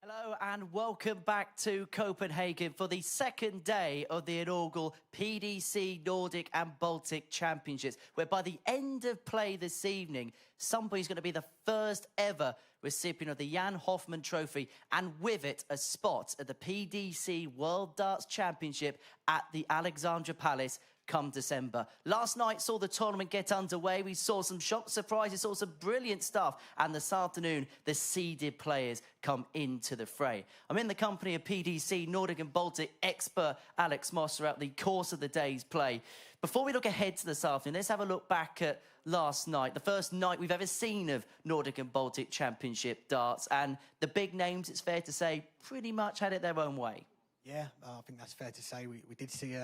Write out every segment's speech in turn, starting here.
Hello and welcome back to Copenhagen for the second day of the inaugural PDC Nordic and Baltic Championships, where by the end of play this evening, somebody's going to be the first ever recipient of the Jan Hoffmann Trophy, and with it, a spot at the PDC World Darts Championship at the Alexandra Palace come December. Last night saw the tournament get underway. We saw some shock surprises, saw some brilliant stuff. And this afternoon, the seeded players come into the fray. I'm in the company of PDC Nordic and Baltic expert Alex Moss throughout the course of the day's play. Before we look ahead to this afternoon, let's have a look back at last night, the first night we've ever seen of Nordic and Baltic Championship darts. And the big names, it's fair to say, pretty much had it their own way. Yeah, I think that's fair to say. We did see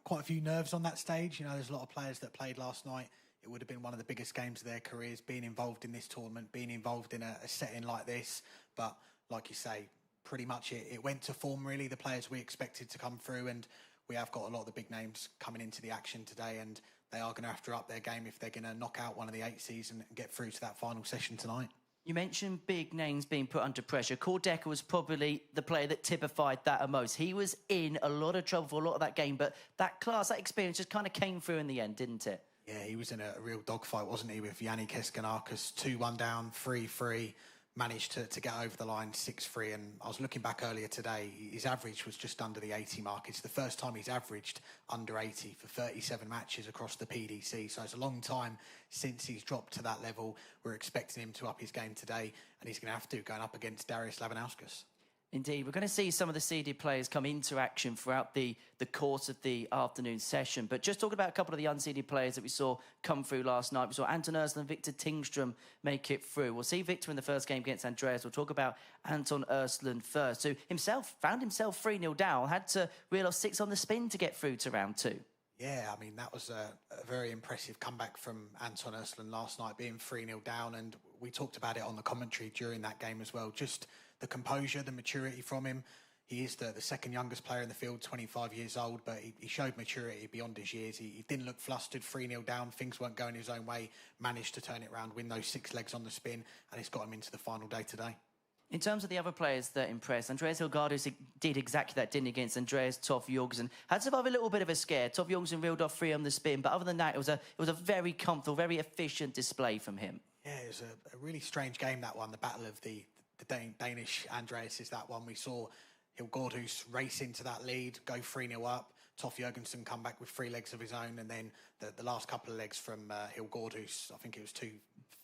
quite a few nerves on that stage. You know, there's a lot of players that played last night. It would have been one of the biggest games of their careers, being involved in this tournament, being involved in a setting like this. But like you say, pretty much it went to form, really. The players we expected to come through, and we have got a lot of the big names coming into the action today, and they are going to have to up their game if they're going to knock out one of the 8 seeds and get through to that final session tonight. You mentioned big names being put under pressure. Dekker was probably the player that typified that most. He was in a lot of trouble for a lot of that game, but that class, that experience just kind of came through in the end, didn't it? Yeah, he was in a real dogfight, wasn't he, with Keskinarkaus, 2-1 down, 3-3. Managed to get over the line 6-3, and I was looking back earlier today, his average was just under the 80 mark. It's the first time he's averaged under 80 for 37 matches across the PDC, so it's a long time since he's dropped to that level. We're expecting him to up his game today, and he's going to have to, going up against Darius Labanuaskas. Indeed, we're going to see some of the seeded players come into action throughout the course of the afternoon session. But just talking about a couple of the unseeded players that we saw come through last night. We saw Östlund and Victor Tingström make it through. We'll see Victor in the first game against Andreas. We'll talk about Östlund first, who found himself 3-0 down, had to reel off 6 on the spin to get through to round 2. Yeah, I mean, that was a very impressive comeback from Östlund last night, being 3-0 down. And we talked about it on the commentary during that game as well. Just the composure, the maturity from him. He is the second youngest player in the field, 25 years old, but he showed maturity beyond his years. He didn't look flustered, 3-0 down, things weren't going his own way, managed to turn it around, win those 6 legs on the spin, and it's got him into the final day today. In terms of the other players that impressed, Andreas Hyllgaardhus did exactly that, didn't he, against Andreas Torbjörnsson. Had to survive a little bit of a scare. Torbjörnsson reeled off 3 on the spin, but other than that, it was a very comfortable, very efficient display from him. Yeah, it was a really strange game, that one, the battle of the Danish Andreas is that one. We saw Hyllgaardhus race into that lead, go 3-0 up. Torbjörnsson come back with 3 legs of his own, and then the last couple of legs from Hyllgaardhus, I think it was 2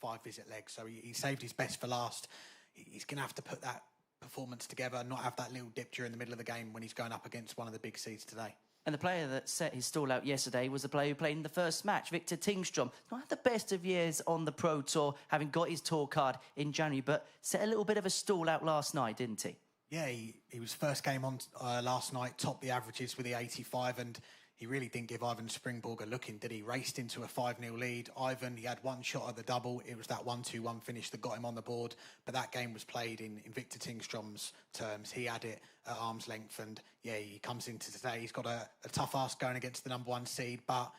5-visit legs. So he saved his best for last. He's going to have to put that performance together and not have that little dip during the middle of the game when he's going up against one of the big seeds today. And the player that set his stall out yesterday was the player who played in the first match, Victor Tingström. Not had the best of years on the Pro Tour, having got his tour card in January, but set a little bit of a stall out last night, didn't he? Yeah, he was first game on last night, topped the averages with the 85, and he really didn't give Ivan Springborg a look in, did he? Raced into a 5-0 lead. Ivan, he had 1 shot at the double. It was that 1-2-1 finish that got him on the board. But that game was played in Victor Tingström's terms. He had it at arm's length. And yeah, he comes into today. He's got a tough ask going against the #1 seed. But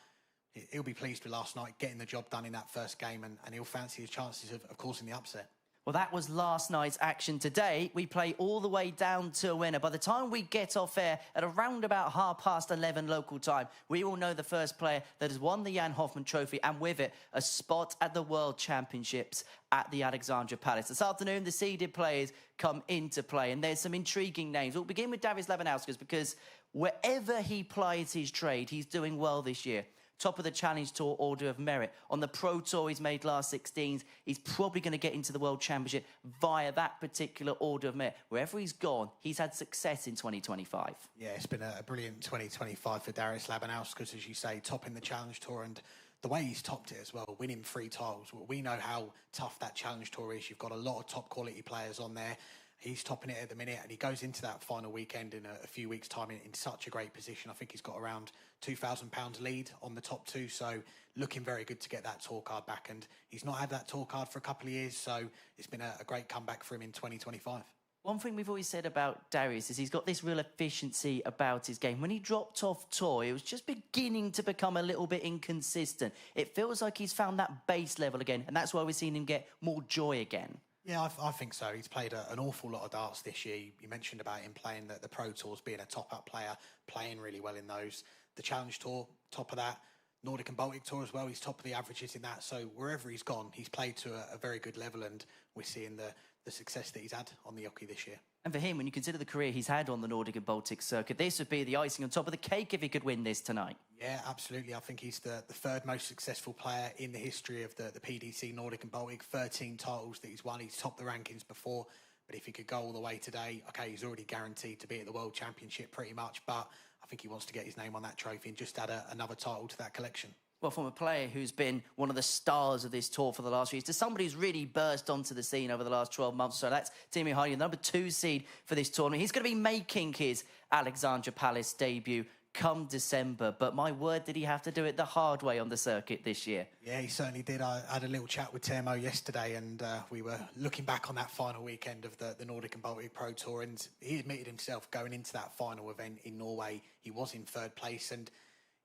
he'll be pleased with last night, getting the job done in that first game. And he'll fancy his chances of causing the upset. Well, that was last night's action. Today, we play all the way down to a winner. By the time we get off air at around about 11:30 local time, we will know the first player that has won the Jan Hoffmann Trophy, and with it, a spot at the World Championships at the Alexandra Palace. This afternoon, the seeded players come into play, and there's some intriguing names. We'll begin with Darius Labanuaskas, because wherever he plies his trade, he's doing well this year. Top of the Challenge Tour Order of Merit. On the Pro Tour, he's made last 16s. He's probably going to get into the World Championship via that particular Order of Merit. Wherever he's gone, he's had success in 2025. Yeah, it's been a brilliant 2025 for Darius Labanuaskas, as you say, topping the Challenge Tour, and the way he's topped it as well, winning 3 titles. We know how tough that Challenge Tour is. You've got a lot of top quality players on there. He's topping it at the minute, and he goes into that final weekend in a few weeks' time in such a great position. I think he's got around £2,000 lead on the top 2, so looking very good to get that tour card back. And he's not had that tour card for a couple of years, so it's been a great comeback for him in 2025. One thing we've always said about Darius is he's got this real efficiency about his game. When he dropped off tour, it was just beginning to become a little bit inconsistent. It feels like he's found that base level again, and that's why we're seeing him get more joy again. Yeah, I think so. He's played an awful lot of darts this year. You mentioned about him playing the Pro Tours, being a top-up player, playing really well in those. The Challenge Tour, top of that. Nordic and Baltic Tour as well, he's top of the averages in that. So wherever he's gone, he's played to a very good level, and we're seeing the success that he's had on the Yoki this year. And for him, when you consider the career he's had on the Nordic and Baltic circuit, this would be the icing on top of the cake if he could win this tonight. Yeah, absolutely. I think he's the third most successful player in the history of the PDC Nordic and Baltic. 13 titles that he's won. He's topped the rankings before. But if he could go all the way today, okay, he's already guaranteed to be at the World Championship pretty much. But I think he wants to get his name on that trophy and just add another title to that collection. Well, from a player who's been one of the stars of this tour for the last few years to somebody who's really burst onto the scene over the last 12 months. So that's Teemu, the number 2 seed for this tournament. He's going to be making his Alexandra Palace debut come December. But my word, did he have to do it the hard way on the circuit this year? Yeah, he certainly did. I had a little chat with Teemu yesterday, and we were looking back on that final weekend of the Nordic and Baltic Pro Tour, and he admitted himself going into that final event in Norway, he was in 3rd place, and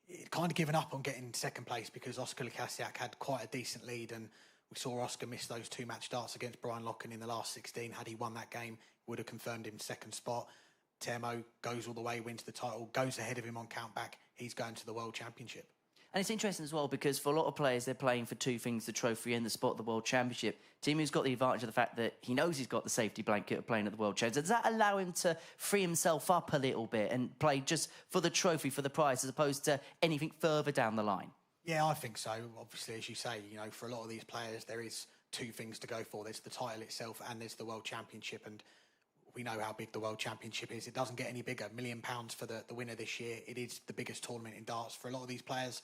he'd kind of given up on getting 2nd place because Oskar Lukasiak had quite a decent lead, and we saw Oskar miss those 2 match darts against Brian Locken in the last 16. Had he won that game, would have confirmed him 2nd spot. Teemu goes all the way, wins the title, goes ahead of him on countback. He's going to the World Championship. And it's interesting as well because for a lot of players, they're playing for 2 things, the trophy and the spot at the World Championship. Teemu's got the advantage of the fact that he knows he's got the safety blanket of playing at the World Championship. Does that allow him to free himself up a little bit and play just for the trophy, for the prize, as opposed to anything further down the line? Yeah, I think so. Obviously, as you say, for a lot of these players, there is 2 things to go for. There's the title itself and there's the World Championship. And we know how big the World Championship is. It doesn't get any bigger. £1 million for the winner this year. It is the biggest tournament in darts. For a lot of these players,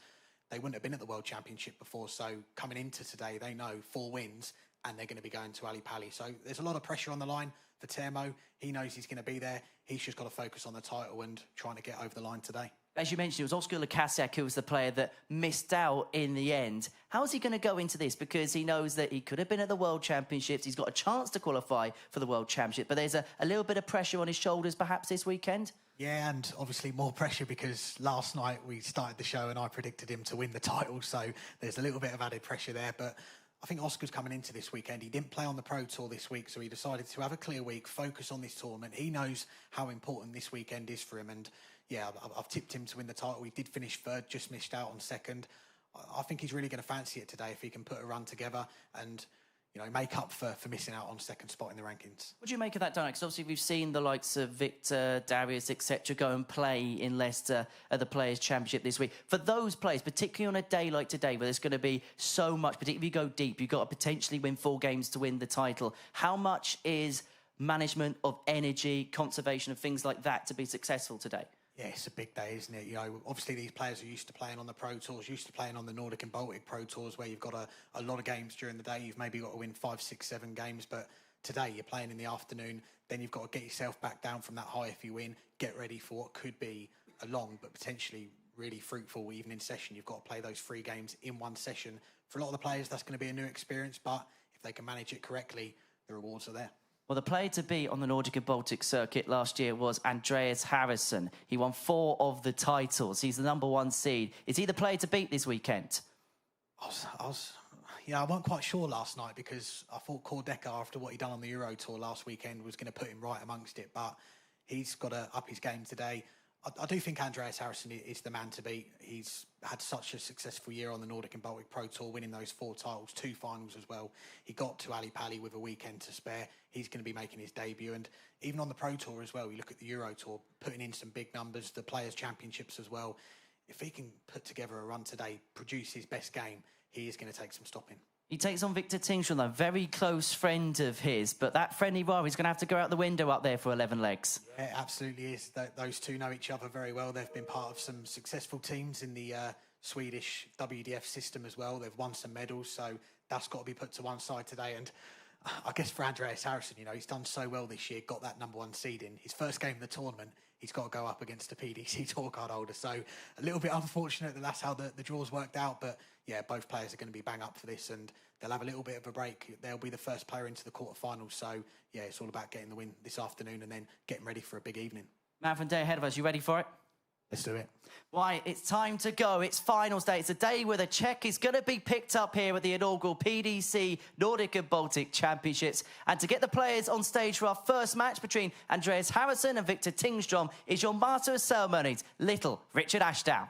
they wouldn't have been at the World Championship before. So coming into today, they know 4 wins and they're going to be going to Ali Pali. So there's a lot of pressure on the line for Teemu. He knows he's going to be there. He's just got to focus on the title and trying to get over the line today. As you mentioned, it was Oskar Lukasiak who was the player that missed out in the end. How is he going to go into this? Because he knows that he could have been at the World Championships. He's got a chance to qualify for the World Championship. But there's a little bit of pressure on his shoulders perhaps this weekend? Yeah, and obviously more pressure because last night we started the show and I predicted him to win the title. So there's a little bit of added pressure there. But I think Oscar's coming into this weekend. He didn't play on the Pro Tour this week, so he decided to have a clear week, focus on this tournament. He knows how important this weekend is for him. And yeah, I've tipped him to win the title. He did finish 3rd, just missed out on 2nd. I think he's really going to fancy it today if he can put a run together and make up for missing out on 2nd spot in the rankings. What do you make of that, Darius? Because obviously we've seen the likes of Victor, Darius, etc. go and play in Leicester at the Players' Championship this week. For those players, particularly on a day like today where there's going to be so much, particularly if you go deep, you've got to potentially win 4 games to win the title. How much is management of energy, conservation of things like that to be successful today? Yeah, it's a big day, isn't it? Obviously these players are used to playing on the Pro Tours, used to playing on the Nordic and Baltic Pro Tours where you've got a lot of games during the day. You've maybe got to win 5, 6, 7 games, but today you're playing in the afternoon. Then you've got to get yourself back down from that high if you win, get ready for what could be a long but potentially really fruitful evening session. You've got to play those 3 games in one session. For a lot of the players, that's going to be a new experience, but if they can manage it correctly, the rewards are there. Well, the player to beat on the Nordic and Baltic circuit last year was Andreas Harrysson. He won 4 of the titles. He's the number 1 seed. Is he the player to beat this weekend? I wasn't quite sure last night because I thought Dekker, after what he'd done on the Euro Tour last weekend, was going to put him right amongst it. But he's got to up his game today. I do think Andreas Harrysson is the man to beat. He's had such a successful year on the Nordic and Baltic Pro Tour, winning those 4 titles, 2 finals as well. He got to Ali Pali with a weekend to spare. He's going to be making his debut. And even on the Pro Tour as well, you look at the Euro Tour, putting in some big numbers, the Players' Championships as well. If he can put together a run today, produce his best game, he is going to take some stopping. He takes on Victor Tingström, a very close friend of his, but that friendly rivalry is going to have to go out the window up there for 11 legs. Yeah, it absolutely is. Those two know each other very well. They've been part of some successful teams in the Swedish WDF system as well. They've won some medals, so that's got to be put to one side today. And I guess for Andreas Harrysson, he's done so well this year, got that number 1 seed in. His first game of the tournament, he's got to go up against a PDC tour card holder. So a little bit unfortunate that that's how the draws worked out. But yeah, both players are going to be bang up for this and they'll have a little bit of a break. They'll be the first player into the quarterfinals. So yeah, it's all about getting the win this afternoon and then getting ready for a big evening. Man from day ahead of us, you ready for it? Let's do it. Right, it's time to go. It's finals day. It's a day where the check is going to be picked up here at the inaugural PDC Nordic and Baltic Championships. And to get the players on stage for our first match between Andreas Harrysson and Victor Tingström is your master of ceremonies, Little Richard Ashdown.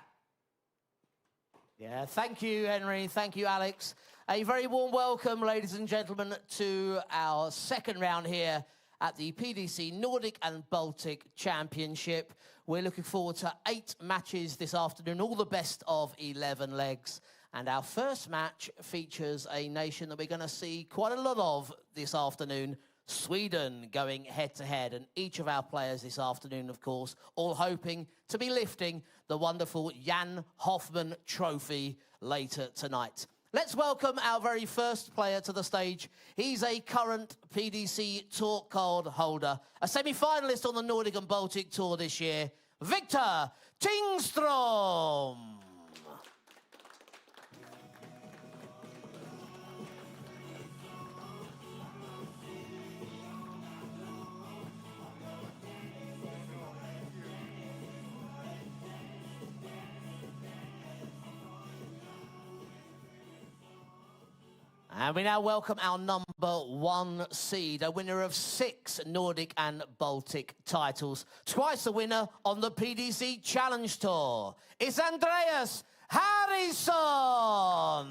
Yeah, thank you, Henry. Thank you, Alex. A very warm welcome, ladies and gentlemen, to our second round here at the PDC Nordic and Baltic Championship. We're looking forward to 8 matches this afternoon, all the best of 11 legs. And our first match features a nation that we're going to see quite a lot of this afternoon, Sweden, going head-to-head. And each of our players this afternoon, of course, all hoping to be lifting the wonderful Jan Hoffman Trophy later tonight. Let's welcome our very first player to the stage. He's a current PDC Tour card holder, a semi-finalist on the Nordic and Baltic Tour this year, Victor Tingström. And we now welcome our number 1 seed, a winner of 6 Nordic and Baltic titles, twice a winner on the PDC Challenge Tour. It's Andreas Harrysson.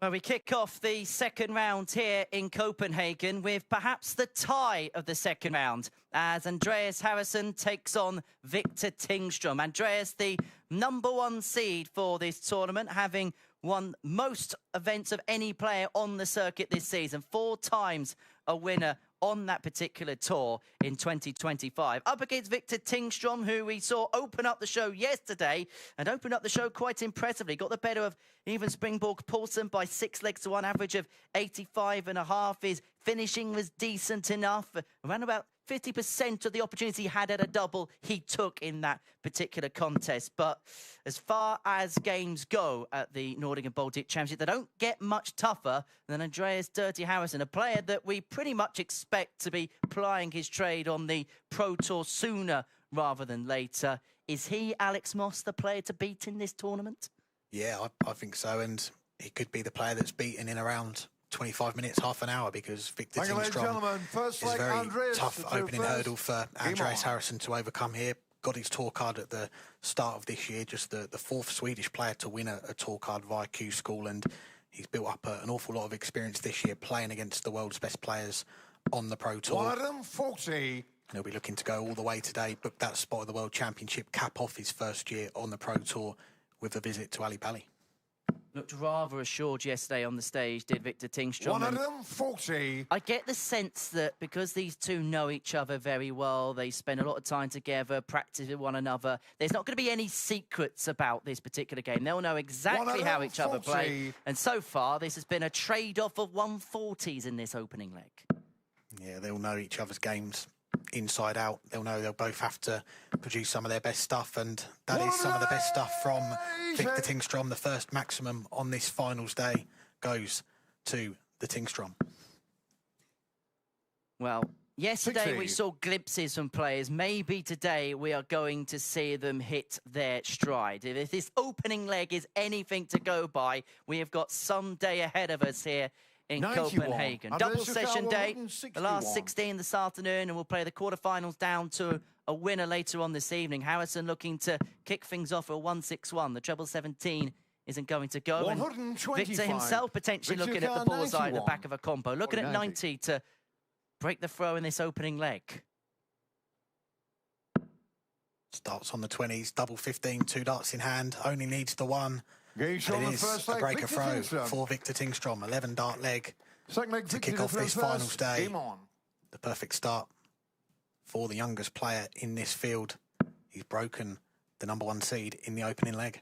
Well, we kick off the second round here in Copenhagen with perhaps the tie of the second round as Andreas Harrysson takes on Victor Tingström. Andreas, the number 1 seed for this tournament, having won most events of any player on the circuit this season. 4 times a winner on that particular tour in 2025. Up against Victor Tingström, who we saw open up the show yesterday and opened up the show quite impressively. Got the better of even Springborg Poulsen by 6 legs to 1, average of 85.5. His finishing was decent enough. Around about 50% of the opportunity he had at a double he took in that particular contest. But as far as games go at the Nordic and Baltic Championship, they don't get much tougher than Andreas Dirty Harrysson, a player that we pretty much expect to be plying his trade on the Pro Tour sooner rather than later. Is he, Alex Moss, the player to beat in this tournament? Yeah, I think so. And he could be the player that's beaten in around 25 minutes, half an hour, because Victor Tingström is a very tough opening hurdle for Andreas Harrysson to overcome here. Got his tour card at the start of this year, just the 4th Swedish player to win a tour card via Q School, and he's built up an awful lot of experience this year playing against the world's best players on the Pro Tour. 140. And he'll be looking to go all the way today, book that spot of the World Championship, cap off his first year on the Pro Tour with a visit to Ali Pali. Looked rather assured yesterday on the stage, did Victor Tingström. 140. I get the sense that because these two know each other very well, they spend a lot of time together, practice with one another, there's not going to be any secrets about this particular game. They'll know exactly how each other play. And so far, this has been a trade-off of 140s in this opening leg. Yeah, they'll know each other's games inside out. They'll know they'll both have to produce some of their best stuff, and that is some of the best stuff from Victor Tingström. The first maximum on this finals day goes to the Tingström. Well, yesterday we saw glimpses from players. Maybe today we are going to see them hit their stride. If this opening leg is anything to go by, we have got some day ahead of us here in Copenhagen. Double session day, the last 16 this afternoon, and we'll play the quarterfinals down to a winner later on this evening. Harrysson looking to kick things off at 161. The treble 17 isn't going to go. And Victor himself potentially looking at the bullseye at the back of a combo. Looking at 90 to break the throw in this opening leg. Starts on the 20s, double 15, 2 darts in hand, only needs the 1. And it is a breaker throw for Victor Tingström. 11 dart leg to kick off this finals day. The perfect start for the youngest player in this field. He's broken the number 1 seed in the opening leg.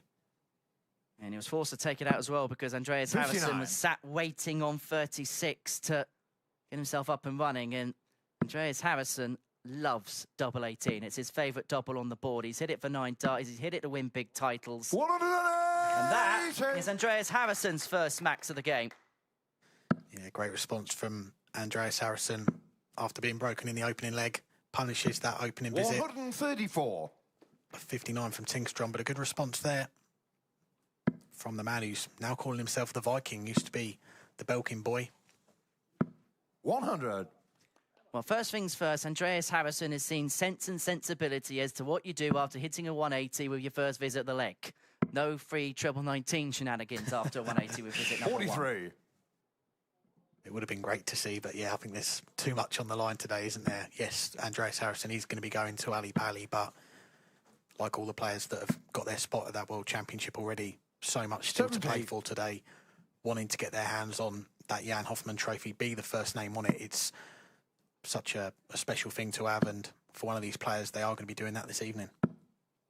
And he was forced to take it out as well because Andreas 59. Harrysson was sat waiting on 36 to get himself up and running. And Andreas Harrysson loves double 18. It's his favourite double on the board. He's hit it for 9 darts. He's hit it to win big titles. And that is Andreas Harrisson's first max of the game. Yeah, great response from Andreas Harrysson after being broken in the opening leg. Punishes that opening visit. 134. A 59 from Tingström, but a good response there from the man who's now calling himself the Viking. Used to be the Belkin boy. 100. Well, first things first, Andreas Harrysson has seen sense and sensibility as to what you do after hitting a 180 with your first visit at the leg. No free treble 19 shenanigans after a 180 with visit number 43. 1. It would have been great to see, but yeah, I think there's too much on the line today, isn't there? Yes, Andreas Harrysson is going to be going to Ali Pali, but like all the players that have got their spot at that World Championship already, so much still to play for today, wanting to get their hands on that Jan Hoffmann trophy, be the first name on it. It's such a special thing to have, and for one of these players, they are going to be doing that this evening.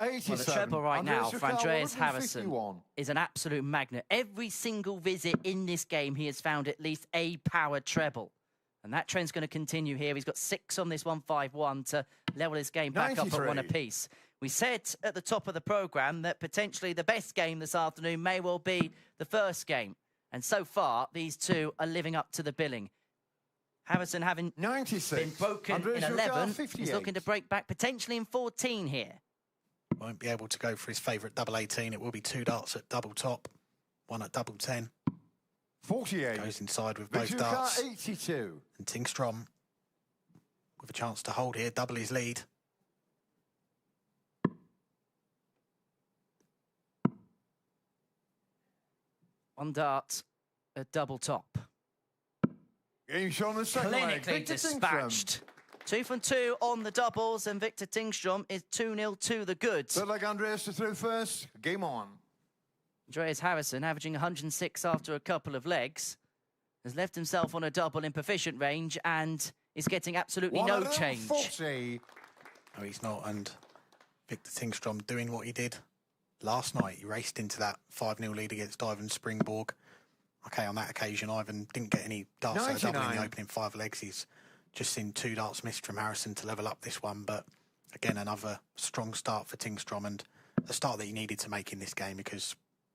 87. Well, the treble right now Andreas for Andreas Harrysson Harrysson is an absolute magnet. Every single visit in this game, he has found at least a power treble. And that trend's going to continue here. He's got 6 on this 151 to level his game back 93. up at 1 apiece. We said at the top of the programme that potentially the best game this afternoon may well be the first game. And so far, these two are living up to the billing. Harrysson having 96. been broken Andreas in 11, 58. he's looking to break back potentially in 14 here. Won't be able to go for his favourite double 18. It will be 2 darts at double top, 1 at double 10. 48. Goes inside with both darts. 82. And Tingström with a chance to hold here, double his lead. One dart at double top. Game shown the second leg. Clinically Victor dispatched. 2 from 2 on the doubles, and Victor Tingström is 2-0 to the goods. Third leg, Andreas to throw first. Game on. Andreas Harrysson, averaging 106 after a couple of legs, has left himself on a double in proficient range and is getting absolutely no change. 140. No, he's not. And Victor Tingström doing what he did last night. He raced into that 5-0 lead against Ivan Springborg. Okay, on that occasion, Ivan didn't get any darts at a double in the opening 5 legs. He's just seen 2 darts missed from Harrysson to level up this one. But again, another strong start for Tingström, and a start that he needed to make in this game, because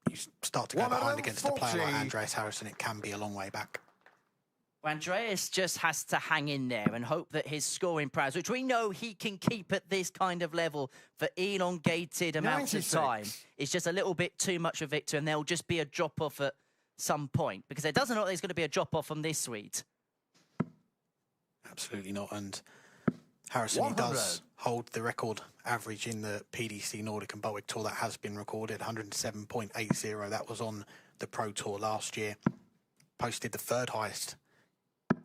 you start to go behind against a player like Andreas Harrysson, it can be a long way back. Andreas just has to hang in there and hope that his scoring prowess, which we know he can keep at this kind of level for elongated amounts 96. of time, is just a little bit too much for Victor, and there'll just be a drop-off at some point, because it doesn't look like there's going to be a drop-off from this Swede. Absolutely not. And Harrysson, he does hold the record average in the PDC Nordic and Baltic Tour that has been recorded, 107.80. That was on the Pro Tour last year. Posted the 3rd highest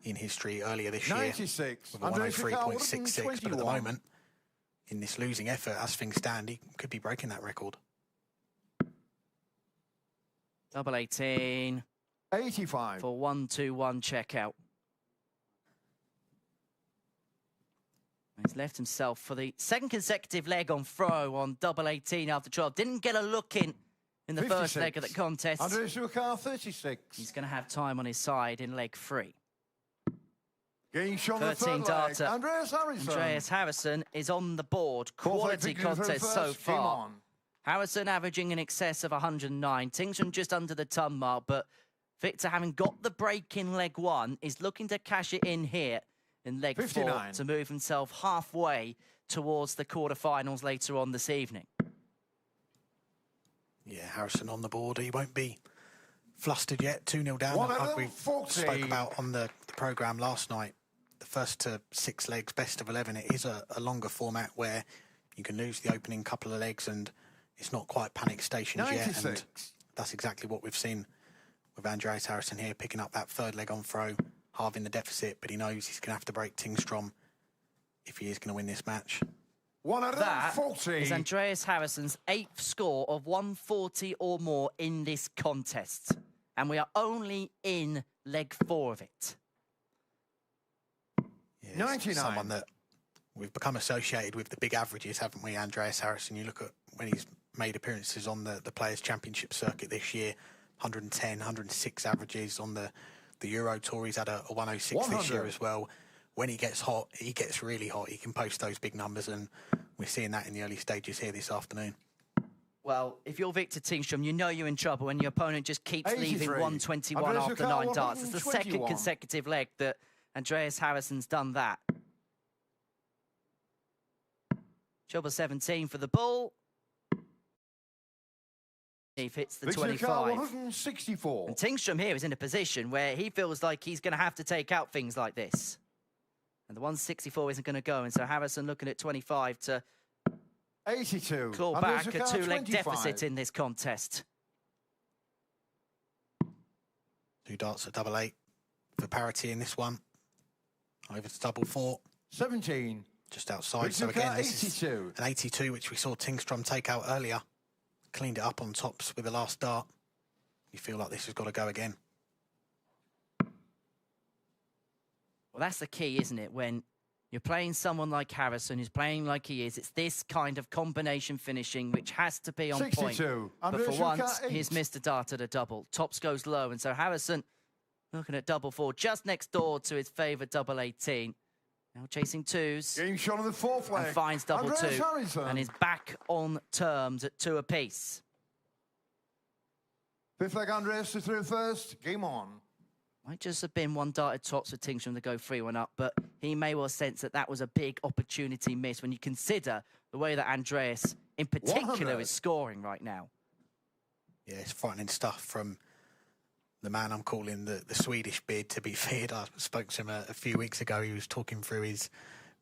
in history earlier this 96. year with a 103.66. But at the moment, in this losing effort, as things stand, he could be breaking that record. Double 18. 85. For 1-2-1 checkout. He's left himself for the 2nd consecutive leg on throw on double 18 after 12. Didn't get a look in the 56. first leg of the contest. Andreas 36. He's going to have time on his side in leg 3. Game shown the 13 third darter. leg. Andreas Harrysson. Andreas Harrysson is on the board. Fourth leg, Quality Victor to throw contest so first. Game far. on. Harrysson averaging in excess of 109. Tingström just under the ton mark, but Victor, having got the break in leg 1, is looking to cash it in here in leg 59. 4 to move himself halfway towards the quarterfinals later on this evening. Yeah, Harrysson on the board. He won't be flustered yet. 2-0 down. Like we 140. spoke about on the programme last night. The first to 6 legs, best of 11. It is a longer format where you can lose the opening couple of legs and it's not quite panic stations 96. yet. And that's exactly what we've seen with Andreas Harrysson here, picking up that 3rd leg on throw, halving the deficit, but he knows he's going to have to break Tingström if he is going to win this match. 140. That is Andreas Harrisson's 8th score of 140 or more in this contest. And we are only in leg 4 of it. Yeah, 99. Someone that we've become associated with the big averages, haven't we, Andreas Harrysson? You look at when he's made appearances on the Players' Championship circuit this year. 110, 106 averages on the Euro Tour. He's had a 106 this year as well. When he gets hot, he gets really hot. He can post those big numbers, and we're seeing that in the early stages here this afternoon. Well, if you're Victor Tingström, you know you're in trouble when your opponent just keeps leaving 121 after 9 darts. It's the second consecutive leg that Andreas Harrisson's done that. Trouble 17 for the ball. He hits the 25. 164. And Tingström here is in a position where he feels like he's going to have to take out things like this. And the 164 isn't going to go. And so Harrysson looking at 25 to 82. claw back a 2-leg deficit in this contest. 2 darts at double 8 for parity in this one. Over to double 4. 17. Just outside. So again, this is an 82, which we saw Tingström take out earlier. Cleaned it up on tops with the last dart. You feel like this has got to go again. Well, that's the key, isn't it? When you're playing someone like Harrysson, who's playing like he is, it's this kind of combination finishing which has to be on 62. point. But for once, he's missed a dart at a double. Tops goes low, and so Harrysson looking at double 4, just next door to his favourite double 18. Now chasing 2s. Game shot on the 4th leg. And finds double 2. Harrysson. And is back on terms at 2 apiece. 5th leg, Andreas to through first. Game on. Might just have been 1 dart at tops for Tingström to go 3-1 up, but he may well sense that that was a big opportunity miss when you consider the way that Andreas, in particular, 100. is scoring right now. Yeah, it's frightening stuff from the man I'm calling the Swedish beard to be feared. I spoke to him a few weeks ago. He was talking through his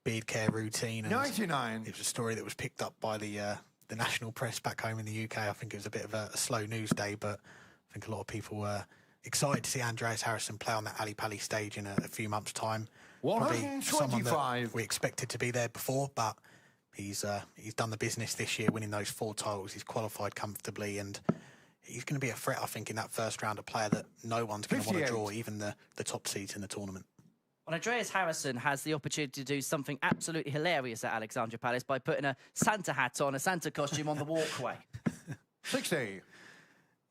beard care routine. And 99. it was a story that was picked up by the national press back home in the UK. I think it was a bit of a slow news day, but I think a lot of people were excited to see Andreas Harrysson play on that Ali Pali stage in a few months' time. Probably someone that we expected to be there before, but he's done the business this year, winning those 4 titles. He's qualified comfortably, and he's going to be a threat, I think, in that first round, a player that no one's going to want to draw, even the top seeds in the tournament. Well, Andreas Harrysson has the opportunity to do something absolutely hilarious at Alexandra Palace by putting a Santa hat on, a Santa costume on the walkway. 60.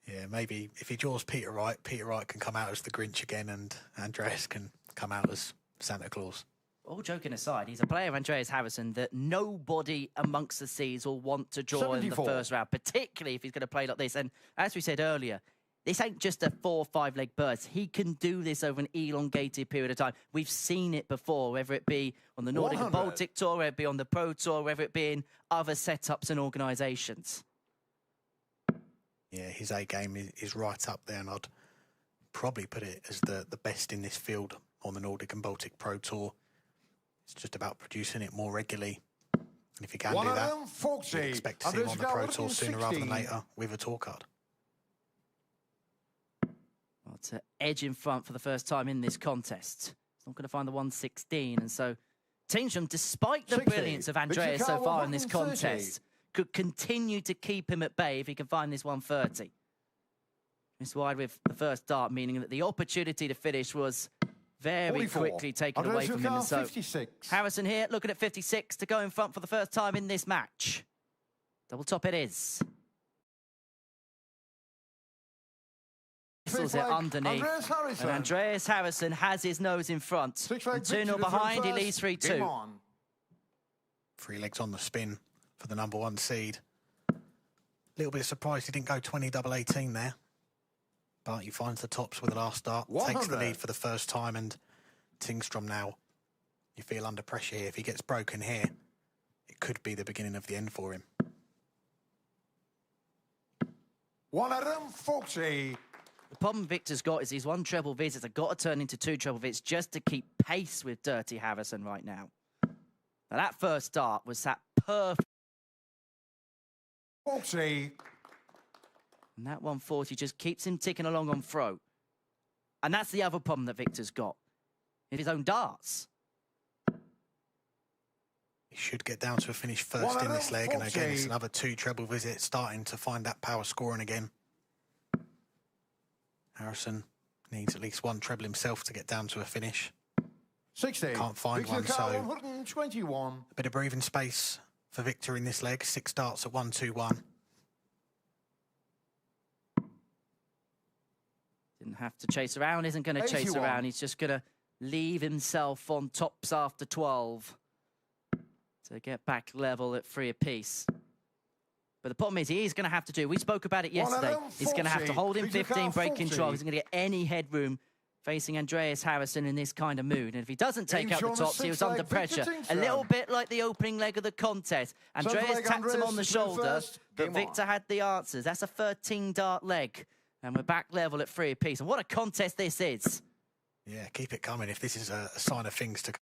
Yeah, maybe if he draws Peter Wright can come out as the Grinch again, and Andreas can come out as Santa Claus. All joking aside, he's a player, Andreas Harrysson, that nobody amongst the seas will want to draw 74. In the first round, particularly if he's going to play like this. And as we said earlier, this ain't just a 4 or 5 leg burst. He can do this over an elongated period of time. We've seen it before, whether it be on the Nordic and Baltic Tour, whether it be on the Pro Tour, whether it be in other setups and organisations. Yeah, his A game is right up there, and I'd probably put it as the best in this field on the Nordic and Baltic Pro Tour. It's just about producing it more regularly. And if you can do that, you expect to see him on the Pro Tour sooner rather than later with a tour card. Well, to edge in front for the first time in this contest. He's not going to find the 116. And so Tingström, despite the brilliance of Andreas so far in this contest, could continue to keep him at bay if he can find this 130. Missed wide with the first dart, meaning that the opportunity to finish was very quickly taken away from him. And so 56. Harrysson here looking at 56 to go in front for the first time in this match. Double top it is. Whistles it underneath. And Andreas Harrysson has his nose in front. 2-0 behind, he leads 3-2. 3 legs on the spin for the number 1 seed. A little bit surprised he didn't go 20 double 18 there. But he finds the tops with the last start, 100. Takes the lead for the first time, and Tingström now, you feel under pressure here. If he gets broken here, it could be the beginning of the end for him. 140. The problem Victor's got is these 1 treble visits have got to turn into 2 treble visits just to keep pace with Dirty Harrysson right now. Now that first start was that perfect. 40. And that 140 just keeps him ticking along on throw. And that's the other problem that Victor's got. His own darts. He should get down to a finish first in this leg. And again, it's another 2 treble visits, starting to find that power scoring again. Harrysson needs at least 1 treble himself to get down to a finish. 60. Can't find one, so 121. a bit of breathing space for Victor in this leg. 6 darts at 1-2-1. Didn't have to chase around, isn't going to chase 81. around. He's just going to leave himself on tops after 12 to get back level at 3 apiece. But the problem is, he is going to have to do, we spoke about it yesterday, he's going to have to hold in 15, break control. He's going to get any headroom facing Andreas Harrysson in this kind of mood. And if he doesn't take out the tops, he was under pressure. A little bit like the opening leg of the contest. Andreas tapped him on the shoulder, but Victor had the answers. That's a 13-dart leg. And we're back level at 3 apiece. And what a contest this is. Yeah, keep it coming if this is a sign of things to come.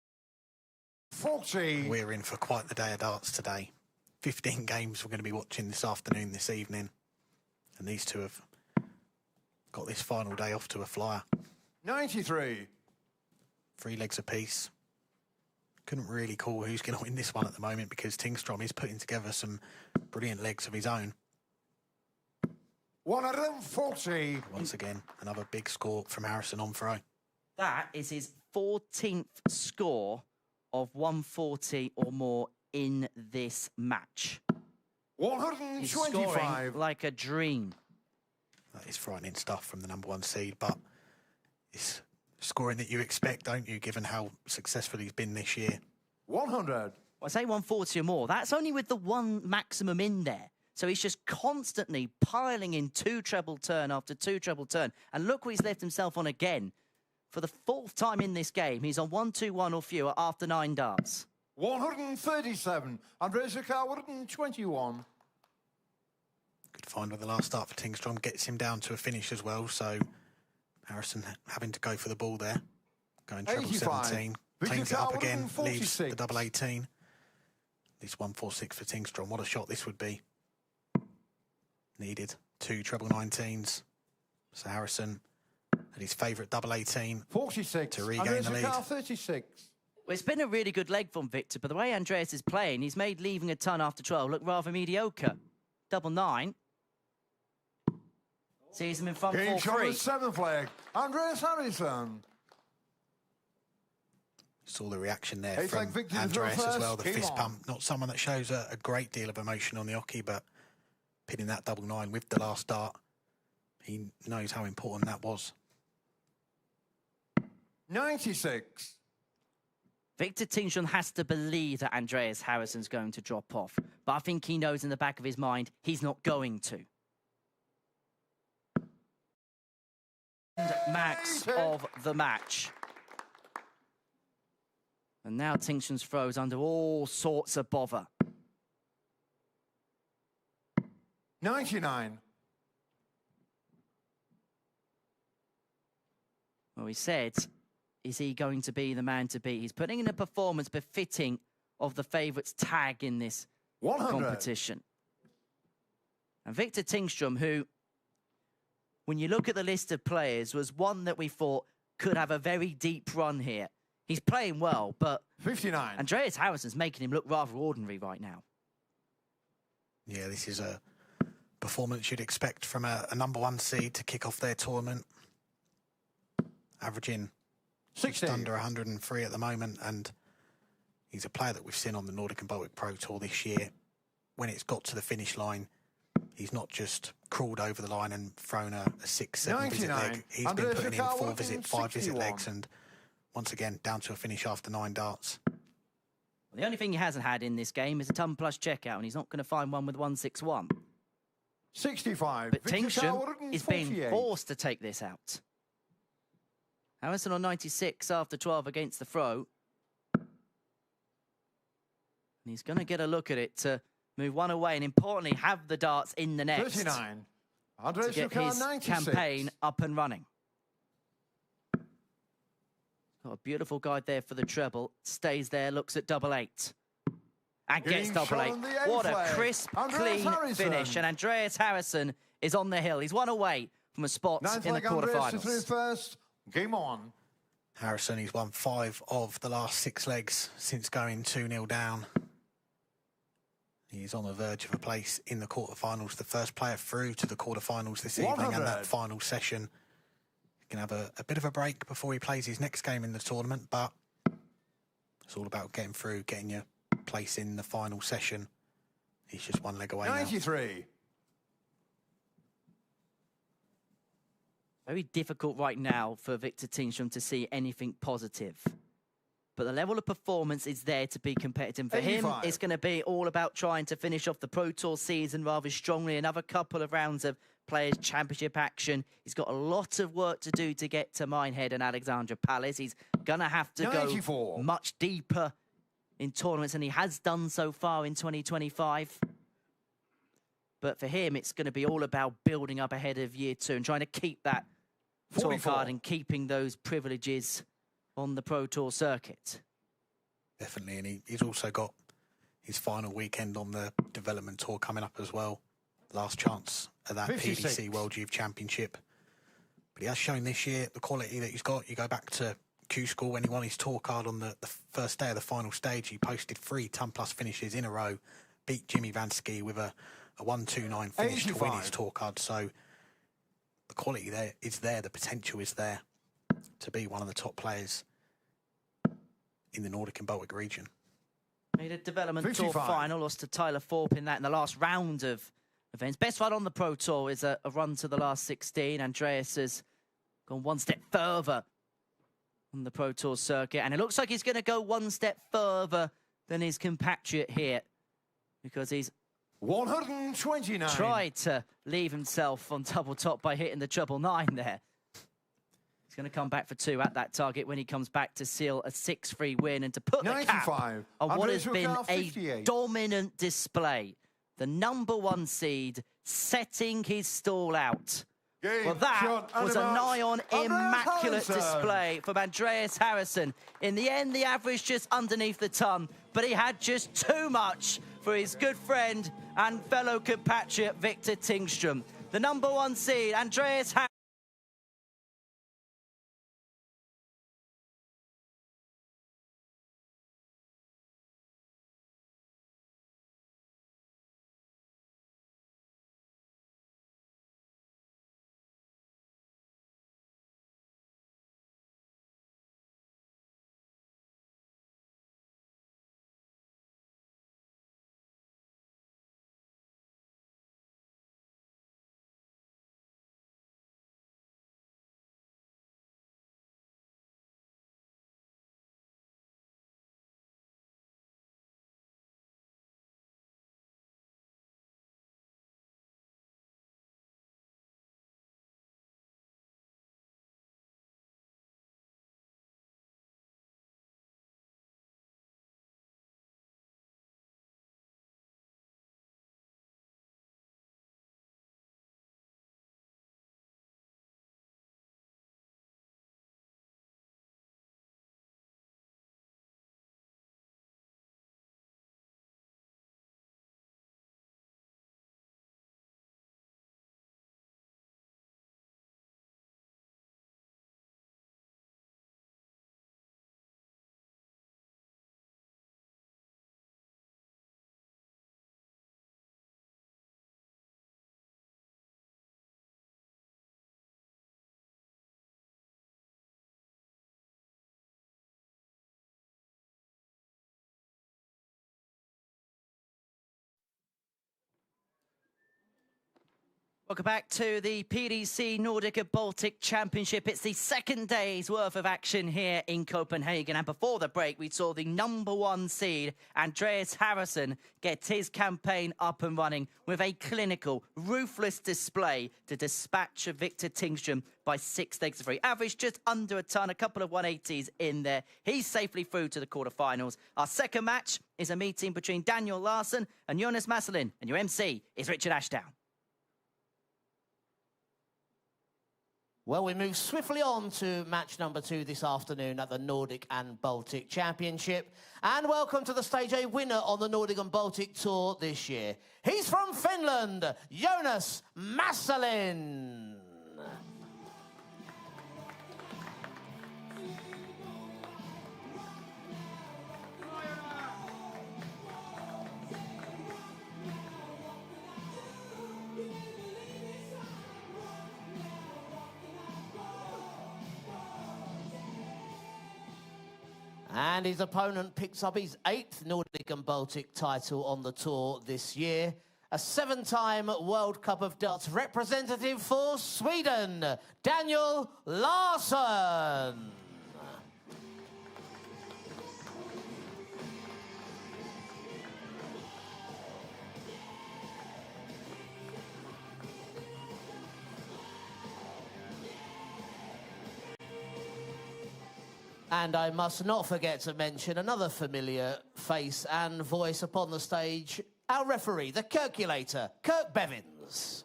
40. We're in for quite the day of darts today. 15 games we're going to be watching this afternoon, this evening. And these two have got this final day off to a flyer. 93. 3 legs apiece. Couldn't really call who's going to win this one at the moment because Tingström is putting together some brilliant legs of his own. 140. Once again, another big score from Harrysson on throw. That is his 14th score of 140 or more in this match. He's scoring 125. like a dream. That is frightening stuff from the #1 seed, but it's scoring that you expect, don't you, given how successful he's been this year. 100. Well, I say 140 or more. That's only with the one maximum in there. So he's just constantly piling in 2 treble turn after 2 treble turn. And look what he's left himself on again. For the 4th time in this game, he's on 1-2-1 or fewer after 9 darts. 137. Andreas, 121. Good find with the last start for Tingström. Gets him down to a finish as well. So Harrysson having to go for the ball there. Going treble 85. 17. Victor Cleans it up again. 146. Leaves the double 18. This 146 for Tingström. What a shot this would be. Needed 2 treble 19s. So Harrysson at his favourite double 18. 46. To regain Andreas, the lead. 36. Well, it's been a really good leg from Victor, but the way Andreas is playing, he's made leaving a ton after 12 look rather mediocre. Double 9. Sees him in front Game shot 4-3. with 7th leg. Andreas Harrysson. Saw the reaction there Hey, from thank Victor Andreas first. as well. The Game fist on. pump. Not someone that shows a great deal of emotion on the hockey, but pinning that double 9 with the last dart, he knows how important that was. 96. Victor Tingström has to believe that Andreas Harrisson's going to drop off. But I think he knows in the back of his mind he's not going to. Max of the match. And now Tingström's throw is under all sorts of bother. 99. Well, he said, is he going to be the man to beat? He's putting in a performance befitting of the favourites tag in this 100. competition. And Victor Tingström, who, when you look at the list of players, was one that we thought could have a very deep run here. He's playing well, but 59. Andreas Harrisson's making him look rather ordinary right now. Yeah, this is a performance you'd expect from a #1 seed to kick off their tournament. Averaging 60. just under 103 at the moment, and he's a player that we've seen on the Nordic and Baltic Pro Tour this year. When it's got to the finish line, he's not just crawled over the line and thrown a 6-7 visit 99. leg. He's been Andreas putting in Jönsson 4 visit, 5 visit 61. legs, and once again, down to a finish after 9 darts. Well, the only thing he hasn't had in this game is a ton plus checkout, and he's not going to find one with 161. 65. But Victor Tingström is being 48. forced to take this out. Harrysson on 96 after 12 against the throw. And he's going to get a look at it to move one away and, importantly, have the darts in the net 39. to Andreas get his 96. campaign up and running. Got a beautiful guide there for the treble. Stays there, looks at double 8. And gets Getting double shot 8. on the eighth What a leg. crisp, Andreas clean Harrysson. finish. And Andreas Harrysson is on the hill. He's one away from a spot 9th in the leg, Andreas to through quarterfinals. first. Game on. Harrysson, he's won 5 of the last 6 legs since going 2-0 down. He's on the verge of a place in the quarterfinals, the first player through to the quarterfinals this evening, 100. and that final session. He can have a bit of a break before he plays his next game in the tournament, but it's all about getting through, getting your place in the final session. He's just 1 leg away now. 93. Very difficult right now for Victor Tingström to see anything positive. But the level of performance is there to be competitive. For 85. him, it's going to be all about trying to finish off the Pro Tour season rather strongly. Another couple of rounds of Players' Championship action. He's got a lot of work to do to get to Minehead and Alexandra Palace. He's going to have to 94. go much deeper in tournaments than he has done so far in 2025. But for him, it's going to be all about building up ahead of year 2 and trying to keep that 44. tour card and keeping those privileges on the Pro Tour circuit. Definitely, and he's also got his final weekend on the development tour coming up as well. Last chance at that 56. PDC World Youth Championship. But he has shown this year the quality that he's got. You go back to Q School when he won his tour card on the first day of the final stage. He posted 3 ton-plus finishes in a row, beat Jimmy Vansky with a 1-2-9 finish to win his 85. tour card. So the quality there is there, the potential is there to be one of the top players in the Nordic and Baltic region. Made a development 55. tour final, lost to Tyler Thorpe in that in the last round of events. Best run on the Pro Tour is a run to the last 16. Andreas has gone one step further on the Pro Tour circuit, and it looks like he's going to go one step further than his compatriot here, because he's 129. tried to leave himself on double top by hitting the treble 9 there. He's going to come back for 2 at that target when he comes back to seal a 6-3 win and to put the cap 95. on what has been Andreas a 58. dominant display. The #1 seed setting his stall out. Game, Well, that shot, and was a about nigh-on Andreas immaculate Harrysson. display from Andreas Harrysson. In the end, the average just underneath the ton, but he had just too much for his good friend and fellow compatriot Victor Tingström. The #1 seed, Andreas Harrysson. Welcome back to the PDC Nordic and Baltic Championship. It's the second day's worth of action here in Copenhagen. And before the break, we saw the #1 seed, Andreas Harrysson, get his campaign up and running with a clinical, ruthless display to dispatch Victor Tingström by 6 legs to 3. Average just under a ton, a couple of 180s in there. He's safely through to the quarterfinals. Our second match is a meeting between Daniel Larsson and Jonas Masalin. And your MC is Richard Ashdown. Well, we move swiftly on to match number 2 this afternoon at the Nordic and Baltic Championship. And welcome to the stage a winner on the Nordic and Baltic Tour this year. He's from Finland, Jonas Masalin. And his opponent picks up his 8th Nordic and Baltic title on the tour this year. a 7-time World Cup of Darts representative for Sweden, Daniel Larsson. And I must not forget to mention another familiar face and voice upon the stage, our referee, the calculator, Kirk Bevins.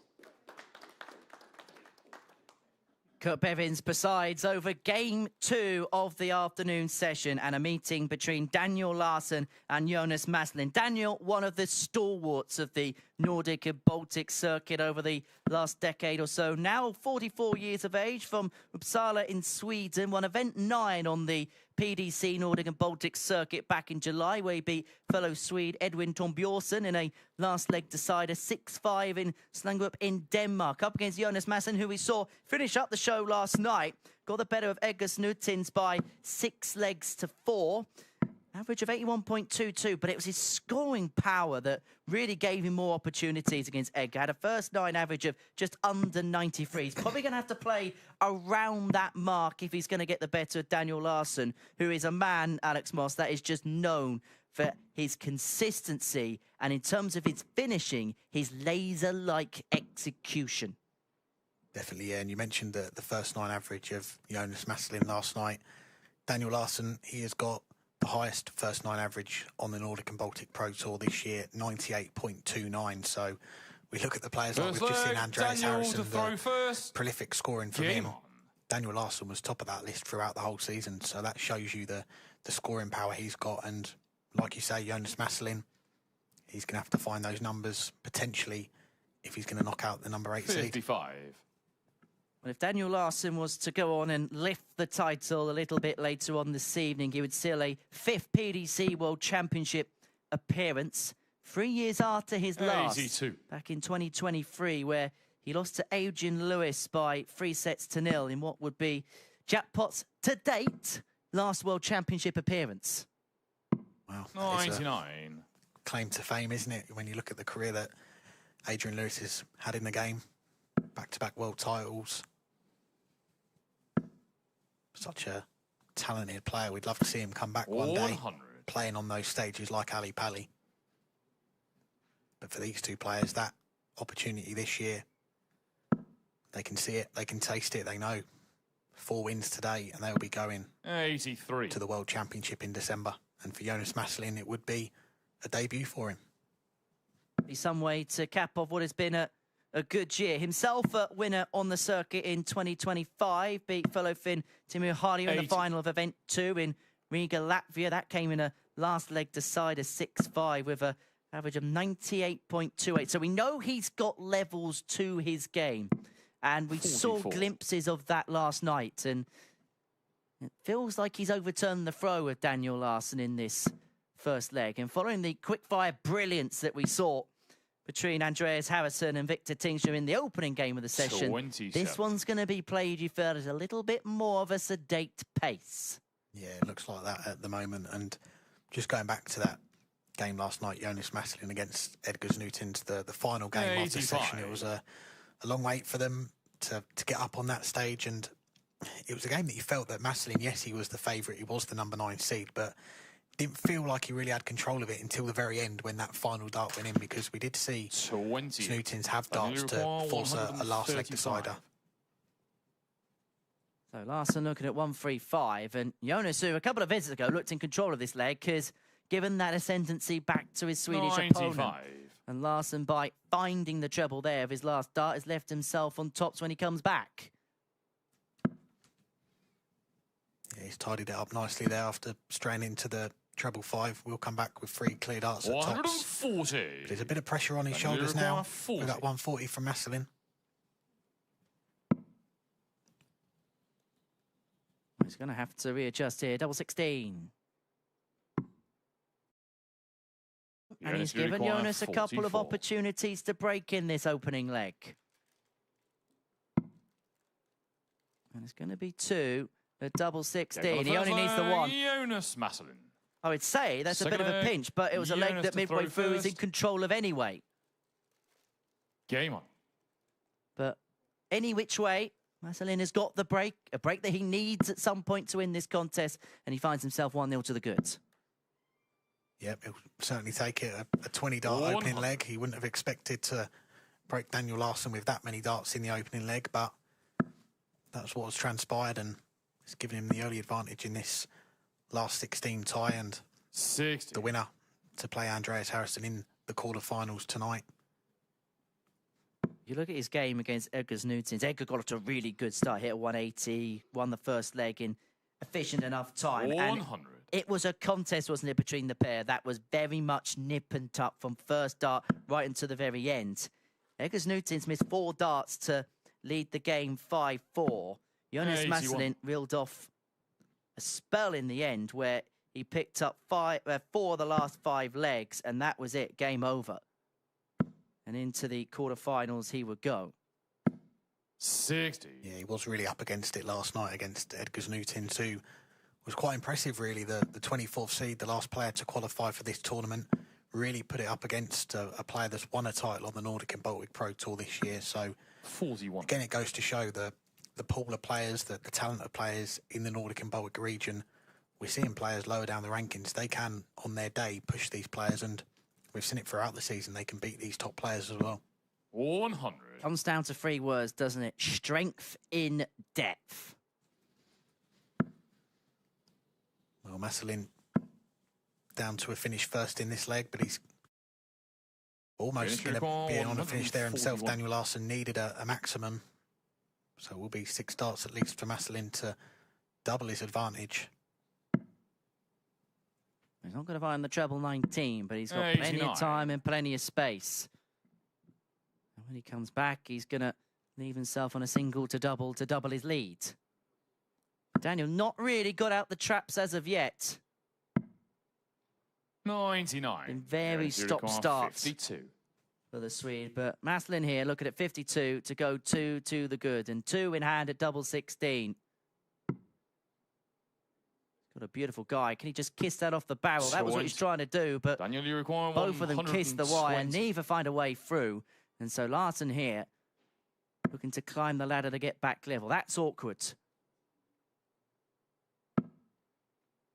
Kirk Bevins presides over game 2 of the afternoon session and a meeting between Daniel Larsson and Jonas Masalin. Daniel, one of the stalwarts of the Nordic and Baltic circuit over the last decade or so, now 44 years of age, from Uppsala in Sweden, won event 9 on the PDC Nordic and Baltic circuit back in July, where he beat fellow Swede Edwin Torbjörnsson in a last leg decider 6-5 in Slangrup in Denmark. Up against Jonas Masalin, who we saw finish up the show last night, got the better of Edgar Znutins by 6 legs to 4. Average of 81.22, but it was his scoring power that really gave him more opportunities against Edgar. Had a first 9 average of just under 93. He's probably going to have to play around that mark if he's going to get the better of Daniel Larsson, who is a man, Alex Moss, that is just known for his consistency and in terms of his finishing, his laser-like execution. Definitely, yeah. And you mentioned the first 9 average of Jonas Masalin last night. Daniel Larsson, he has got the highest first 9 average on the Nordic and Baltic Pro Tour this year, 98.29. So we look at the players like we've just seen Andreas Harrysson, the prolific scoring from him. Daniel Larsson was top of that list throughout the whole season. So that shows you the scoring power he's got. And like you say, Jonas Masalin, he's going to have to find those numbers potentially if he's going to knock out the number 8 seed. 55. Well, if Daniel Larsson was to go on and lift the title a little bit later on this evening, he would seal a 5th PDC World Championship appearance 3 years after his last, 82. back in 2023, where he lost to Adrian Lewis by 3-0 in what would be Jackpot's, to date, last World Championship appearance. Wow. 99. Claim to fame, isn't it? When you look at the career that Adrian Lewis has had in the game. Back-to-back world titles. Such a talented player. We'd love to see him come back one day, playing on those stages like Ali Pali. But for these two players, that opportunity this year, they can see it, they can taste it, they know. 4 wins today, and they'll be going 83 to the World Championship in December. And for Jonas Masalin, it would be a debut for him. Be some way to cap off what has been a good year. Himself a winner on the circuit in 2025. Beat fellow Finn Teemu Harju in the final of event 2 in Riga, Latvia. That came in a last leg decider 6-5 with an average of 98.28. So we know he's got levels to his game. And we 44. saw glimpses of that last night. And it feels like he's overturned the throw of Daniel Larsson in this first leg. And following the quickfire brilliance that we saw between Andreas Harrysson and Victor Tingström in the opening game of the session, 27. This one's going to be played, you felt, at a little bit more of a sedate pace. Yeah, it looks like that at the moment. And just going back to that game last night, Jonas Masalin against Edgar Znutins, the final game of the session, it was a long wait for them to get up on that stage. And it was a game that you felt that Masalin, yes, he was the favourite, he was the number 9 seed, but didn't feel like he really had control of it until the very end when that final dart went in, because we did see Znutins have darts to force a last leg decider. So Larsson looking at 1-3-5, and Jonas, who a couple of visits ago looked in control of this leg, because given that ascendancy back to his Swedish 95. opponent. And Larsson, by finding the treble there of his last dart, has left himself on tops when he comes back. Yeah, he's tidied it up nicely there after straying into the treble 5. We'll come back with 3 clear darts at tops. 140. But there's a bit of pressure on his shoulders now with that 140 from Masalin. He's going to have to readjust here. Double 16. And he's given Jonas a couple of opportunities to break in this opening leg. And it's going to be 2 at double 16. He only needs the 1. Jonas Masalin. I would say that's a bit of a pinch, but it was a leg that midway through is in control of anyway. Game on. But any which way, Masalin has got the break, a break that he needs at some point to win this contest, and he finds himself 1-0 to the goods. Yep, he'll certainly take it. A 20-dart opening leg. He wouldn't have expected to break Daniel Larsson with that many darts in the opening leg, but that's what has transpired, and it's given him the early advantage in this last 16 tie, and 60. the winner to play Andreas Harrysson in the quarterfinals tonight. You look at his game against Edgar Znutins. Edgar got off to a really good start, hit a 180, won the first leg in efficient enough time. 100. And it was a contest, wasn't it, between the pair that was very much nip and tuck from first dart right into the very end. Edgar Znutins missed 4 darts to lead the game 5-4. Jonas 81. Masalin reeled off a spell in the end where he picked up 4 of the last 5 legs, and that was it, game over. And into the quarterfinals he would go. 60. Yeah, he was really up against it last night against Edgar Znutins, who was quite impressive, really. The 24th seed, the last player to qualify for this tournament, really put it up against a player that's won a title on the Nordic and Baltic Pro Tour this year. So, 41. again, it goes to show the pool of players, the talent of players in the Nordic and Baltic region. We're seeing players lower down the rankings. They can, on their day, push these players, and we've seen it throughout the season. They can beat these top players as well. 100. Comes down to 3 words, doesn't it? Strength in depth. Well, Masalin down to a finish first in this leg, but he's almost going to be on a finish there himself. 141. Daniel Larsson needed a maximum. So it will be 6 darts at least for Masalin to double his advantage. He's not going to find the treble 19, but he's got 89. plenty of time and plenty of space. And when he comes back, he's going to leave himself on a single to double his lead. Daniel not really got out the traps as of yet. 99. Been very Guarantee require stop-starts 52. for the Swede. But Masalin here, looking at 52 to go 2 to the good. And 2 in hand at double 16. Got a beautiful guy. Can he just kiss that off the barrel? That was what he's trying to do, but Daniel, you require both of them kiss the wire, 120. neither find a way through. And so Larsson here, looking to climb the ladder to get back level. That's awkward.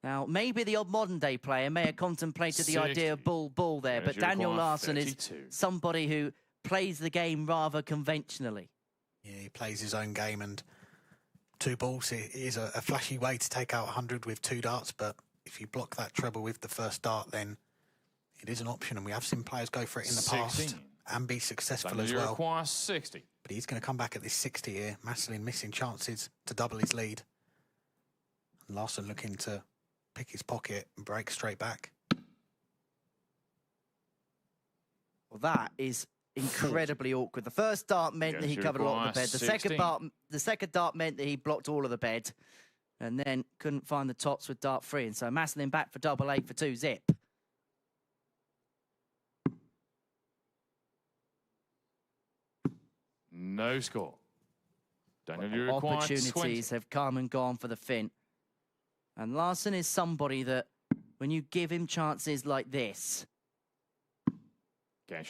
Now, maybe the odd modern-day player may have contemplated the idea of bull there, but Daniel Larsson is somebody who plays the game rather conventionally. Yeah, he plays his own game, and 2 balls it is a flashy way to take out 100 with 2 darts, but if you block that treble with the first dart, then it is an option, and we have seen players go for it in the past 16. and be successful Daniel, as you well. require 60. But he's going to come back at this 60 here. Masalin missing chances to double his lead. And Larsson looking to pick his pocket and break straight back. Well, that is incredibly awkward. The first dart meant that he covered a lot of the bed. The second dart meant that he blocked all of the bed, and then couldn't find the tops with dart 3. And so Masalin back for double 8 for 2 zip. No score. Daniel, you require Opportunities 20. have come and gone for the Finn. And Larsson is somebody that, when you give him chances like this,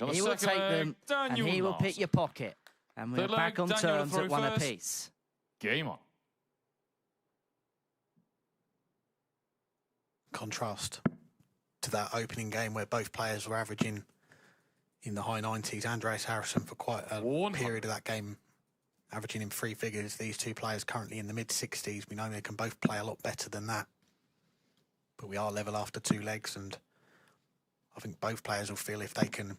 On the he will second take leg, them and Daniel he will Larsson. pick your pocket. And we're Third back leg, on Daniel terms through at 1 first. apiece. Game on. Contrast to that opening game where both players were averaging in the high 90s. Andreas Harrysson for quite a 100. period of that game averaging in 3 figures. These 2 players currently in the mid-60s. We know they can both play a lot better than that. But we are level after 2 legs, and I think both players will feel if they can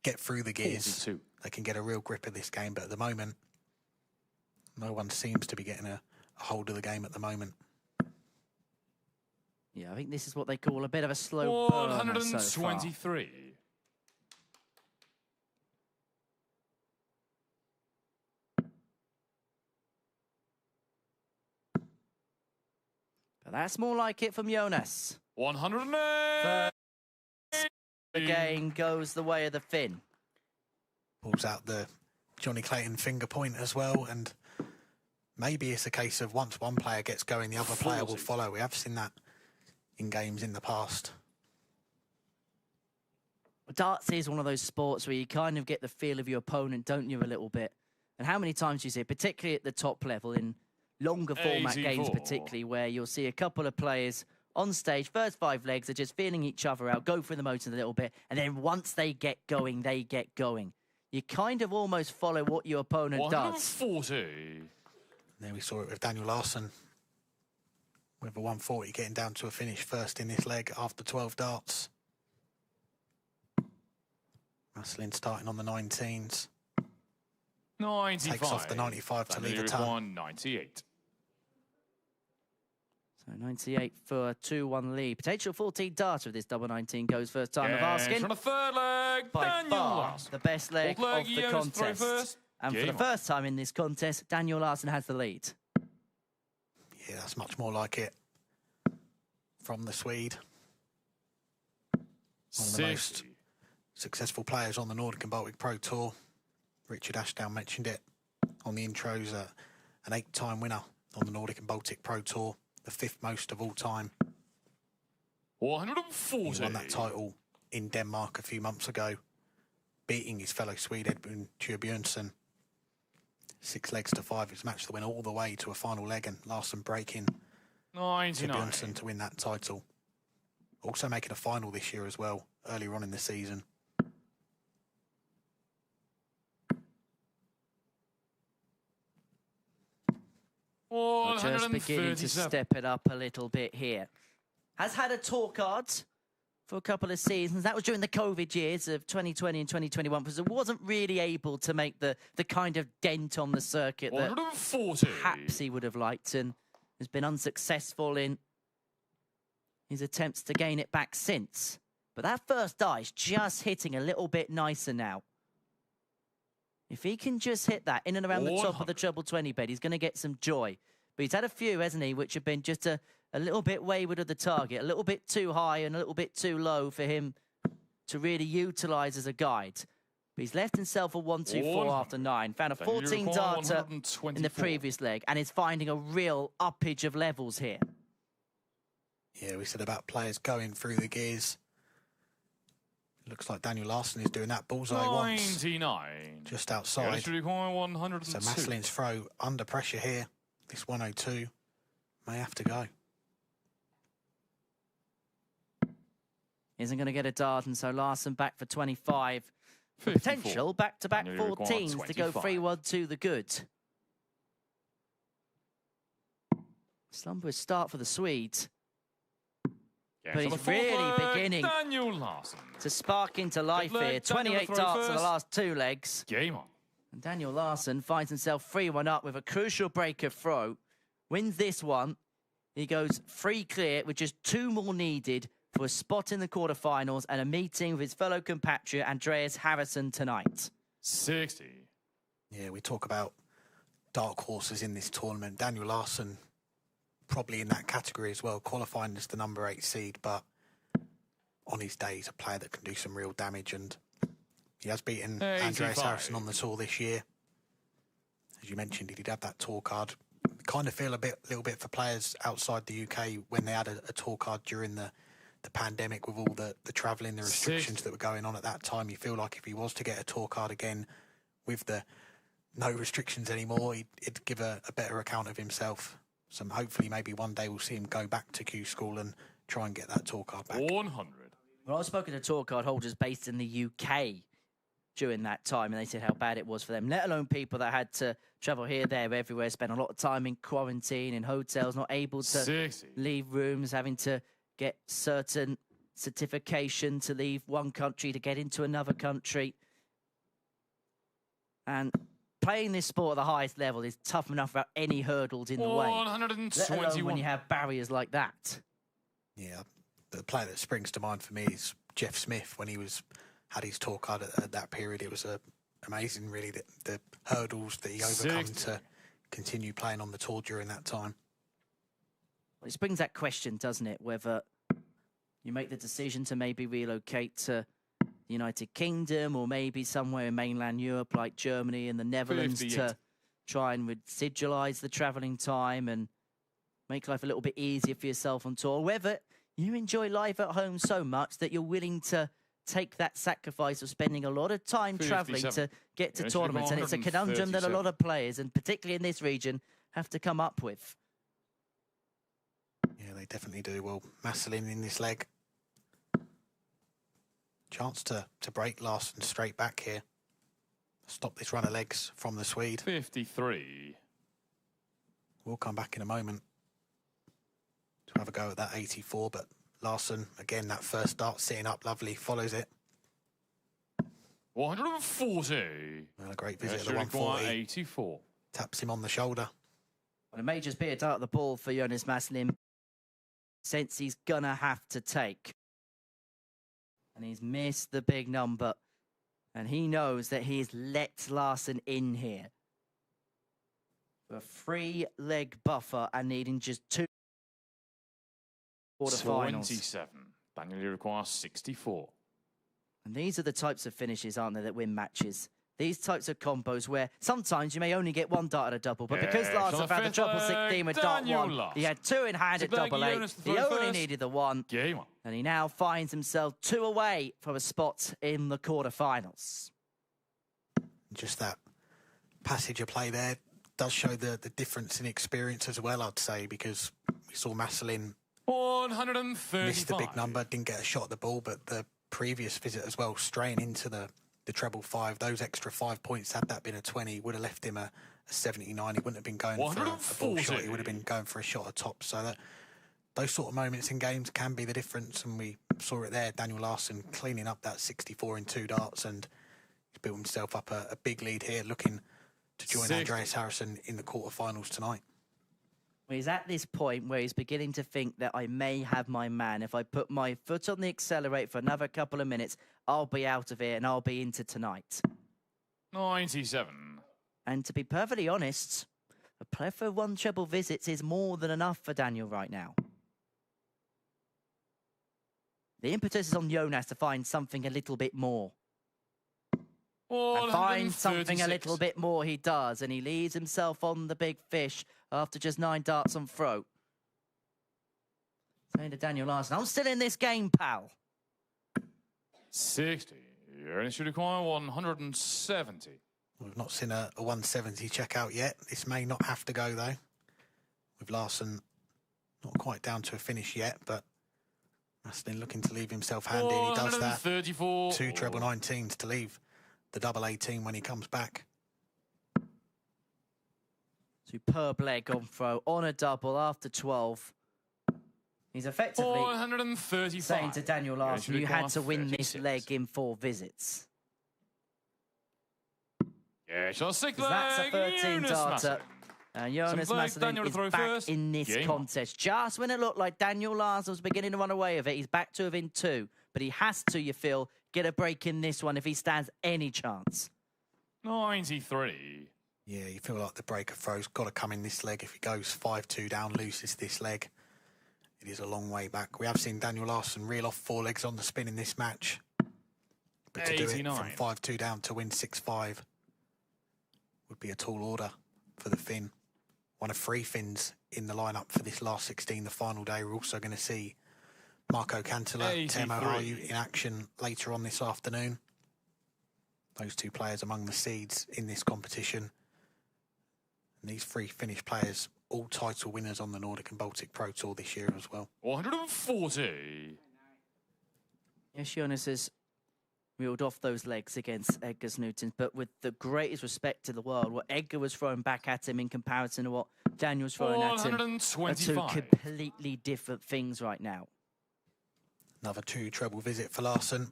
get through the gears, 42. they can get a real grip of this game. But at the moment, no one seems to be getting a hold of the game at the moment. Yeah, I think this is what they call a bit of a slow burner so far. 123. But that's more like it from Jonas. 108. Again goes the way of the Finn. Pulls out the Johnny Clayton finger point as well, and maybe it's a case of once one player gets going, the other player will follow. We have seen that in games in the past. darts is one of those sports where you kind of get the feel of your opponent, don't you, a little bit? And how many times do you see it, particularly at the top level, in longer format games particularly, where you'll see a couple of players on stage, first 5 legs are just feeling each other out, go through the motions a little bit, and then once they get going, they get going. You kind of almost follow what your opponent does. 140. There we saw it with Daniel Larsson, with a 140 getting down to a finish first in this leg after 12 darts. Masalin starting on the 19s. 95. Takes off the 95 to leave a ton. 198. So 98 for a 2-1 lead. Potential 14 darter if this double 19 goes first time of asking. From the third leg, By Daniel far Larsson. the best leg of the contest. First. And for the first time in this contest, Daniel Larsson has the lead. Yeah, that's much more like it from the Swede. One of the most successful players on the Nordic and Baltic Pro Tour. Richard Ashdown mentioned it on the intros, an 8-time winner on the Nordic and Baltic Pro Tour, the 5th most of all time. 140. He won that title in Denmark a few months ago, beating his fellow Swede Edmund Torbjörnsson 6 legs to 5. It was a match that went all the way to a final leg, and Larsson breaking 99. Torbjörnsson to win that title. Also making a final this year as well, earlier on in the season. Just beginning to step it up a little bit here. Has had a tour card for a couple of seasons. That was during the COVID years of 2020 and 2021, because it wasn't really able to make the kind of dent on the circuit that 140. perhaps he would have liked, and has been unsuccessful in his attempts to gain it back since. But that first die is just hitting a little bit nicer now. If he can just hit that in and around the top of the treble 20 bed, he's going to get some joy. But he's had a few, hasn't he, which have been just a little bit wayward of the target, a little bit too high and a little bit too low for him to really utilise as a guide. But he's left himself a 1-2-4 after 9. Found a 14 darter in the previous leg and is finding a real uppage of levels here. Yeah, we said about players going through the gears. Looks like Daniel Larsson is doing that bullseye 99. once. Just outside. So Masalin's throw under pressure here. This 102 may have to go. Isn't going to get a dart, and so Larsson back for 25. Potential back-to-back 14s to go 3-1 to the good. Slumberous start for the Swedes. But he's really beginning to spark into life here. 28 darts in the last 2 legs. Game on. And Daniel Larsson finds himself 3-1 up with a crucial break of throw. Wins this one. He goes 3 clear with just 2 more needed for a spot in the quarterfinals and a meeting with his fellow compatriot Andreas Harrysson tonight. 60. Yeah, we talk about dark horses in this tournament. Daniel Larsson probably in that category as well, qualifying as the number 8 seed, but on his day he's a player that can do some real damage, and he has beaten Andreas Harrysson on the tour this year. As you mentioned, he did have that tour card. Kind of feel a little bit for players outside the UK when they had a tour card during the pandemic with all the travelling, the restrictions that were going on at that time. You feel like if he was to get a tour card again with the no restrictions anymore, he'd give a better account of himself. So hopefully maybe one day we'll see him go back to Q School and try and get that tour card back. 100. Well, I've spoken to tour card holders based in the UK during that time, and they said how bad it was for them, let alone people that had to travel here, there, everywhere, spend a lot of time in quarantine, in hotels, not able to leave rooms, having to get certain certification to leave one country to get into another country. And playing this sport at the highest level is tough enough without any hurdles in the way. 121. Let alone when you have barriers like that. Yeah, the player that springs to mind for me is Jeff Smith. When he had his tour card at that period, it was amazing, really, the hurdles that he overcome to continue playing on the tour during that time. Well, it brings that question, doesn't it, whether you make the decision to maybe relocate to the United Kingdom or maybe somewhere in mainland Europe like Germany and the Netherlands 58. to try and residualise the travelling time and make life a little bit easier for yourself on tour. Whether you enjoy life at home so much that you're willing to take that sacrifice of spending a lot of time travelling 57. to get to Yeah, it should be tournaments. And it's a conundrum that a lot of players, and particularly in this region, have to come up with. Yeah, they definitely do. Well, Masalin in this leg. Chance to break Larsson straight back here. Stop this run of legs from the Swede. 53. We'll come back in a moment to have a go at that 84, but Larsson, again, that first dart sitting up lovely, follows it. 140. Well, a great visit Yeah, at the should require 140. 84. Taps him on the shoulder. Well, a major spear dart at the ball for Jonas Masalin. Sense he's gonna have to take. And he's missed the big number. And he knows that he's let Larsson in here. For a 3-leg buffer and needing just 2 quarterfinals. 27. Daniel requires 64. And these are the types of finishes, aren't they, that win matches. These types of combos where sometimes you may only get 1 dart at a double, but because Yeah, Larsson on the found the fifth double leg, 16 with dart Daniel 1, Larsson. he had 2 in hand at Fifth leg, double 8. Jonas, the He only 31st. needed the 1. Game on. And he now finds himself 2 away from a spot in the quarterfinals. Just that passage of play there does show the difference in experience as well, I'd say, because we saw Masalin 135. missed the big number, didn't get a shot at the ball, but the previous visit as well, straying into the treble 5, those extra 5 points, had that been a 20, would have left him a 79. He wouldn't have been going for a ball shot, he would have been going for a shot at top. So that those sort of moments in games can be the difference, and we saw it there. Daniel Larsson cleaning up that 64 in 2 darts, and he's built himself up a big lead here, looking to join 60. Andreas Harrysson in the quarterfinals tonight. Well, he's at this point where he's beginning to think that I may have my man. If I put my foot on the accelerator for another couple of minutes, I'll be out of here and I'll be into tonight. 97. And to be perfectly honest, a plethora of 1 treble visits is more than enough for Daniel right now. The impetus is on Jonas to find something a little bit more. And find something a little bit more he does, and he leaves himself on the big fish after just 9 darts on throat. Saying to Daniel Larsson, I'm still in this game, pal. 60. And it should require 170. We've not seen a 170 check out yet. This may not have to go, though, with Larsson not quite down to a finish yet, but Masalin looking to leave himself handy, and he does that. 134. 2 treble 19s to leave the double 18 when he comes back. Superb leg on throw on a double after 12. He's effectively 135. saying to Daniel Larsson, you had to win this 36. leg in 4 visits. Yeah, shot 6 That's a leg. 13 Jonas darter. Masalin. And Jonas Some flags, Daniel Masalin to is throw back first. in this Game on. contest. Just when it looked like Daniel Larsson was beginning to run away with it, he's back to within 2. But he has to, you feel, get a break in this one if he stands any chance. 93. Yeah, you feel like the breaker throw's got to come in this leg. If he goes 5-2 down, loses this leg, it is a long way back. We have seen Daniel Larsson reel off 4 legs on the spin in this match. But to do it 89. from 5-2 down to win 6-5 would be a tall order for the Finn. One of 3 Finns in the lineup for this last 16, the final day. We're also going to see Marko Kantele, 83. Teemu Harju in action later on this afternoon. Those 2 players among the seeds in this competition. And these 3 Finnish players, all title winners on the Nordic and Baltic Pro Tour this year as well. 140. Yes, Jonas has reeled off those legs against Edgar Znutins, but with the greatest respect to the world, what Edgar was throwing back at him in comparison to what Daniel's throwing at him are 2 125. completely different things right now. Another 2 treble visit for Larsson.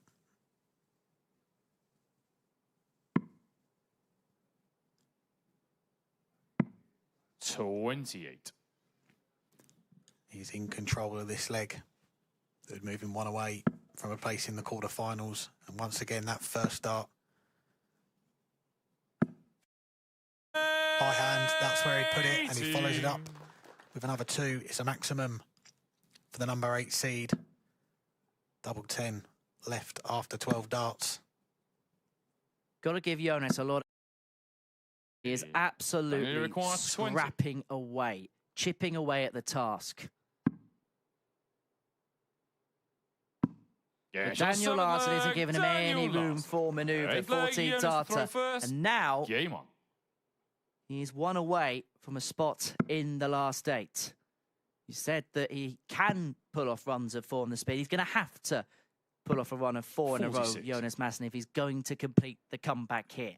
$28. He's in control of this leg. They're moving 1 away from a place in the quarterfinals. And once again, that first start. High hand, that's where he put it, and he follows it up with another 2. It's a maximum for the number 8 seed. Double 10 left after 12 darts. Got to give Jonas a lot. He is absolutely requires 20. scrapping away, chipping away at the task. Yeah, But Daniel Larsson isn't giving him any room Larsson. for manoeuvre. Right leg, 14 Jönsson throw data. first. And now Game on. he's one away from a spot in the last 8. He said that he can pull off runs of 4 on the speed. He's going to have to pull off a run of 4 in a row, 46. Jonas Masalin, if he's going to complete the comeback here.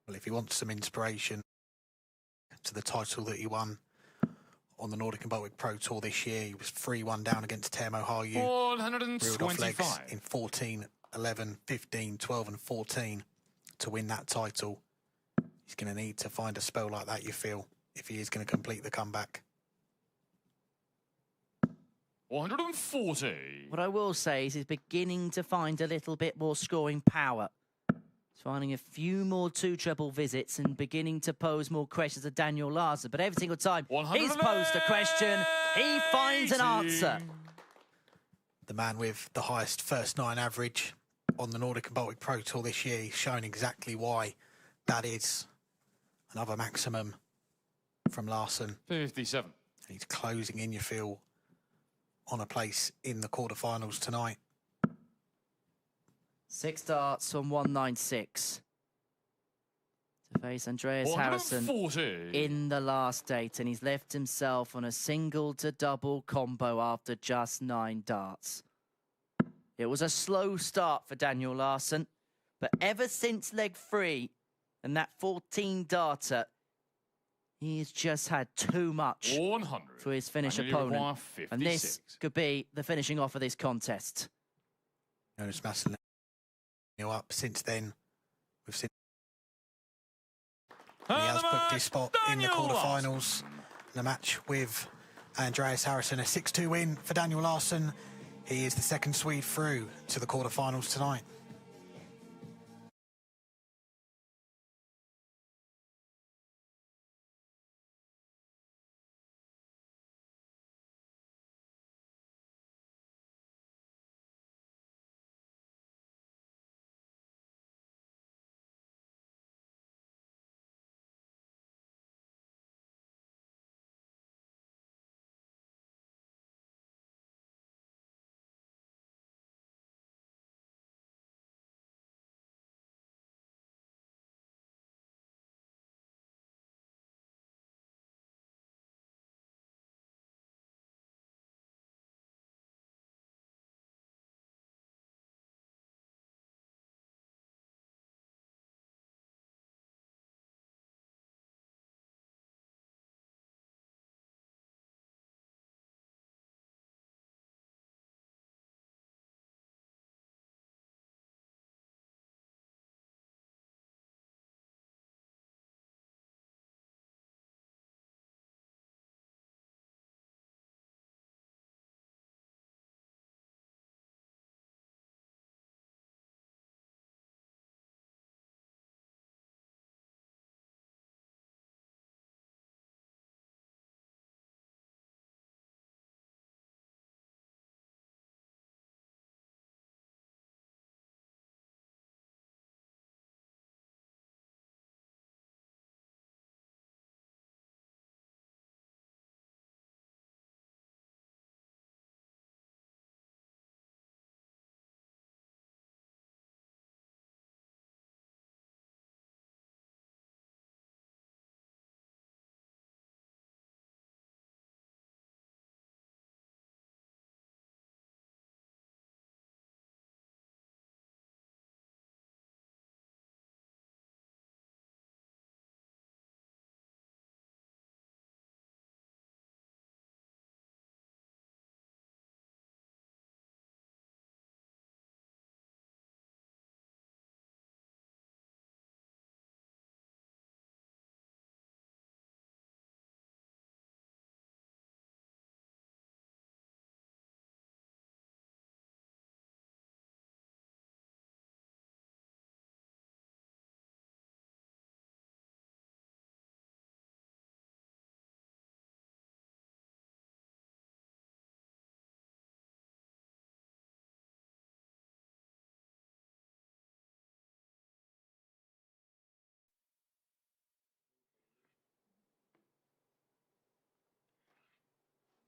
Well, if he wants some inspiration to the title that he won on the Nordic and Baltic Pro Tour this year, he was 3-1 down against Teemu, Harju. Reeled off legs 125. in 14, 11, 15, 12 and 14 to win that title. He's going to need to find a spell like that, you feel, if he is going to complete the comeback. 140. What I will say is he's beginning to find a little bit more scoring power. He's finding a few more 2-treble visits and beginning to pose more questions to Daniel Larsson. But every single time he's posed a question, he finds an answer. The man with the highest first 9 average on the Nordic and Baltic Pro Tour this year, he's shown exactly why that is. Another maximum from Larsson. 57. And he's closing in, you feel, on a place in the quarterfinals tonight. 6 darts from 196 to face Andreas Harrysson 140. in the last 8, and he's left himself on a single to double combo after just 9 darts. It was a slow start for Daniel Larsson, but ever since leg 3 and that 14 darter, he's just had too much 100. for his Finnish And you opponent. require And this 56. could be the finishing off of this contest. Jonas Masalin up since then. We've seen he has booked his spot in the quarterfinals. The match with Andreas Harrysson, a 6-2 win for Daniel Larsson. He is the second Swede through to the quarterfinals tonight.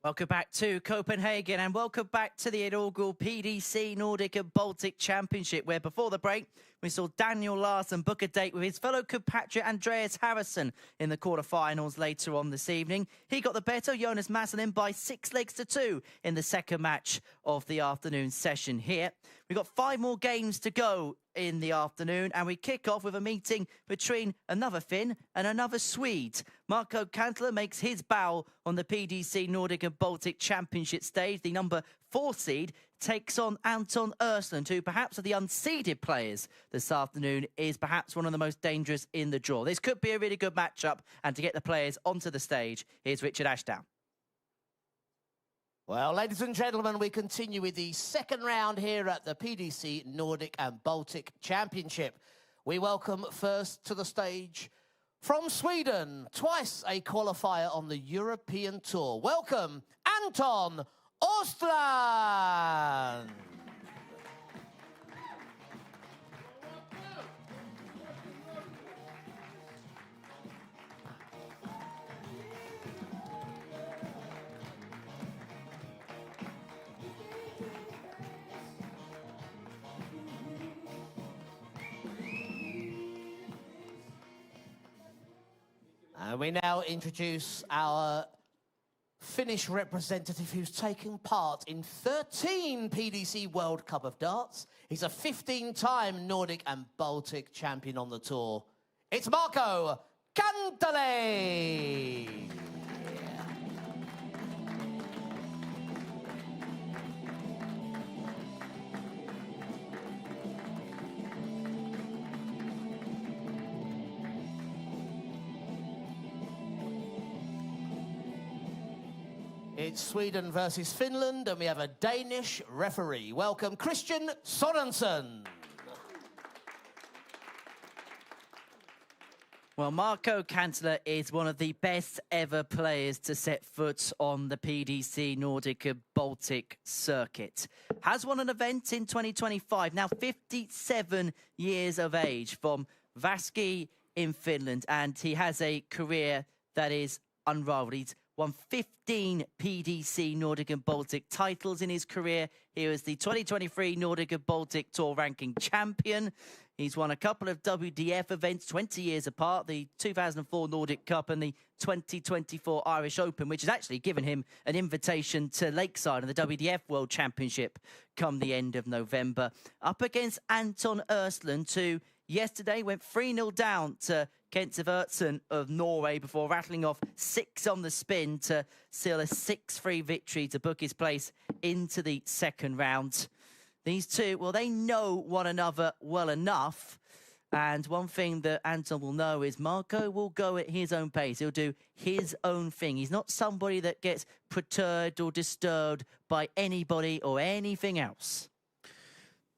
Welcome back to Copenhagen and welcome back to the inaugural PDC Nordic and Baltic Championship, where before the break we saw Daniel Larsson book a date with his fellow compatriot Andreas Harrysson in the quarterfinals later on this evening. He got the better of Jonas Masalin by 6-2 in the second match of the afternoon session here. We've got 5 more games to go in the afternoon, and we kick off with a meeting between another Finn and another Swede. Marko Kantele makes his bow on the PDC Nordic and Baltic Championship stage. The number 4 seed takes on Anton Östlund, who perhaps of the unseeded players this afternoon is perhaps one of the most dangerous in the draw. This could be a really good matchup, and to get the players onto the stage, here's Richard Ashdown. Well, ladies and gentlemen, we continue with the second round here at the PDC Nordic and Baltic Championship. We welcome first to the stage from Sweden, twice a qualifier on the European Tour. Welcome, Anton Östlund. And we now introduce our Finnish representative who's taken part in 13 PDC World Cup of Darts. He's a 15-time Nordic and Baltic champion on the tour. It's Marko Kantele! It's Sweden versus Finland, and we have a Danish referee. Welcome, Christian Sorensen. Well, Marko Kantele is one of the best ever players to set foot on the PDC Nordic and Baltic circuit. Has won an event in 2025, now 57 years of age, from Vaski in Finland, and he has a career that is unrivaled. He's won 15 PDC Nordic and Baltic titles in his career. He was the 2023 Nordic and Baltic Tour ranking champion. He's won a couple of WDF events 20 years apart, the 2004 Nordic Cup and the 2024 Irish Open, which has actually given him an invitation to Lakeside and the WDF World Championship come the end of November. Up against Anton Östlund, who yesterday went 3-0 down to Sivertsen of Norway before rattling off 6 on the spin to seal a 6-3 victory to book his place into the second round. These two, well, they know one another well enough. And one thing that Anton will know is Marko will go at his own pace. He'll do his own thing. He's not somebody that gets perturbed or disturbed by anybody or anything else.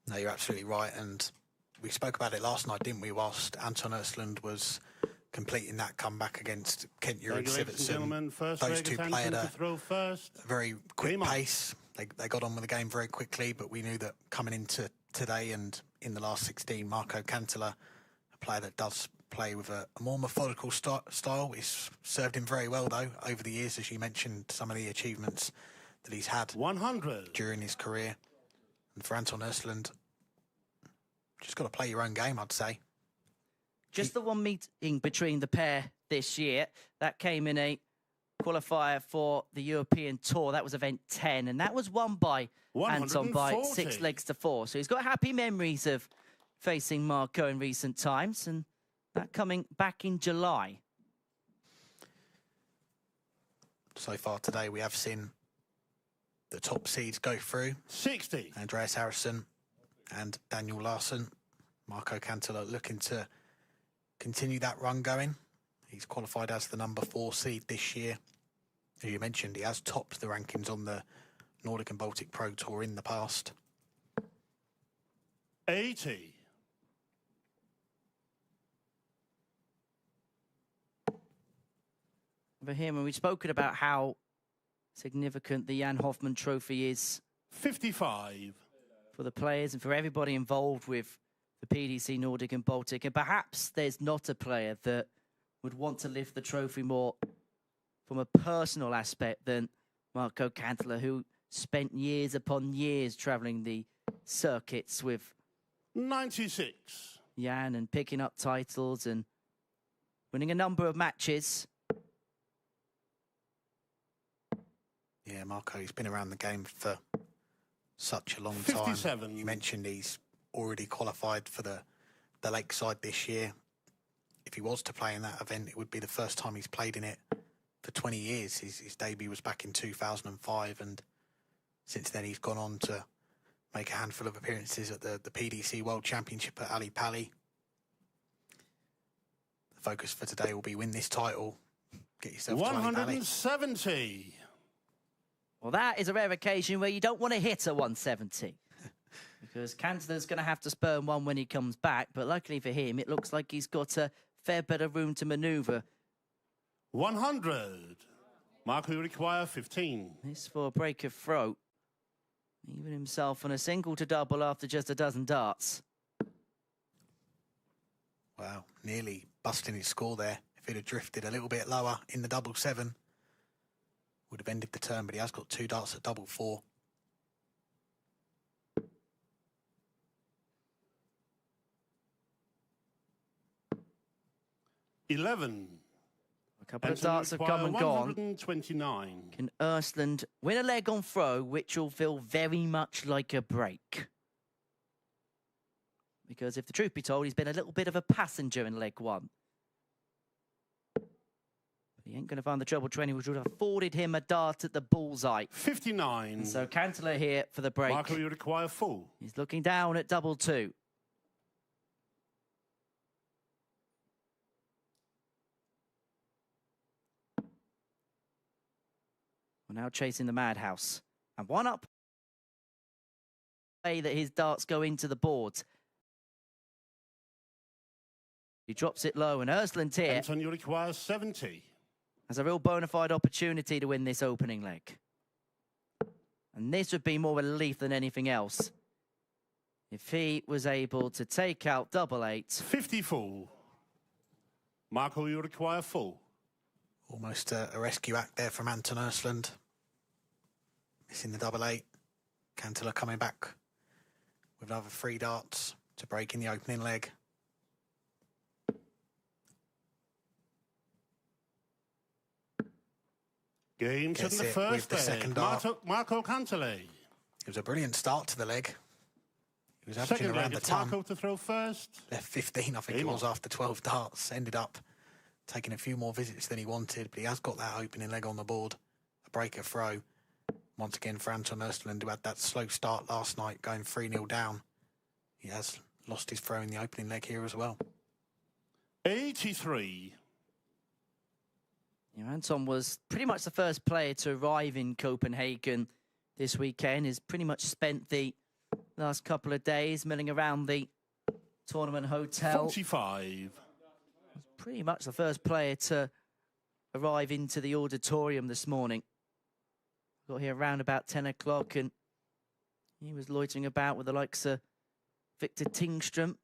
No, you're absolutely right. And we spoke about it last night, didn't we, whilst Anton Östlund was completing that comeback against Kentjur and Sivertsen. Those two played a very quick pace. They got on with the game very quickly, but we knew that coming into today and in the last 16, Marko Kantele, a player that does play with a more methodical style. It's served him very well, though, over the years, as you mentioned, some of the achievements that he's had 100 during his career. And for Anton Östlund, just got to play your own game, I'd say. Just the one meeting between the pair this year, that came in a qualifier for the European Tour. That was event 10, and that was won by Anton by 6-4. So he's got happy memories of facing Marko in recent times, and that coming back in July. So far today, we have seen the top seeds go through. 60. Andreas Harrysson and Daniel Larsson. Marko Kantele looking to continue that run going. He's qualified as the number 4 seed this year. As you mentioned, he has topped the rankings on the Nordic and Baltic Pro Tour in the past. 80. Over here, when we've spoken about how significant the Jan Hoffman Trophy is 55. for the players and for everybody involved with the PDC Nordic and Baltic. And perhaps there's not a player that would want to lift the trophy more from a personal aspect than Marko Kantele, who spent years upon years travelling the circuits with 96. Jan and picking up titles and winning a number of matches. Yeah, Marko, he's been around the game for such a long 57. time. You mentioned he's already qualified for the Lakeside this year. If he was to play in that event, it would be the first time he's played in it for 20 years. His debut was back in 2005, and since then he's gone on to make a handful of appearances at the PDC World Championship at Ali Pali. The focus for today will be win this title, get yourself to Ali Pali. 170. Well, that is a rare occasion where you don't want to hit a 170. Because Kantele's going to have to spurn one when he comes back. But luckily for him, it looks like he's got a fair bit of room to manoeuvre. 100. Marko, you require 15. This for a break of throat. Even himself on a single to double after just a dozen darts. Wow, nearly busting his score there. If he'd have drifted a little bit lower in the double 7, would have ended the turn, but he has got 2 darts at double 4. A couple of darts have come and gone. 129. Can Östlund win a leg on throw, which will feel very much like a break? Because if the truth be told, he's been a little bit of a passenger in leg 1. But he ain't going to find the treble 20, which would have afforded him a dart at the bullseye. 59. And so Kantele here for the break. Marko, you require full. He's looking down at double 2. We're now chasing the madhouse. And one up. Way that his darts go into the board. He drops it low, and Östlund here Anton, you require 70. has a real bona fide opportunity to win this opening leg. And this would be more relief than anything else if he was able to take out double 8. 50 full. Marko, you require full. Almost a rescue act there from Anton Östlund. Missing the double 8. Kantele coming back with another 3 darts to break in the opening leg. Game to Gets the it first with the leg. second dart. Marko Kantele. It was a brilliant start to the leg. He was Second averaging around leg, the it's ton. Marko to throw first. Left 15, I think it was, after 12 darts. Ended up taking a few more visits than he wanted, but he has got that opening leg on the board. A breaker throw. Once again for Anton Östlund, who had that slow start last night, going 3-0 down. He has lost his throw in the opening leg here as well. 83. You know, Anton was pretty much the first player to arrive in Copenhagen this weekend. He's pretty much spent the last couple of days milling around the tournament hotel. 45. Pretty much the first player to arrive into the auditorium this morning. Got here around about 10 o'clock, and he was loitering about with the likes of Victor Tingström.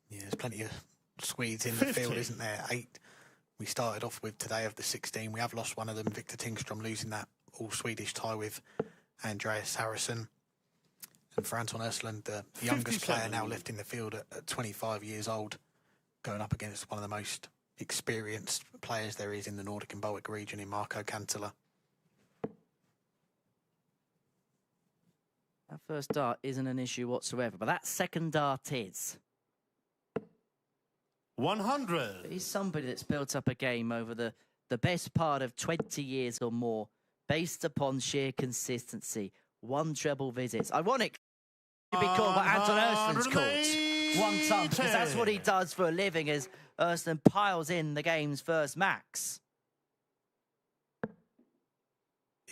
Yeah, there's plenty of Swedes in the 50. field, isn't there? 8 we started off with today of the 16. We have lost one of them, Victor Tingström, losing that all-Swedish tie with Andreas Harrysson. And for Anton Östlund, the youngest 57. player now left in the field at 25 years old, going up against one of the most experienced players there is in the Nordic and Baltic region in Marko Kantele. That first dart isn't an issue whatsoever, but that second dart is. 100. He's somebody that's built up a game over the best part of 20 years or more, based upon sheer consistency. 1 treble visits. Ironic to be called what Anton Östlund's called. 1 ton, because that's what he does for a living, as Östlund piles in the game's first max.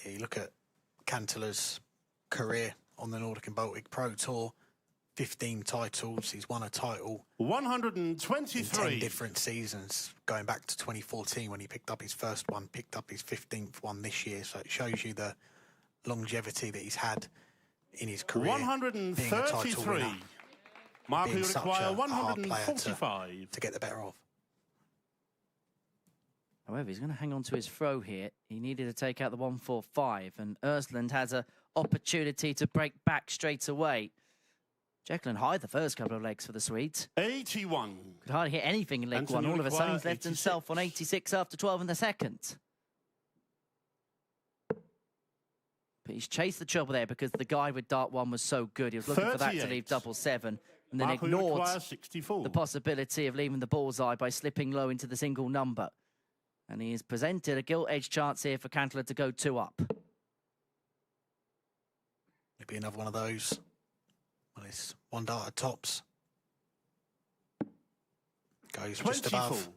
Yeah, you look at Kantele's career on the Nordic and Baltic Pro Tour, 15 titles. He's won a title 123. in 10 different seasons, going back to 2014 when he picked up his first one, picked up his 15th one this year. So it shows you the longevity that he's had in his career. 133. Marko, you Being such require a hard player 145. to get the better of. However, he's going to hang on to his throw here. He needed to take out the 1-4-5, and Östlund has an opportunity to break back straight away. Jekyll and Hyde the first couple of legs for the Swedes. 81. Could hardly hit anything in leg Anthony one. All of a sudden, he's require left himself on 86 after 12 in the second. But he's chased the trouble there because the guy with dart one was so good. He was looking for that to leave 7-7 and then Marko ignored requires 64. the possibility of leaving the bullseye by slipping low into the single number. And he has presented a gilt-edged chance here for Kantele to go 2 up. Maybe another one of those. Well, it's one dart at tops. Goes 24. just above.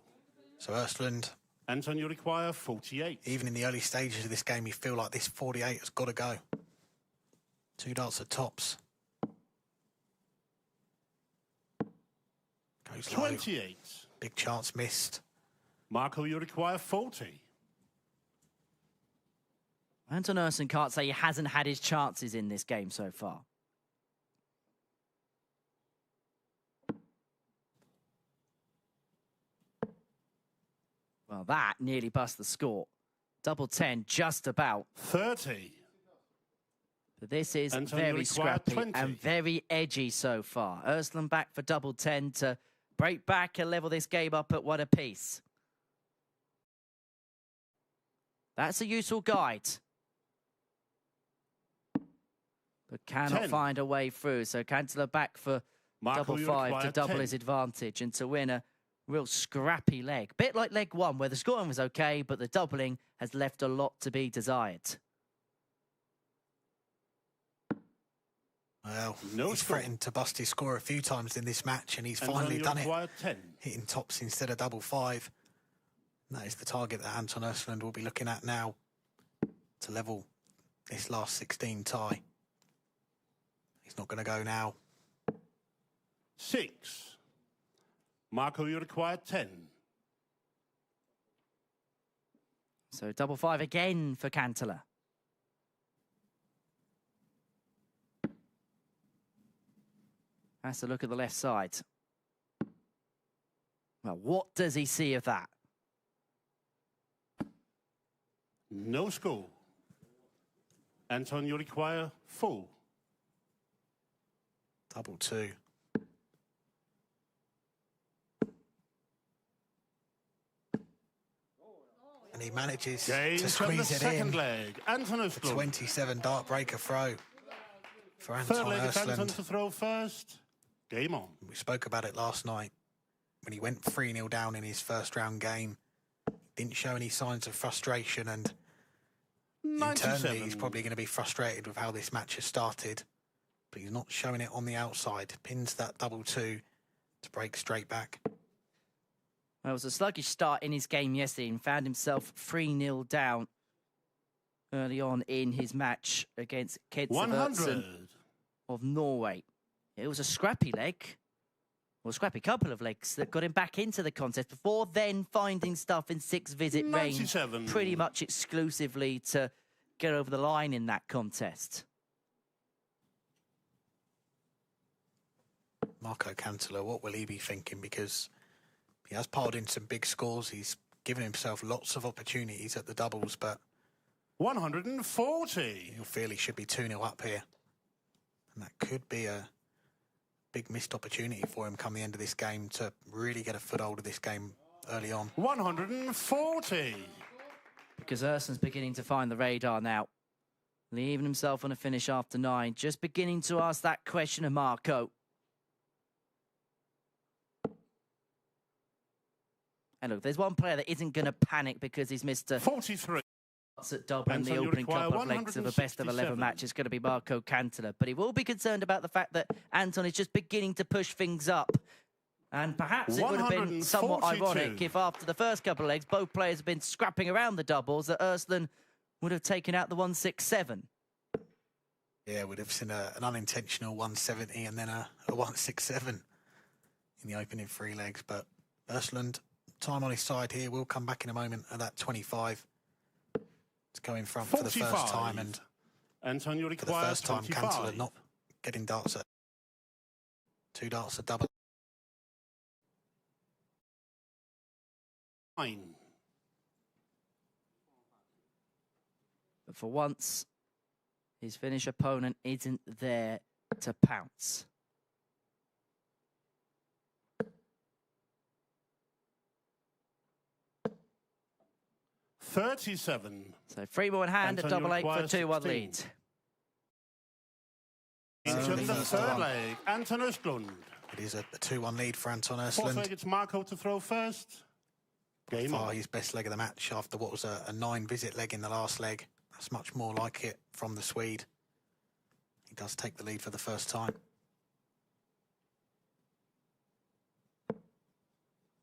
So Östlund, Antonio require 48. even in the early stages of this game, you feel like this 48 has got to go. 2 darts at tops. Goes low. 28. Big chance missed. Marko, you require 40. Anton Jönsson can't say he hasn't had his chances in this game so far. Well, that nearly bust the score. Double 10, just about. 30. But this is Antonio very required scrappy 20. and very edgy so far. Östlund back for double 10 to break back and level this game up at 1 apiece. That's a useful guide. But cannot 10. find a way through. So Kantele back for Marko, double you 5 to require double 10. his advantage and to win a real scrappy leg. Bit like leg 1, where the scoring was okay, but the doubling has left a lot to be desired. Well, No he's score. threatened to bust his score a few times in this match, and he's Antonio finally done it. require 10. Hitting tops instead of double 5. And that is the target that Anton Östlund will be looking at now to level this last 16 tie. He's not going to go now. 6. Marko, you require 10. So double 5 again for Kantele. Has to look at the left side. Well, what does he see of that? No score. Anton, you require 4. Double 2. And he manages Game to from the squeeze it second in. leg. Anton Östlund. 27 dart breaker throw for Anton Third leg, it's Anton Östlund. to throw first. Game on. We spoke about it last night when he went 3-0 down in his first round game. Didn't show any signs of frustration, and 97. internally he's probably going to be frustrated with how this match has started. But he's not showing it on the outside. Pins that double 2 to break straight back. Well, it was a sluggish start in his game yesterday and found himself 3-0 down early on in his match against Sivertsen 100. of Norway. It was a scrappy leg, or a scrappy couple of legs that got him back into the contest before then finding stuff in 6-visit range 97. pretty much exclusively to get over the line in that contest. Marko Kantele, what will he be thinking? Because he has piled in some big scores. He's given himself lots of opportunities at the doubles, but 140. he'll feel he should be 2-0 up here. And that could be a big missed opportunity for him come the end of this game to really get a foothold of this game early on. 140. Because Jönsson's beginning to find the radar now. Leaving himself on a finish after 9. Just beginning to ask that question of Marko. And look, there's one player that isn't going to panic because he's missed a 43. at double in the Antonio opening require couple of legs of a best of 11 167. match. It's going to be Marko Kantele. But he will be concerned about the fact that Anton is just beginning to push things up. And perhaps it would have been somewhat 142. ironic if after the first couple of legs, both players have been scrapping around the doubles, that Östlund would have taken out the 167. Yeah, we'd have seen an unintentional 170 and then a 167 in the opening 3 legs. But Östlund, time on his side here, will come back in a moment at that 25. To go in front for the first 45. time, and Antonio for the requires first time, 25. Kantele not getting darts at 2 darts a double. 9. But for once, his Finnish opponent isn't there to pounce. $37. So 3-more in hand, a Antonio double eight for a requires 2-1 16. lead. Into the the first third one. leg, Anton Östlund. It is a 2-1 lead for Anton Fourth leg, Östlund. it's Marko to throw first. Game Far on. his best leg of the match after what was a 9-visit leg in the last leg. That's much more like it from the Swede. He does take the lead for the first time.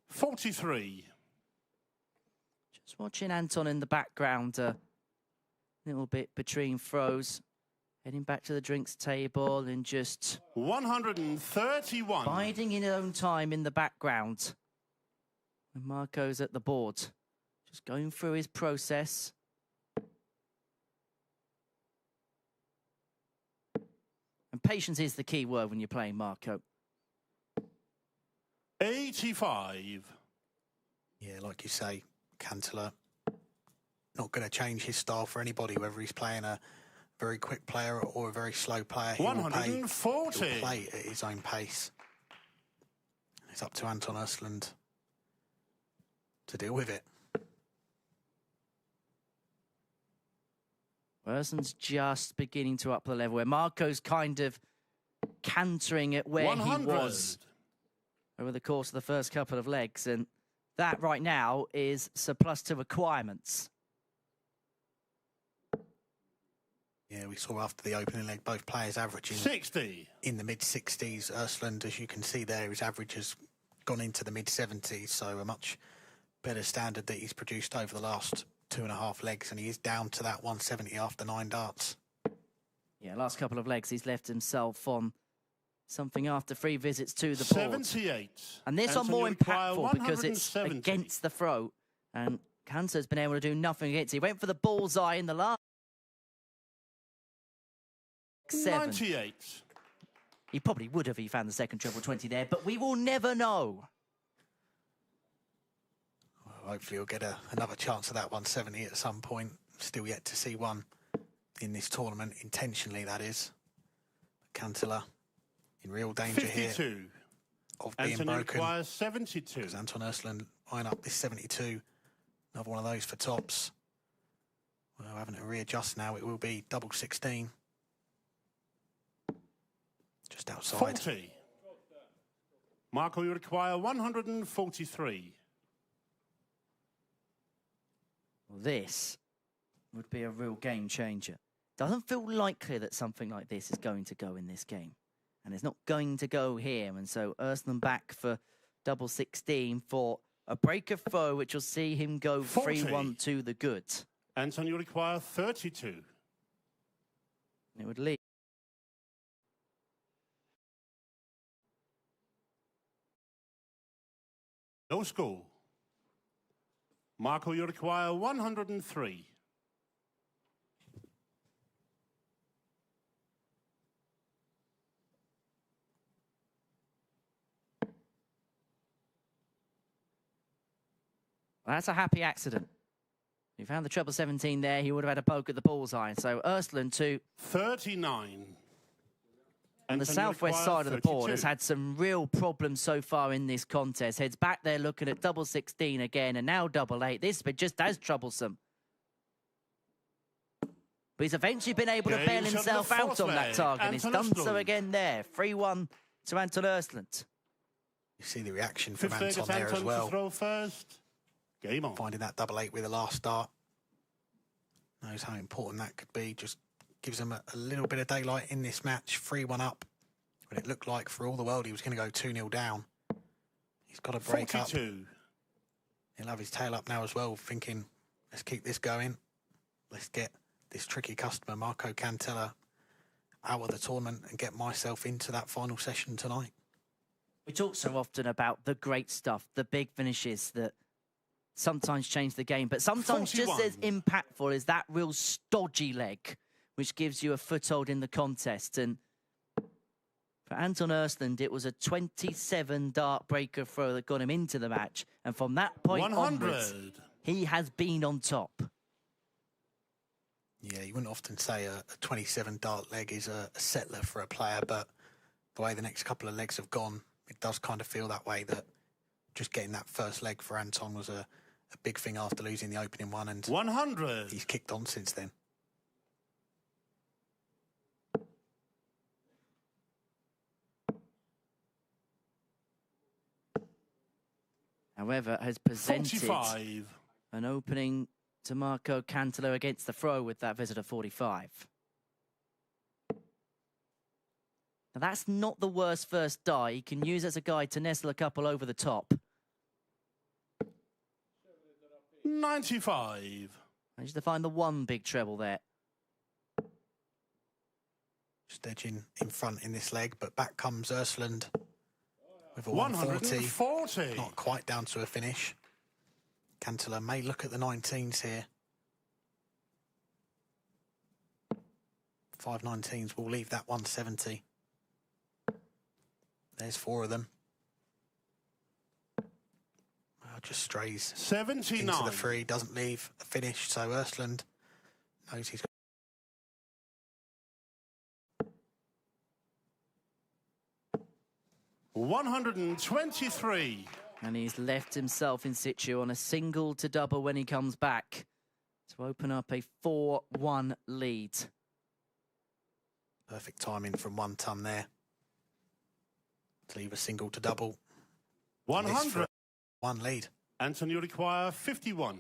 43. Just watching Anton in the background a little bit between throws. Heading back to the drinks table and just 131. biding in his own time in the background. And Marko's at the board. Just going through his process. And patience is the key word when you're playing Marko. 85. Yeah, like you say, Kantele not going to change his style for anybody, whether he's playing a very quick player or a very slow player. He will 140. he'll play at his own pace. It's up to Anton Östlund to deal with it. Östlund's just beginning to up the level, where Marko's kind of cantering at where 100. he was over the course of the first couple of legs, and that right now is surplus to requirements. Yeah, we saw after the opening leg both players averaging 60. in the mid-60s. Östlund, as you can see there, his average has gone into the mid-70s, so a much better standard that he's produced over the last 2.5 legs, and he is down to that 170 after 9 darts. Yeah, last couple of legs he's left himself on something after 3 visits to the board. 78. And this one more Antonio require impactful because it's 170. against the throat, and Kantele's been able to do nothing against it. He went for the bullseye in the last 7. 98. He probably would have if he found the second triple 20 there, but we will never know. Well, hopefully he'll get another chance of that 170 at some point. Still yet to see one in this tournament, intentionally that is. Kantele in real danger 52. here of being Antonio broken. requires 72. Because Anton Östlund eyeing up this 72. Another one of those for tops. Well, having to readjust now, it will be double 16. Just outside. 40. Marko, you require 143. Well, this would be a real game changer. Doesn't feel likely that something like this is going to go in this game. And it's not going to go here. And so Östlund back for double 16 for a break of throw, which will see him go 40. 3-1 to the good. Anton, you require 32. And it would lead. No score. Marko, you require 103. Well, that's a happy accident. If he found the treble 17 there, he would have had a poke at the bullseye. So Östlund to 39. on the Anton, you southwest require side of the board 32. has had some real problems so far in this contest. Heads back there looking at double 16 again, and now double 8. This has been just as troublesome. But he's eventually been able to Game bail shot himself the out fourth on that leg. target. And he's Anton done so Östlund. again there. 3-1 to Anton Östlund. You see the reaction from Fifth leg, Anton it's there as Anton to well. throw first. Game on. Finding that double 8 with the last start. Knows how important that could be. Just gives him a little bit of daylight in this match. 3-1 up. When it looked like for all the world he was going to go 2-0 down. He's got to break 42. up. He'll have his tail up now as well, thinking, let's keep this going. Let's get this tricky customer, Marko Kantele, out of the tournament and get myself into that final session tonight. We talk so often about the great stuff, the big finishes that sometimes change the game, but sometimes 41. just as impactful is that real stodgy leg, which gives you a foothold in the contest. And for Anton Östlund, it was a 27 dart breaker throw that got him into the match. And from that point 100. onwards, he has been on top. Yeah, you wouldn't often say a 27 dart leg is a settler for a player, but the way the next couple of legs have gone, it does kind of feel that way, that just getting that first leg for Anton was a big thing after losing the opening one, and 100. he's kicked on since then. However, has presented 45. an opening to Marko Kantele against the throw with that visitor 45. Now that's not the worst first die. He can use as a guide to nestle a couple over the top. 95. Managed to find the one big treble there. Just edging in front in this leg, but back comes Östlund with a 140. 140. Not quite down to a finish. Kantele may look at the 19s here. 5 19s will leave that 170. There's 4 of them. Just strays 79. into the 3, doesn't leave a finish, so Östlund knows he's got 123. And he's left himself in situ on a single to double when he comes back to open up a 4-1 lead. perfect timing from 1 ton there to leave a single to double. 100. 1 lead. Anton, you require 51.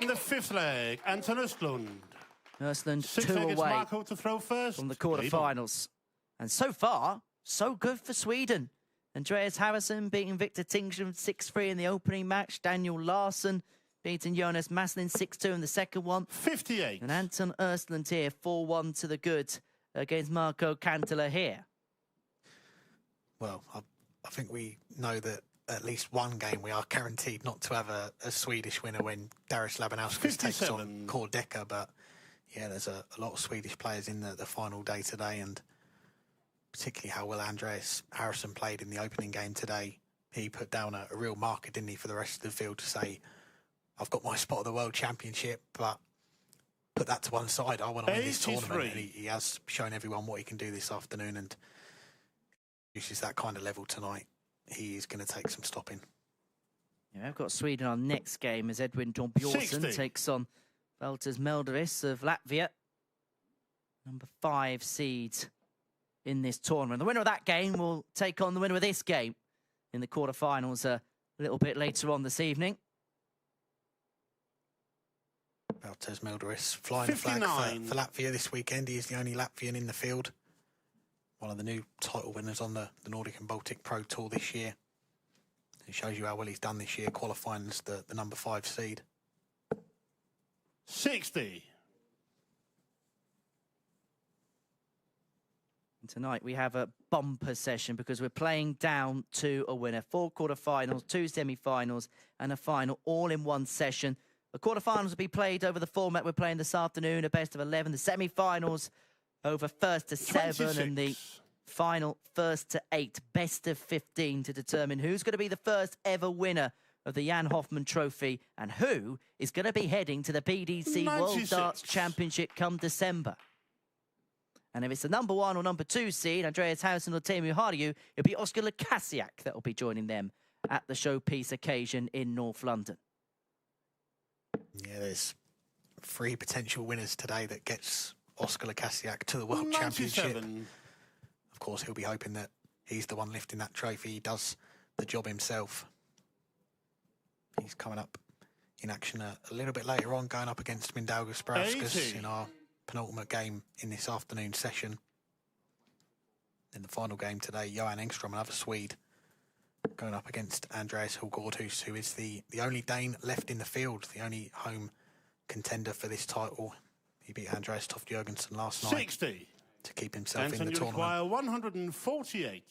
In the 5th leg, Anton Östlund. Östlund 6 2 leg, it's away Marko to throw first. from the quarterfinals. And so far, so good for Sweden. Andreas Harrysson beating Victor Tingström 6-3 in the opening match. Daniel Larsson beating Jonas Masalin 6-2 in the second one. 58. And Anton Östlund here 4-1 to the good against Marko Kantele here. Well, I think we know that at least one game we are guaranteed not to have a Swedish winner when Darius Labanuaskas takes on Dekker. But yeah, there's a lot of Swedish players in the final day today, and particularly how well Andreas Harrysson played in the opening game today. He put down a real marker, didn't he, for the rest of the field to say, I've got my spot at the World Championship, but put that to one side. I want to win this tournament. And he has shown everyone what he can do this afternoon, and uses that kind of level tonight. He is going to take some stopping. Yeah, we've got Sweden on next game as Edwin Torbjörnsson takes on Valters Melderis of Latvia. Number 5 seed in this tournament. The winner of that game will take on the winner of this game in the quarterfinals a little bit later on this evening. Valters Melderis flying the flag for Latvia this weekend. He is the only Latvian in the field. One of the new title winners on the Nordic and Baltic Pro Tour this year. It shows you how well he's done this year, qualifying as the number 5 seed. 60. And tonight we have a bumper session because we're playing down to a winner. 4 quarterfinals, 2 semi-finals and a final all in one session. The quarterfinals will be played over the format we're playing this afternoon, a best of 11. The semi-finals over 1st to 7 26. and the final 1st to 8, best of 15 to determine who's going to be the first ever winner of the Jan Hoffman Trophy and who is going to be heading to the PDC 96. World Darts Championship come December. And if it's the number 1 or number 2 seed, Andreas Heinsøe or Teemu Harju, it'll be Oskar Lukasiak that will be joining them at the showpiece occasion in North London. Yeah, there's 3 potential winners today that gets Oskar Lukasiak to the World 97. Championship. Of course, he'll be hoping that he's the one lifting that trophy. He does the job himself. He's coming up in action a little bit later on, going up against Barauskas in our penultimate game in this afternoon session. In the final game today, Johan Engström, another Swede, going up against Andreas Hyllgaardhus, who is the only Dane left in the field, the only home contender for this title. He beat Andreas Torbjörnsson last night 60. to keep himself Anton, in the you tournament. require 148.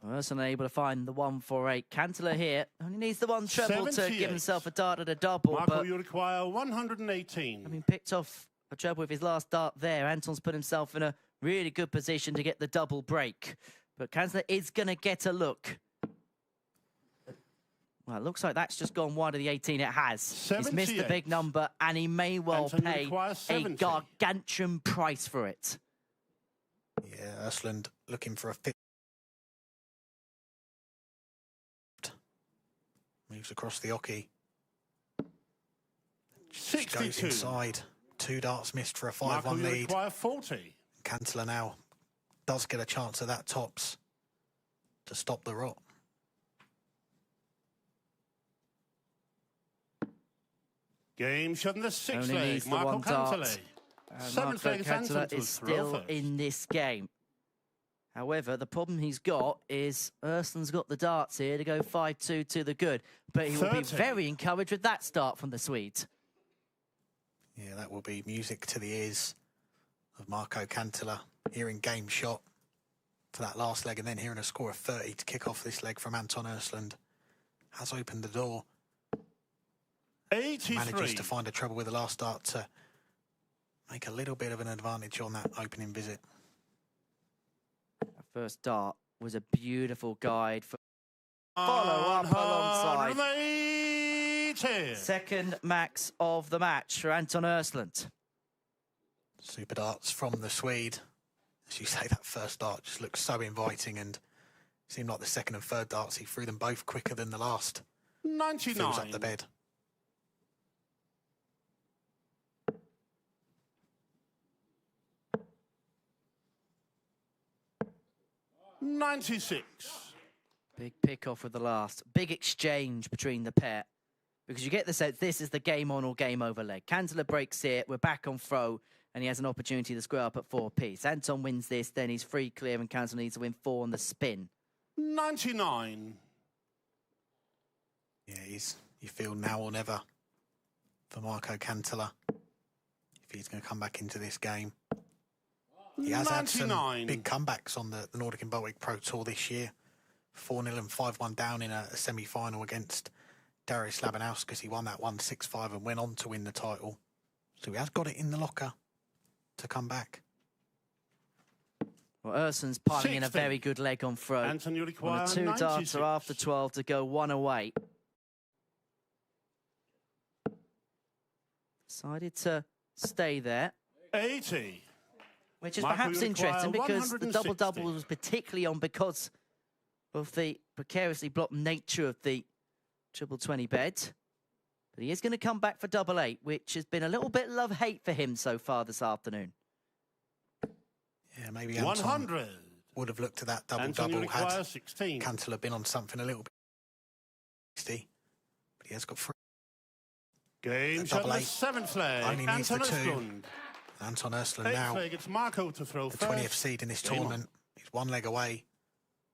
Jönsson able to find the 148. Kantele here only needs the 1 treble to 78. give himself a dart at a double. Marko, But you require 118. having picked off a treble with his last dart there, Anton's put himself in a really good position to get the double break. But Kantele is going to get a look. Well, it looks like that's just gone wide of the 18. It has. He's missed the big number, and he may well pay a gargantuan price for it. Yeah, Östlund looking for a fit. Moves across the oche. Just goes inside. 2 darts missed for a 5-1 lead. Require 40. Kantele now does get a chance at that tops to stop the rot. Game shot in the 6th Only leg. needs the Marko one dart. Kantele. And 7th Marko leg Kantele is still in this game. However, the problem he's got is Östlund's got the darts here to go 5-2 to the good. But he will be very encouraged with that start from the Swede. Yeah, that will be music to the ears of Marko Kantele. Hearing game shot for that last leg and then hearing a score of 30 to kick off this leg from Anton Östlund has opened the door. 83. Manages to find a trouble with the last dart to make a little bit of an advantage on that opening visit. That first dart was a beautiful guide for follow-up alongside. Second max of the match for Anton Östlund. Super darts from the Swede. As you say, that first dart just looks so inviting, and seemed like the second and third darts, he threw them both quicker than the last. 99. Fills up the bed. 96. Big pick-off with the last. Big exchange between the pair. Because you get the sense this is the game on or game over leg. Kantele breaks it, we're back on throw, and he has an opportunity to square up at 4-piece. Anton wins this, then he's free clear, and Kantele needs to win 4 on the spin. 99. Yeah, you feel now or never for Marko Kantele if he's going to come back into this game. He has 99. had some big comebacks on the Nordic and Baltic Pro Tour this year. 4-0 and 5-1 down in a semi-final against Darius Labanuaskas. He won that 1-6-5 and went on to win the title. So he has got it in the locker to come back. Well, Ersson's piling 60. in a very good leg on throw. Anton, you require On a 2 darter after 12 to go 1 away. Decided to stay there. 80. Which is Marko, perhaps you require interesting because the 160. double-double was particularly on because of the precariously blocked nature of the triple 20 bed. But he is going to come back for double 8, which has been a little bit love-hate for him so far this afternoon. Yeah, maybe Anton 100. would have looked at that Anton, you double-double require had 16. Kantele been on something a little bit 60. But he has got 3. Game shot in the 7th leg. Only needs the Anton 2. Östlund. Anton Östlund 8th now, leg, it's Marko to throw the first. 20th seed in this tournament. He's 1 leg away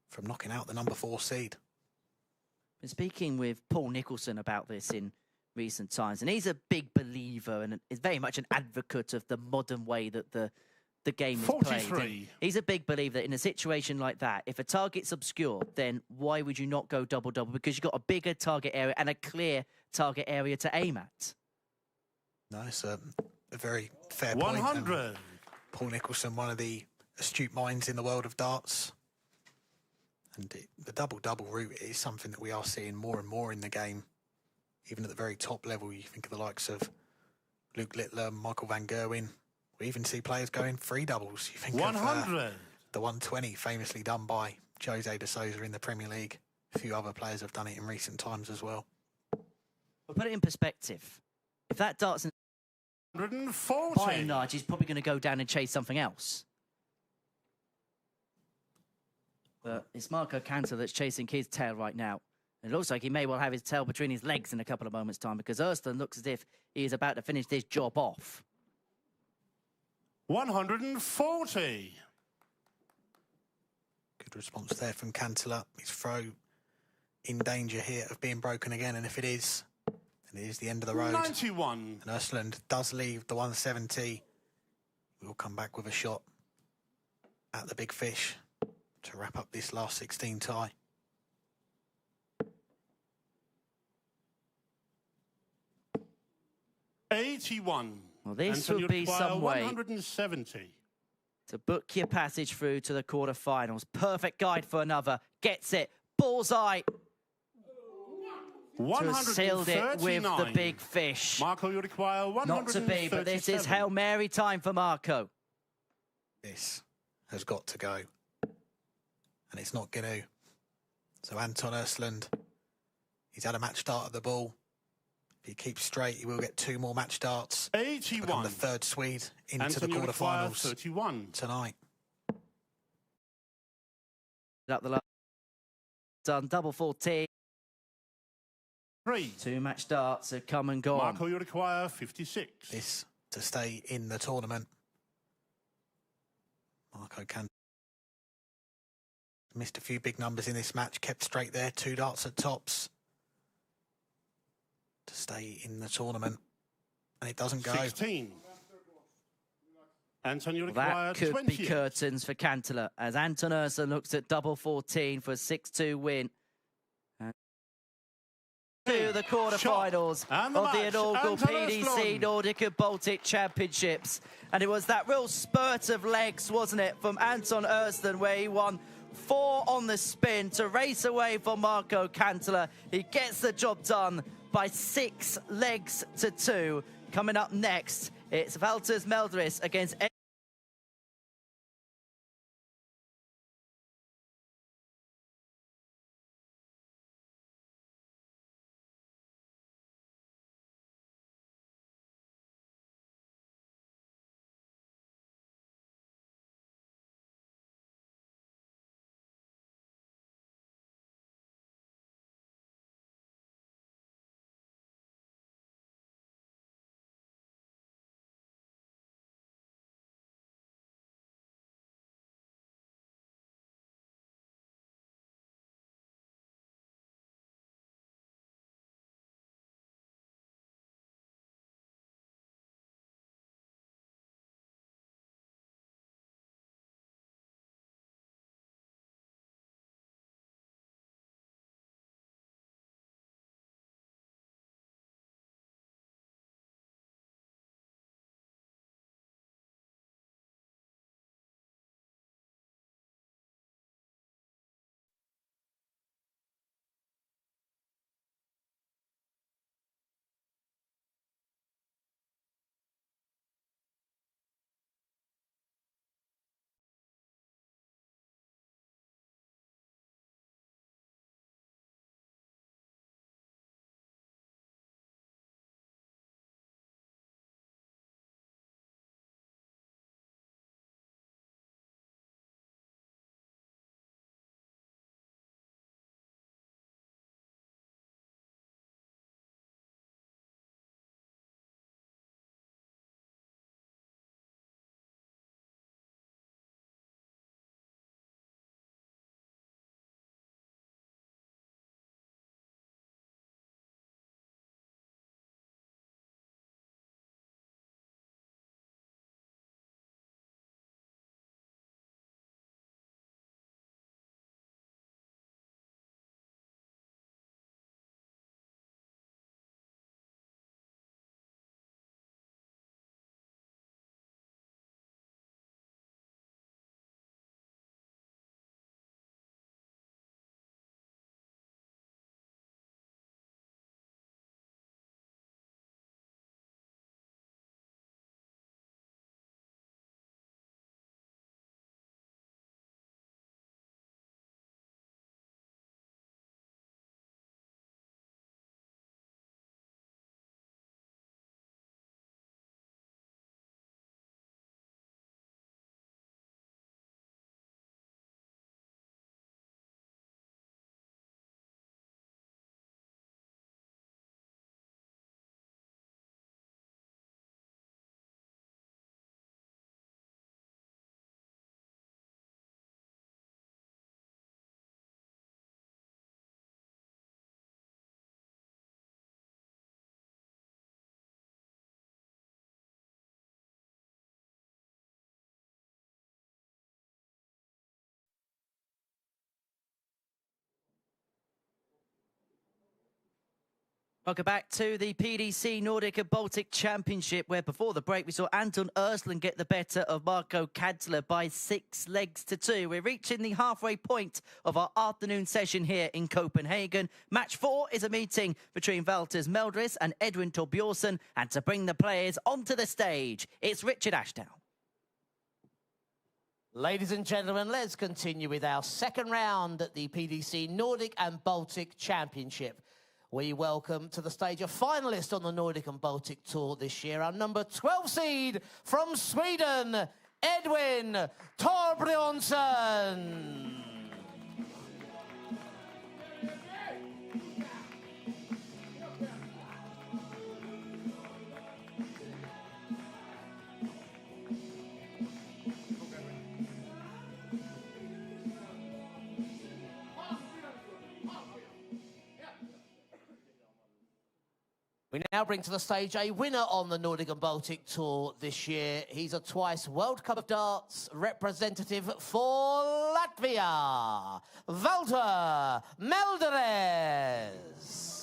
from knocking out the number 4 seed. Been speaking with Paul Nicholson about this in recent times, and he's a big believer and is very much an advocate of the modern way that the game is 43. played. And he's a big believer that in a situation like that, if a target's obscure, then why would you not go double-double? Because you've got a bigger target area and a clear target area to aim at. No, it's a very fair 100. point. And Paul Nicholson, one of the astute minds in the world of darts. And the double-double route is something that we are seeing more and more in the game. Even at the very top level, you think of the likes of Luke Littler, Michael van Gerwen. We even see players going 3 doubles. You think 100. of the 120, famously done by Jose de Souza in the Premier League. A few other players have done it in recent times as well. But put it in perspective. If that dart's in 140. by and large, he's probably going to go down and chase something else. But it's Marko Kantele that's chasing his tail right now. It looks like he may well have his tail between his legs in a couple of moments' time because Östlund looks as if he is about to finish this job off. 140. Good response there from Kantele. His throw in danger here of being broken again, and if it is, then it is the end of the road. 91. And Östlund does leave the 170. We'll come back with a shot at the big fish to wrap up this last 16 tie. $81. Well, this Anton, would you be require some way 170. to book your passage through to the quarterfinals. Perfect guide for another. Gets it. Bullseye. To have sealed it with the big fish. Marko, you require 137. Not to be, but this is Hail Mary time for Marko. This has got to go. And it's not going to. So Anton Östlund, he's had a match start at the ball. If he keeps straight, he will get 2 more match starts. 81. Become the 3rd Swede into Anton, the quarterfinals 31. tonight. Up the done double 14. 3. 2 match starts have come and gone. Marko, you require 56. This to stay in the tournament. Marko Kantele missed a few big numbers in this match, kept straight there, 2 darts at tops to stay in the tournament, and it doesn't go. 16. Anton, you require That could 20. be curtains for Kantele as Anton Östlund looks at double 14 for a 6-2 win. To the quarterfinals of the inaugural PDC Nordic and Baltic Championships. And it was that real spurt of legs, wasn't it, from Anton Östlund, where he won 4 on the spin to race away from Marko Kantele. He gets the job done by 6 legs to 2. Coming up next, it's Valters Melderis against Welcome back to the PDC Nordic and Baltic Championship, where before the break we saw Östlund get the better of Marko Kantele by 6 legs to 2. We're reaching the halfway point of our afternoon session here in Copenhagen. Match 4 is a meeting between Valters Melderis and Edwin Torbjörnsson, and to bring the players onto the stage, it's Richard Ashdown. Ladies and gentlemen, let's continue with our second round at the PDC Nordic and Baltic Championship. We welcome to the stage a finalist on the Nordic and Baltic Tour this year, our number 12 seed from Sweden, Edwin Torbjörnsson. We now bring to the stage a winner on the Nordic and Baltic Tour this year. He's a twice World Cup of Darts representative for Latvia, Valters Melderis.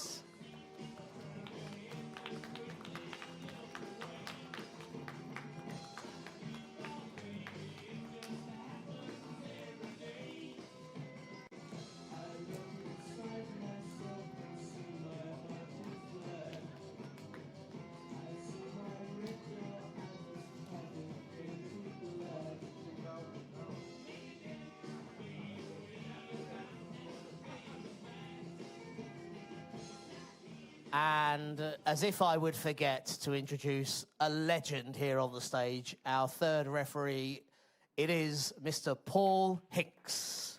And as if I would forget to introduce a legend here on the stage, our third referee, it is Mr. Paul Hicks.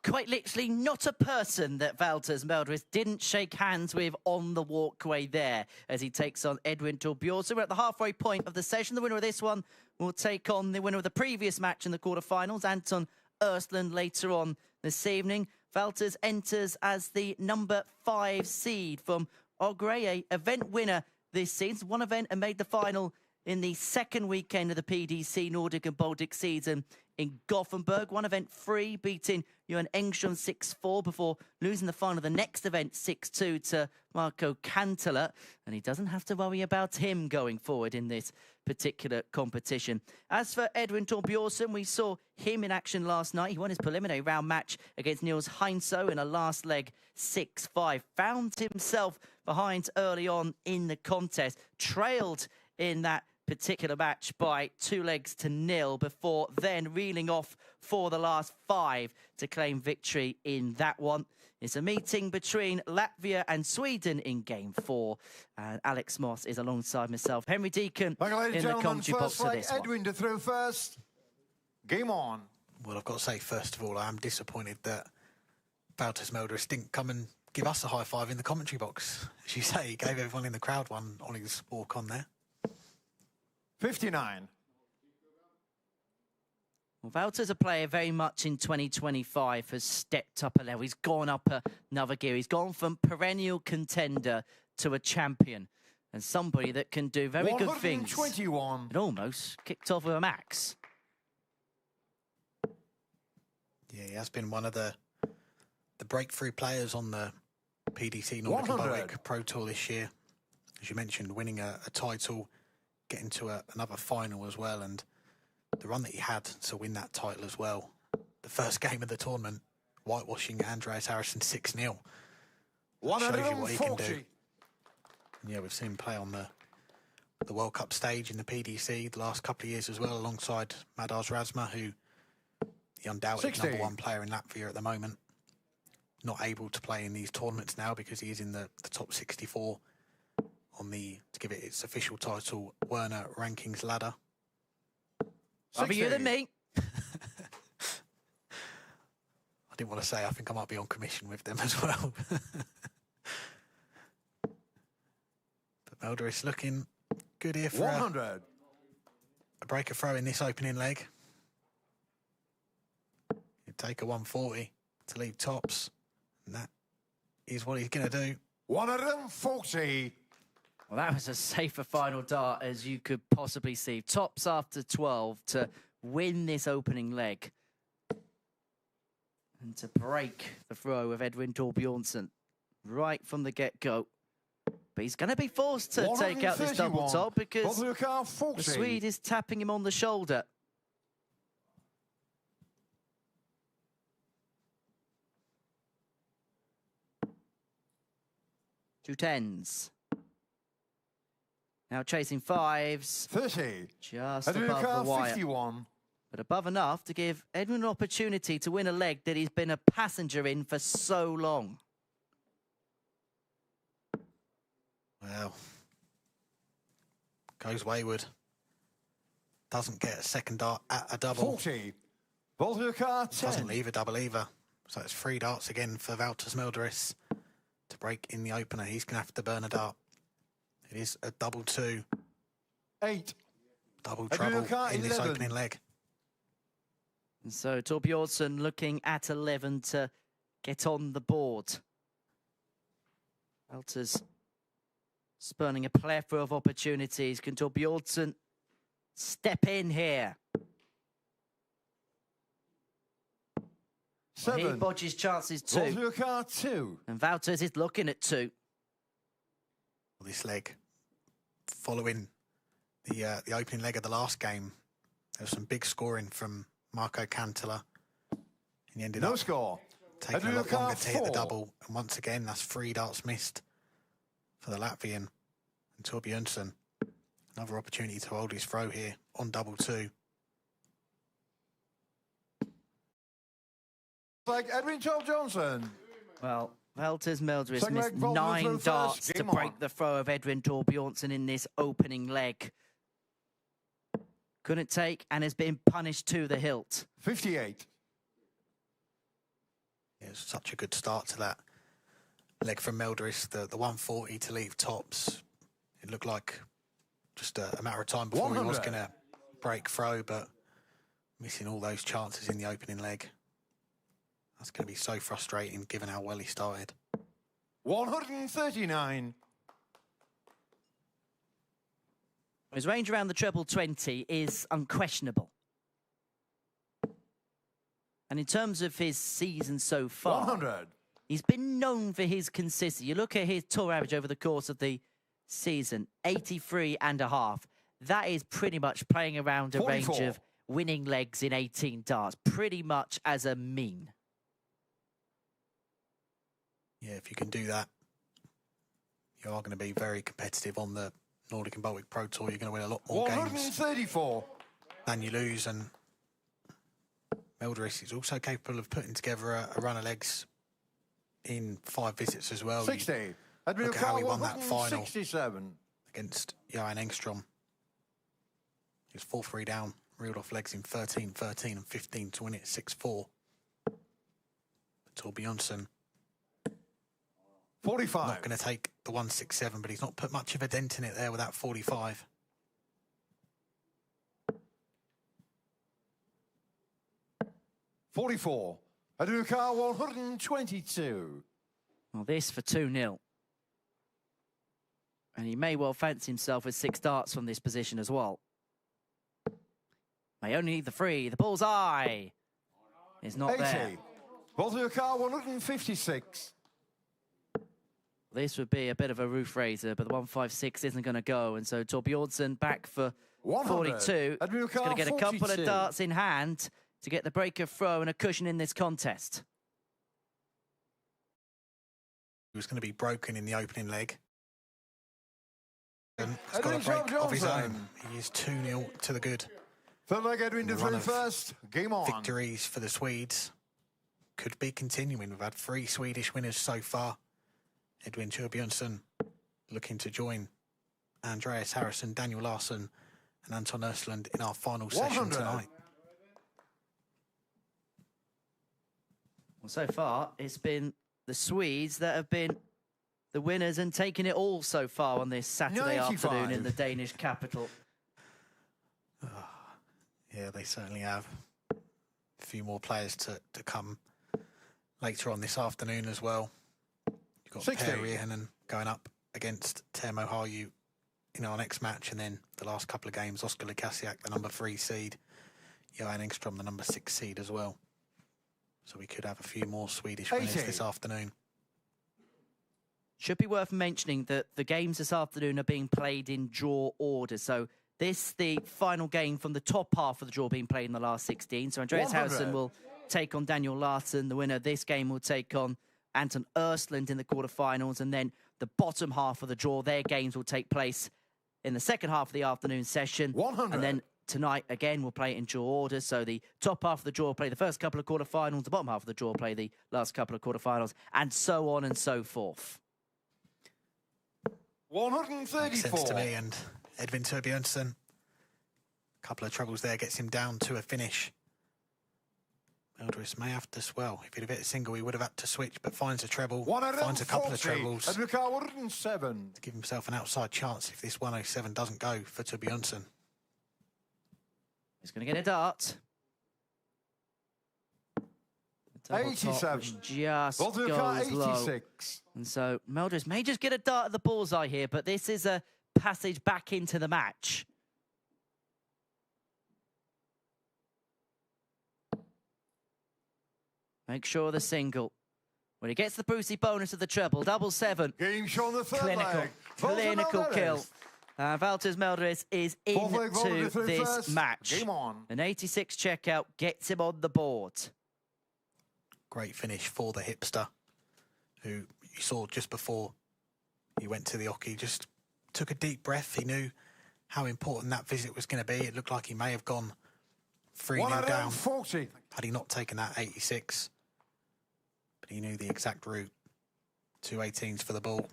Quite literally not a person that Valters Melderis didn't shake hands with on the walkway there as he takes on Edwin Torbjörnsson. We're at the halfway point of the session. The winner of this one will take on the winner of the previous match in the quarterfinals, Östlund, later on this evening. Valters enters as the number 5 seed from Ogre, event winner this season. One event and made the final in the second weekend of the PDC Nordic and Baltic season in Gothenburg. One event free, beating Johan Engström 6-4 before losing the final of the next event 6-2 to Marko Kantele. And he doesn't have to worry about him going forward in this particular competition. As for Edwin Torbjörnsson, we saw him in action last night. He won his preliminary round match against Niels Heinsøe in a last leg 6-5. Found himself behind early on in the contest. Trailed in that particular match by 2-0 before then reeling off for the last 5 to claim victory in that one. It's a meeting between Latvia and Sweden in Game 4. And Alex Moss is alongside myself, Henry Deacon, in the commentary box for this one. Edwin to throw first. Game on. Well, I've got to say, first of all, I am disappointed that Valters Melderis didn't come and give us a high five in the commentary box. As you say, he gave everyone in the crowd one on his walk on there. 59. Well, Valters, a player very much in 2025, has stepped up a level. He's gone up another gear. He's gone from perennial contender to a champion and somebody that can do very good things. 121. It almost kicked off with a max. Yeah, he has been one of the breakthrough players on the PDC Nordic and Baltic Pro Tour this year. As you mentioned, winning a title, getting to another final as well, and the run that he had to win that title as well. The first game of the tournament, whitewashing Andreas Harrysson 6-0. Shows you what he can do. And yeah, we've seen him play on the World Cup stage in the PDC the last couple of years as well, alongside Madars Razma, who the undoubted number 1 player in Latvia at the moment. Not able to play in these tournaments now because he is in the top 64 on the, to give it its official title, Werner Rankings ladder. Rather you than me. I didn't want to say, I think I might be on commission with them as well. But Melderis looking good here for 100. A breaker throw in this opening leg. He'd take a 140 to leave tops. And that is what he's going to do. 140. Well, that was as safe a final dart as you could possibly see. Tops after 12 to win this opening leg. And to break the throw of Edwin Torbjörnsson right from the get-go. But he's going to be forced to take out this double top because the Swede is tapping him on the shoulder. Two tens. Now chasing fives. 30. Just above the wire. 51. But above enough to give Edwin an opportunity to win a leg that he's been a passenger in for so long. Well, goes wayward. Doesn't get a second dart at a double. 40. Valters 10. Doesn't leave a double either. So it's 3 darts again for Valters Melderis to break in the opener. He's going to have to burn a dart. It is a double 2. 8. Double trouble in this opening leg. And so Torbjörnsson looking at 11 to get on the board. Valters spurning a plethora of opportunities. Can Torbjörnsson step in here? 7. Well, he bodges chances 2. Valters 2. And Valters is looking at 2. This leg, following the opening leg of the last game, there was some big scoring from Marko Kantele. And he ended up taking a lot longer to hit the double. And once again, that's 3 darts missed for the Latvian. And Torbjörnsson, another opportunity to hold his throw here on double 2. Like Edwin Torbjörnsson. Well, Valters Melderis Second missed leg, Valters 9 first, darts to game break on. the throw of Edwin Torbjörnsson in this opening leg. Couldn't take and has been punished to the hilt. 58. It was such a good start to that leg from Melderis. The 140 to leave tops. It looked like just a matter of time before he was 100. going to break throw, but missing all those chances in the opening leg. That's going to be so frustrating given how well he started. 139. His range around the treble 20 is unquestionable. And in terms of his season so far, 100. he's been known for his consistency. You look at his tour average over the course of the season, 83.5. That is pretty much playing around a 44. range of winning legs in 18 darts, pretty much as a mean. Yeah, if you can do that, you are going to be very competitive on the Nordic and Baltic Pro Tour. You're going to win a lot more games 134. than you lose. And Melderis is also capable of putting together a run of legs in 5 visits as well. 60. Look at how he won that final 67. against Johan Engström. He was 4-3 down, reeled off legs in 13, 13 and 15 to win it 6-4. Torbjörnsson 45. not going to take the 167, but he's not put much of a dent in it there with that 45. $44. Aduka 122. Well, this for 2-0. And he may well fancy himself with 6 darts from this position as well. May only need the 3. The bullseye is not 80. there. Aduka 156. This would be a bit of a roof raiser, but the 156 isn't going to go. And so Torbjörnsson back for 42. He's going to get a couple of darts in hand to get the breaker throw and a cushion in this contest. He was going to be broken in the opening leg. And he's got a break of his own. He is 2-0 to the good. Third leg, Edwin to through first. Game on. Victories for the Swedes could be continuing. We've had 3 Swedish winners so far. Edwin Torbjörnsson looking to join Andreas, Harrysson, Daniel Larsson and Anton Östlund in our final session tonight. Well, so far, it's been the Swedes that have been the winners and taking it all so far on this Saturday 95. afternoon in the Danish capital. Yeah, they certainly have. A few more players to come later on this afternoon as well. You've got 60. Riihonen going up against Teemu Harju in our next match, and then the last couple of games, Oskar Lukasiak, the number 3 seed, Johan Engström, the number 6 seed as well. So we could have a few more Swedish winners 80. this afternoon. Should be worth mentioning that the games this afternoon are being played in draw order. So this, the final game from the top half of the draw being played in the last 16. So Andreas 100. Harrysson will take on Daniel Larsson. The winner of this game will take on Anton Östlund in the quarterfinals. And then the bottom half of the draw, their games will take place in the second half of the afternoon session. 100. And then tonight, again, we'll play it in draw order. So the top half of the draw will play the first couple of quarterfinals. The bottom half of the draw will play the last couple of quarterfinals. And so on and so forth. 134. Makes sense to me. And Edvin Torbjörnsson, a couple of troubles there, gets him down to a finish. Melderis may have to swell. If he'd have hit a single, he would have had to switch, but finds a treble, finds a couple of trebles And Luka 107. to give himself an outside chance if this 107 doesn't go for Torbjörnsson. He's going to get a dart. The double top, 87. which just Valters goes low. 86. And so Melderis may just get a dart at the bullseye here, but this is a passage back into the match. Make sure the single. When he gets the Brucey bonus of the treble, double seven. Game shown the third Clinical, leg. clinical Valters kill. Valters Melderis is Fourth leg, into Valters this first. match. Game on. An 86 checkout gets him on the board. Great finish for the hipster, who you saw just before he went to the hockey, just took a deep breath. He knew how important that visit was going to be. It looked like he may have gone 3-0 down 140. had he not taken that 86. But he knew the exact route. 2 18s for the ball.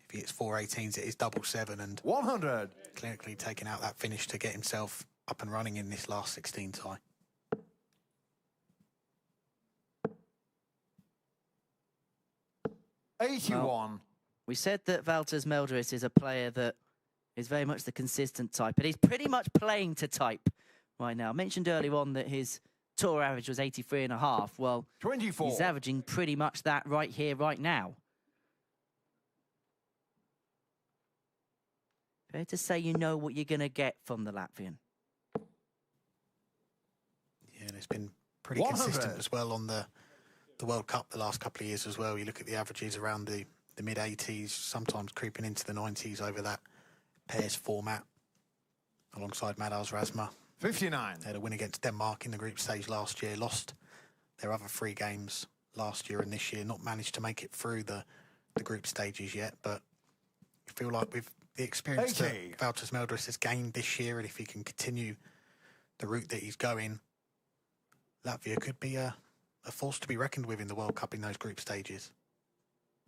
If he hits 4 18s, it is double seven, and 100. clinically taking out that finish to get himself up and running in this last 16 tie. Well, 81. We said that Valters Melderis is a player that is very much the consistent type, but he's pretty much playing to type right now. I mentioned earlier on that his tour average was 83.5. Well, 24. he's averaging pretty much that right here, right now. Fair to say you know what you're going to get from the Latvian. Yeah, and it's been pretty 100. consistent as well on the World Cup the last couple of years as well. You look at the averages around the mid-80s, sometimes creeping into the 90s over that pairs format alongside Madars Rasma. 59. They had a win against Denmark in the group stage last year, lost their other 3 games last year and this year, not managed to make it through the group stages yet, but I feel like with the experience 80. that Valters Melderis has gained this year, and if he can continue the route that he's going, Latvia could be a force to be reckoned with in the World Cup in those group stages.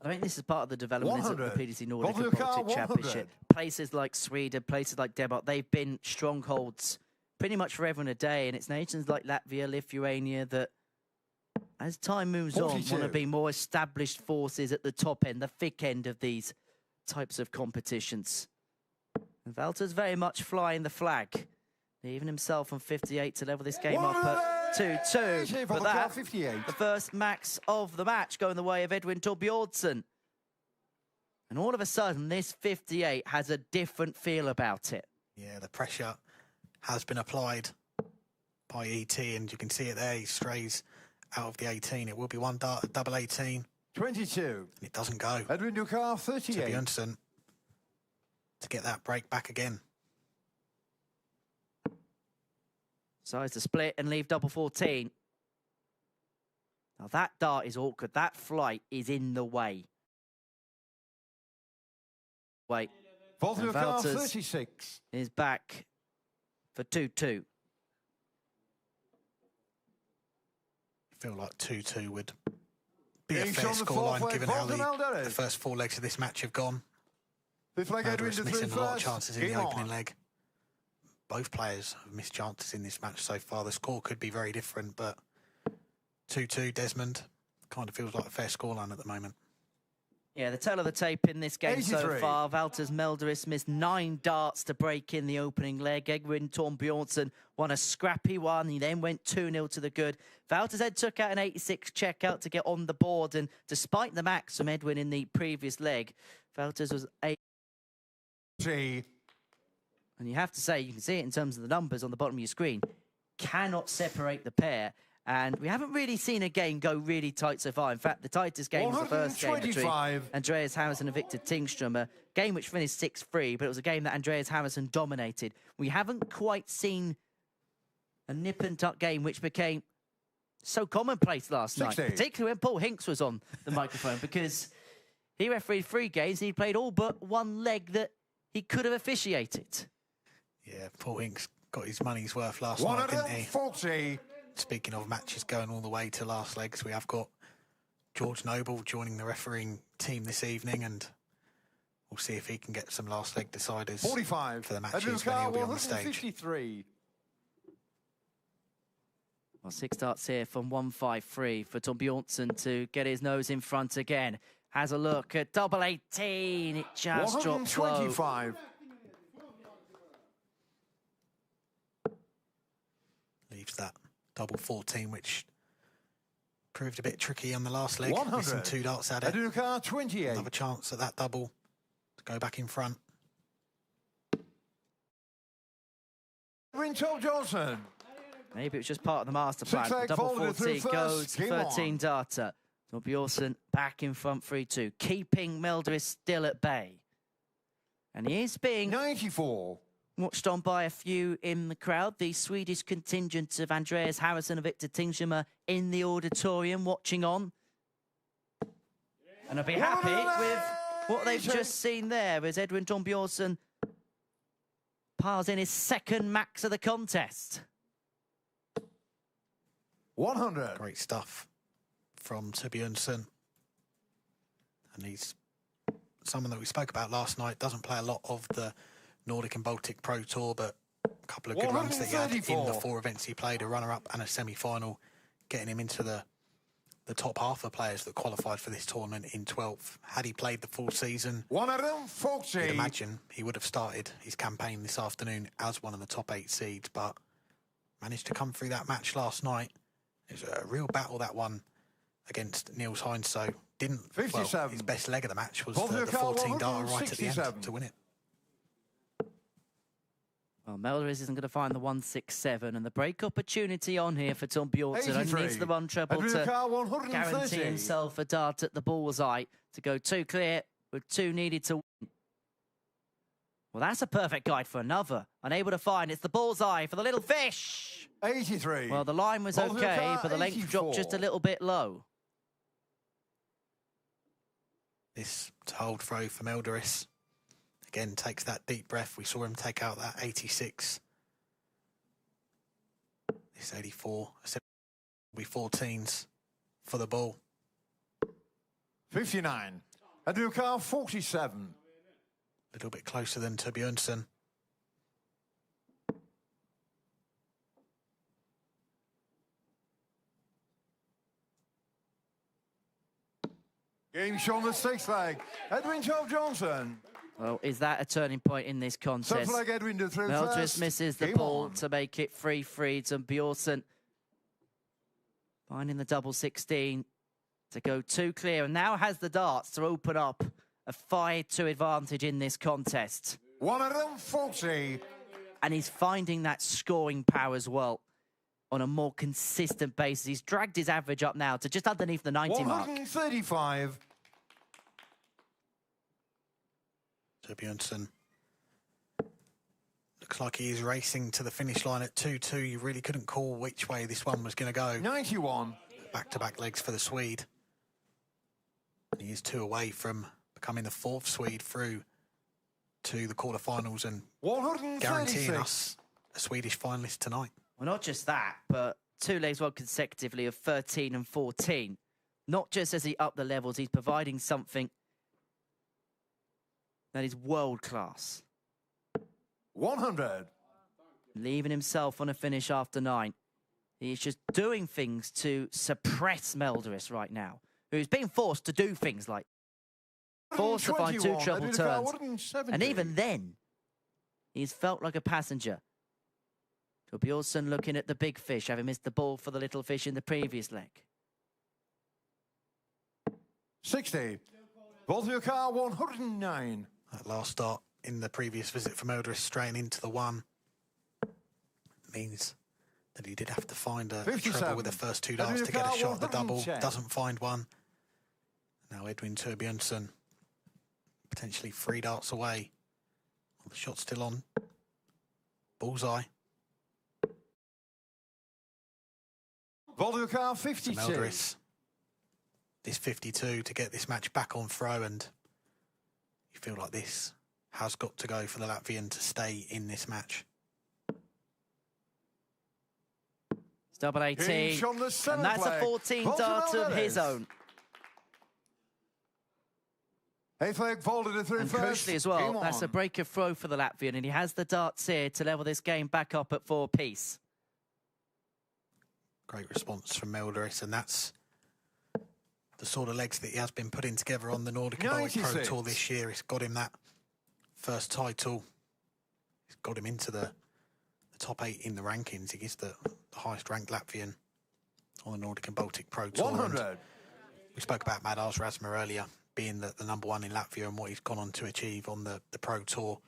I think this is part of the development of the 100. PDC Nordic and Valters Baltic 100. Championship. Places like Sweden, places like Denmark, they've been strongholds pretty much forever and a day, and it's nations like Latvia, Lithuania that, as time moves 42. on, want to be more established forces at the top end, the thick end of these types of competitions. And Valters very much flying the flag, leaving himself on 58 to level this game up at 2-2. But that, 58. the first max of the match going the way of Edvin Torbjörnsson. And all of a sudden, this 58 has a different feel about it. Yeah, the pressure has been applied by ET, and you can see it there. He strays out of the 18. It will be one dart at double 18, 22. and it doesn't go. Edwin Dukar, 38. Torbjörnsson to get that break back again. Decides to split and leave double 14. Now that dart is awkward. That flight is in the way. Wait. Valters And Dukar, Valters 36. is back for 2-2. Feel like 2-2 would be a Game fair shown the fourth scoreline leg, given how Valters Melderis. the first 4 legs of this match have gone. Fifth leg, Edwin Melderis to missing through a lot of first. chances in Game the opening on. leg. Both players have missed chances in this match so far. The score could be very different, but 2-2 Desmond kind of feels like a fair scoreline at the moment. Yeah, the tale of the tape in this game so 83. far. Valters Melderis missed 9 darts to break in the opening leg. Edvin Torbjörnsson won a scrappy one. He then went 2-0 to the good. Valters then took out an 86 checkout to get on the board. And despite the max from Edwin in the previous leg, Valters was 8. Three. And you have to say, you can see it in terms of the numbers on the bottom of your screen, cannot separate the pair. And we haven't really seen a game go really tight so far. In fact, the tightest game was the first game between 125. Andreas Harrysson and Victor Tingström, a game which finished 6-3, but it was a game that Andreas Harrysson dominated. We haven't quite seen a nip-and-tuck game which became so commonplace last night, particularly when Paul Hinks was on the microphone, because he refereed 3 games and he played all but one leg that he could have officiated. Yeah, Paul Hinks got his money's worth last night, didn't he? 140. Speaking of matches going all the way to last legs, we have got George Noble joining the refereeing team this evening, and we'll see if he can get some last leg deciders 45 for the matches when he'll be on the stage. 153. Well, 6 starts here from 153 for Torbjörnsson to get his nose in front again. Has a look at double 18. It just drops low. 125. Leaves that double 14, which proved a bit tricky on the last leg. 100. Missing 2 darts at it. Aduka 28. Another chance at that double to go back in front. Torbjörnsson. Maybe it was just part of the master plan. 6 leg Double folded through 14 goes first. Game 13 on. darter. Torbjörnsson back in front 3-2, keeping Melderis still at bay. And he is being 94. watched on by a few in the crowd. The Swedish contingent of Andreas Harrysson and Victor Tingström are in the auditorium watching on. And I'll be happy with what they've just seen there as Edwin Torbjörnsson piles in his second max of the contest. 100. Great stuff from Torbjörnsson. And he's someone that we spoke about last night. Doesn't play a lot of the Nordic and Baltic Pro Tour, but a couple of good runs that he had in the 4 events he played, a runner-up and a semi-final, getting him into the top half of players that qualified for this tournament in 12th. Had he played the full season, 140. you'd imagine he would have started his campaign this afternoon as one of the top 8 seeds, but managed to come through that match last night. It was a real battle, that one, against Niels Heinsøe. Didn't, well, 57. his best leg of the match was the 14 darter right at the end 167. to win it. Well, Melderis isn't going to find the 167, and the break opportunity on here for Torbjörnsson. Only needs the one treble to guarantee himself a dart at the bullseye to go 2 clear with 2 needed to win. Well, that's a perfect guide for another. Unable to find, it's the bullseye for the little fish. 83. Well, the line was okay, but the length dropped just a little bit low. This to hold throw for Melderis. Again, takes that deep breath. We saw him take out that 86. This 84. Will be 14s for the ball. 59. Aduka 47. A little bit closer than Torbjörnsson. Game shown the 6th leg. Edwin Torbjörnsson. Well, is that a turning point in this contest? 7th leg Edwin to through Valters first. misses the Game ball on. to make it 3-3 to Bjornsson. Finding the double 16 to go 2 clear, and now has the darts to open up a 5-2 advantage in this contest. 140. And he's finding that scoring power as well on a more consistent basis. He's dragged his average up now to just underneath the 90 mark. 135. Torbjörnsson looks like he is racing to the finish line at 2-2. You really couldn't call which way this one was going to go. 91. Back-to-back legs for the Swede. He is 2 away from becoming the 4th Swede through to the quarterfinals and 136. guaranteeing us a Swedish finalist tonight. Well, not just that, but 2 legs won consecutively of 13 and 14. Not just as he upped the levels, he's providing something that is world-class. 100. Leaving himself on a finish after 9. He's just doing things to suppress Melderis right now, who's being forced to do things like forced to find 2 treble turns. And even then, he's felt like a passenger. Torbjörnsson looking at the big fish, having missed the ball for the little fish in the previous leg. 60. Valters 109. That last start in the previous visit from Melderis straying into the 1 means that he did have to find a 57. treble with the first two darts to get a shot at the double. Doesn't find one. Now Edwin Torbjörnsson potentially 3 darts away. Well, the shot's still on. Bullseye. Valters 52. Melderis. This 52 to get this match back on throw, and you feel like this has got to go for the Latvian to stay in this match. It's double 18, Each on the and centre that's a flag. 14 Valters dart of his Melderis. own. A flag folded it through And first. crucially as well, Game that's on. a breaker throw for the Latvian, and he has the darts here to level this game back up at 4 apiece. Great response from Melderis, and that's the sort of legs that he has been putting together on the Nordic Baltic Pro 96. Tour this year. It's got him that first title. It's got him into the top 8 in the rankings. He is the highest ranked Latvian on the Nordic and Baltic Pro Tour. 100. And we spoke about Madars Razma earlier, being the #1 in Latvia and what he's gone on to achieve on the Pro Tour.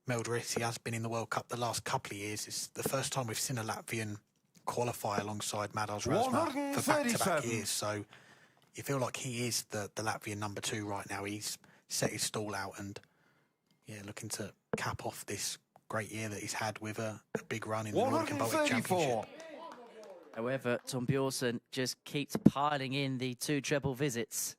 Melderis, he has been in the World Cup the last couple of years. It's the first time we've seen a Latvian qualify alongside Madars Razma for back-to-back 137. years. So you feel like he is the Latvian #2 right now. He's set his stall out and, yeah, looking to cap off this great year that he's had with a big run in the Nordic and Baltic 134. Championship. However, Torbjörnsson just keeps piling in the 2 treble visits.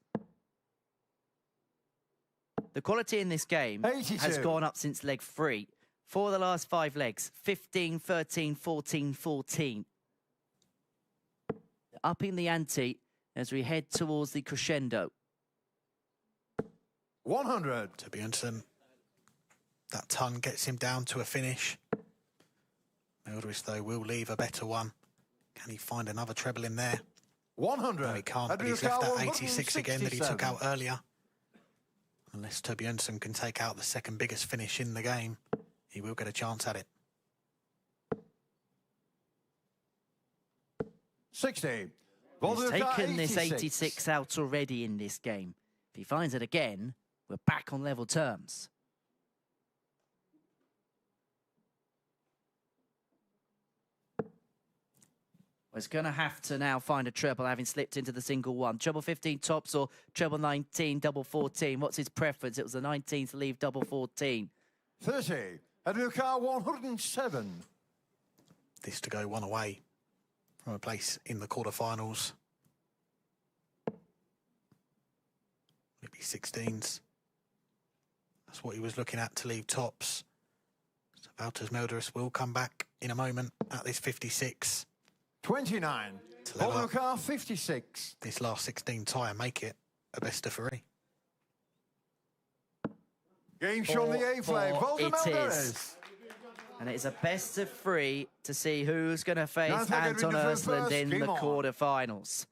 The quality in this game has 82. gone up since leg 3. For the last 5 legs, 15, 13, 14, 14. Upping the ante as we head towards the crescendo. 100. Torbjörnsson, that ton gets him down to a finish. Melderis, though, will leave a better one. Can he find another treble in there? 100. No, he can't, but he's left that 86 again that he took out earlier. Unless Torbjörnsson can take out the second biggest finish in the game, he will get a chance at it. 60. He's Valters taken this 86 out already in this game. If he finds it again, we're back on level terms. He's going to have to now find a treble, having slipped into the single one. Treble 15 tops or treble 19, double 14. What's his preference? It was the 19 to leave double 14. 30. Harju 107. This to go one away from a place in the quarterfinals. Maybe 16s. That's what he was looking at to leave tops. So Valters Melderis will come back in a moment at this 56. 29. To level up Valters 56. this last 16 tie and make it a best of 3. Game shot on the A flag. 4-4 Valters it Melderis. is. And it's a best of 3 to see who's going to face Nice flag, Anton Edwin, Östlund first. in Game the on. quarterfinals.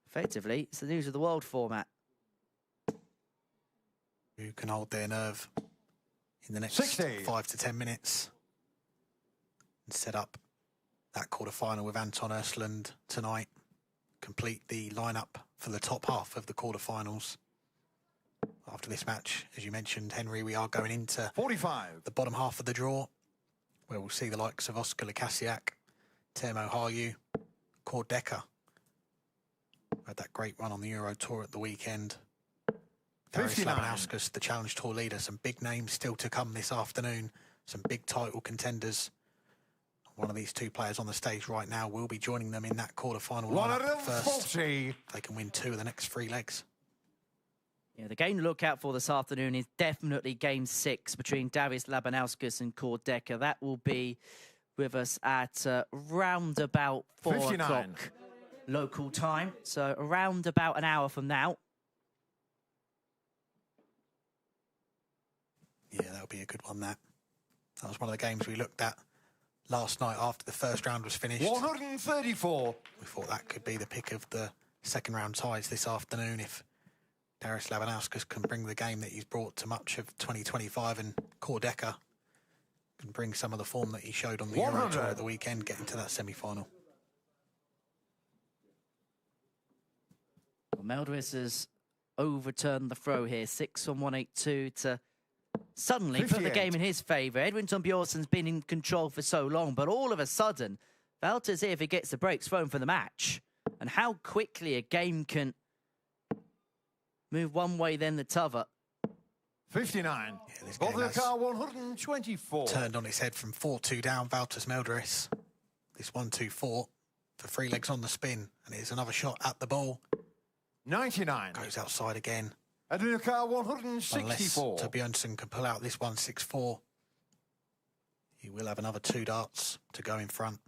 Effectively, it's the News of the World format. Who can hold their nerve in the next 60. 5 to 10 minutes and set up that quarterfinal with Anton Östlund tonight. Complete the lineup for the top half of the quarterfinals. After this match, as you mentioned, Henry, we are going into 45. the bottom half of the draw, where we'll see the likes of Oskar Lukasiak, Teemu Harju, Dekker. Had that great run on the Euro Tour at the weekend. Darius 59. Labanuaskas, the Challenge Tour leader. Some big names still to come this afternoon. Some big title contenders. One of these 2 players on the stage right now will be joining them in that quarterfinal lineup first. 140. They can win 2 of the next 3 legs. Yeah, the game to look out for this afternoon is definitely game 6 between Darius Labanuaskas and Dekker. That will be with us at round about 4 59. o'clock local time. So around about an hour from now. Yeah, that'll be a good one, that. That was one of the games we looked at last night after the first round was finished. 134. We thought that could be the pick of the second round ties this afternoon if Darius Labanuaskas can bring the game that he's brought to much of 2025 and Dekker can bring some of the form that he showed on the Euro 100. Tour at the weekend, getting to that semi-final. Well, Melderis has overturned the throw here. 6 on 182 to suddenly put the 58. game in his favour. Edwin Torbjörnsson's been in control for so long, but all of a sudden, Valters here, if he gets the breaks, thrown for the match. And how quickly a game can move one way, then the t'other. 59. Yeah, this game has Vodka 124. turned on its head from 4-2 down, Valters Melderis. This 1-2-4 for 3 legs on the spin. And here's another shot at the ball. 99. Goes outside again. Vodka Unless 164. Torbjörnsson can pull out this 1-6-4. He will have another 2 darts to go in front.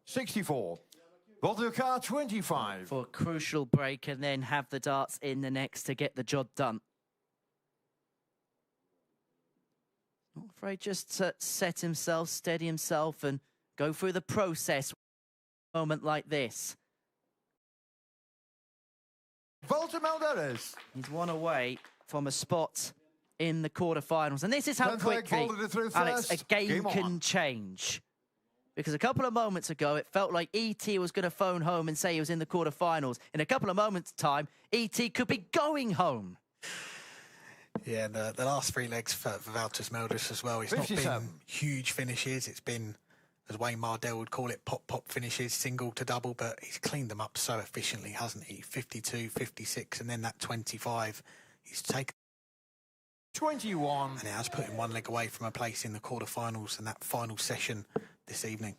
64. Vodka 25. For a crucial break and then have the darts in the next to get the job done. Not afraid just to set himself, steady himself and go through the process. Moment like this. Valters Melderis. He's one away from a spot in the quarterfinals. And this is how Tenth leg, quickly, folded it through Alex, a first. game Game can on. change. Because a couple of moments ago, it felt like E.T. was going to phone home and say he was in the quarterfinals. In a couple of moments' time, E.T. could be going home. Yeah, the last 3 legs for Valters Melderis as well. It's 57. not been huge finishes. It's been, as Wayne Mardell would call it, pop finishes, single to double. But he's cleaned them up so efficiently, hasn't he? 52, 56, and then that 25. He's taken 21. and it has put him 1 leg away from a place in the quarterfinals and that final session this evening.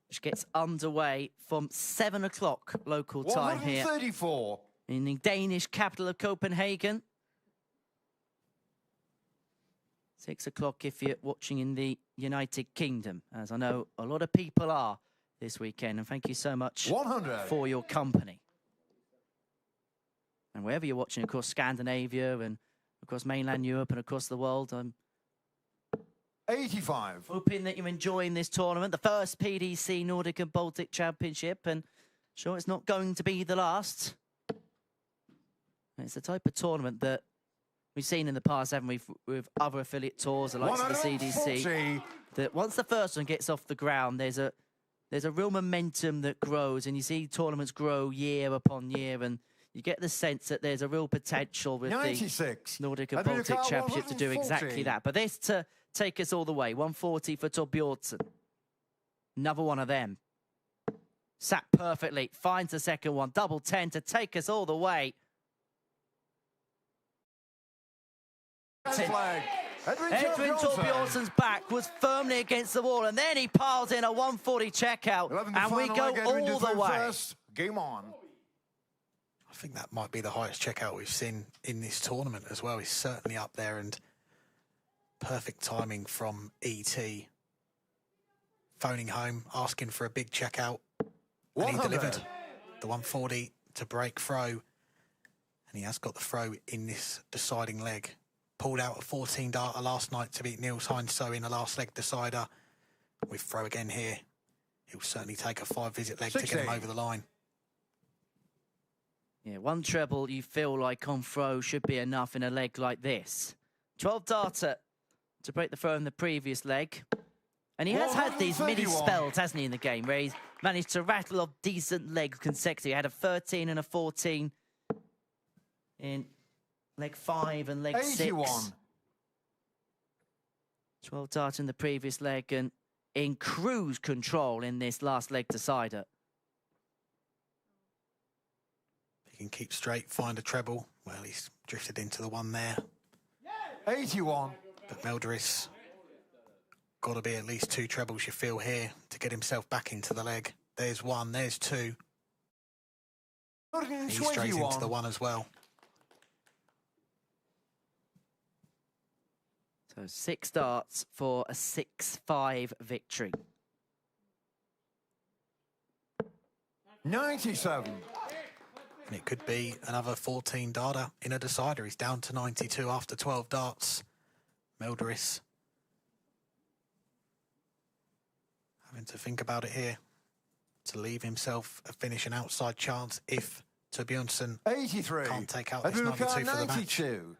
Which gets underway from 7 o'clock local time here 134. in the Danish capital of Copenhagen. 6 o'clock if you're watching in the United Kingdom, as I know a lot of people are this weekend. And thank you so much 100. for your company. And wherever you're watching, across Scandinavia and across mainland Europe and across the world, I'm 85. hoping that you're enjoying this tournament, the first PDC Nordic and Baltic Championship, and sure it's not going to be the last. It's the type of tournament that we've seen in the past, haven't we, with other affiliate tours, the likes of the CDC, 140. that once the first one gets off the ground, there's a real momentum that grows, and you see tournaments grow year upon year, and you get the sense that there's a real potential with 96. the Nordic and Vodka Baltic Championship to do 140. exactly that. But this to take us all the way. 140 for Torbjörnsson. Another one of them. Sat perfectly. Finds the second one. Double 10 to take us all the way. Flag. Edwin Torbjörnsson's back was firmly against the wall, and then he piles in a 140 checkout, 11th and we final go leg, Edwin all the through way. first. Game on. I think that might be the highest checkout we've seen in this tournament as well. He's certainly up there, and perfect timing from E.T. Phoning home, asking for a big checkout, and he 100. delivered the 140 to break throw, and he has got the throw in this deciding leg. Pulled out a 14 darter last night to beat Niels Heinsøe in the last leg decider. With throw again here, he'll certainly take a 5-visit leg to get him 16. over the line. Yeah, one treble you feel like on throw should be enough in a leg like this. 12 darter to break the throw in the previous leg. And he has had these mini 131. spells, hasn't he, in the game, where he's managed to rattle off decent legs consecutively. He had a 13 and a 14 in leg 5 and leg 81. 6. 12 darter in the previous leg and in cruise control in this last leg decider. He can keep straight, find a treble. Well, he's drifted into the one there. 81. But Melderis got to be at least 2 trebles, you feel, here to get himself back into the leg. There's 1, there's 2. He's straight into the 1 as well. So 6 darts for a 6-5 victory. 97. And it could be another 14 darter in a decider. He's down to 92 after 12 darts. Melderis having to think about it here to leave himself a finish, an outside chance if Torbjörnsson 83. can't take out this 92 for the match. 92.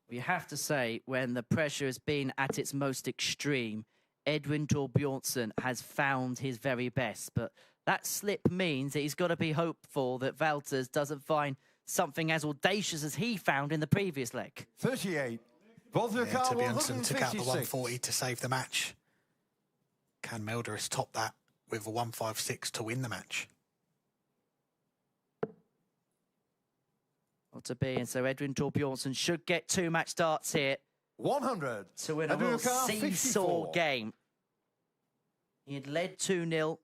You have to say, when the pressure has been at its most extreme, Edwin Torbjörnsson has found his very best. But that slip means that he's got to be hopeful that Valters doesn't find something as audacious as he found in the previous leg. 38. Yeah, Valters Torbjörnsson took out the 156. 140 to save the match. Can Melderis top that with a 156 to win the match? Not to be, and so Edwin Torbjörnsson should get 2 match starts here 100. to win a real Andreas, seesaw 54. game. He had led 2-0,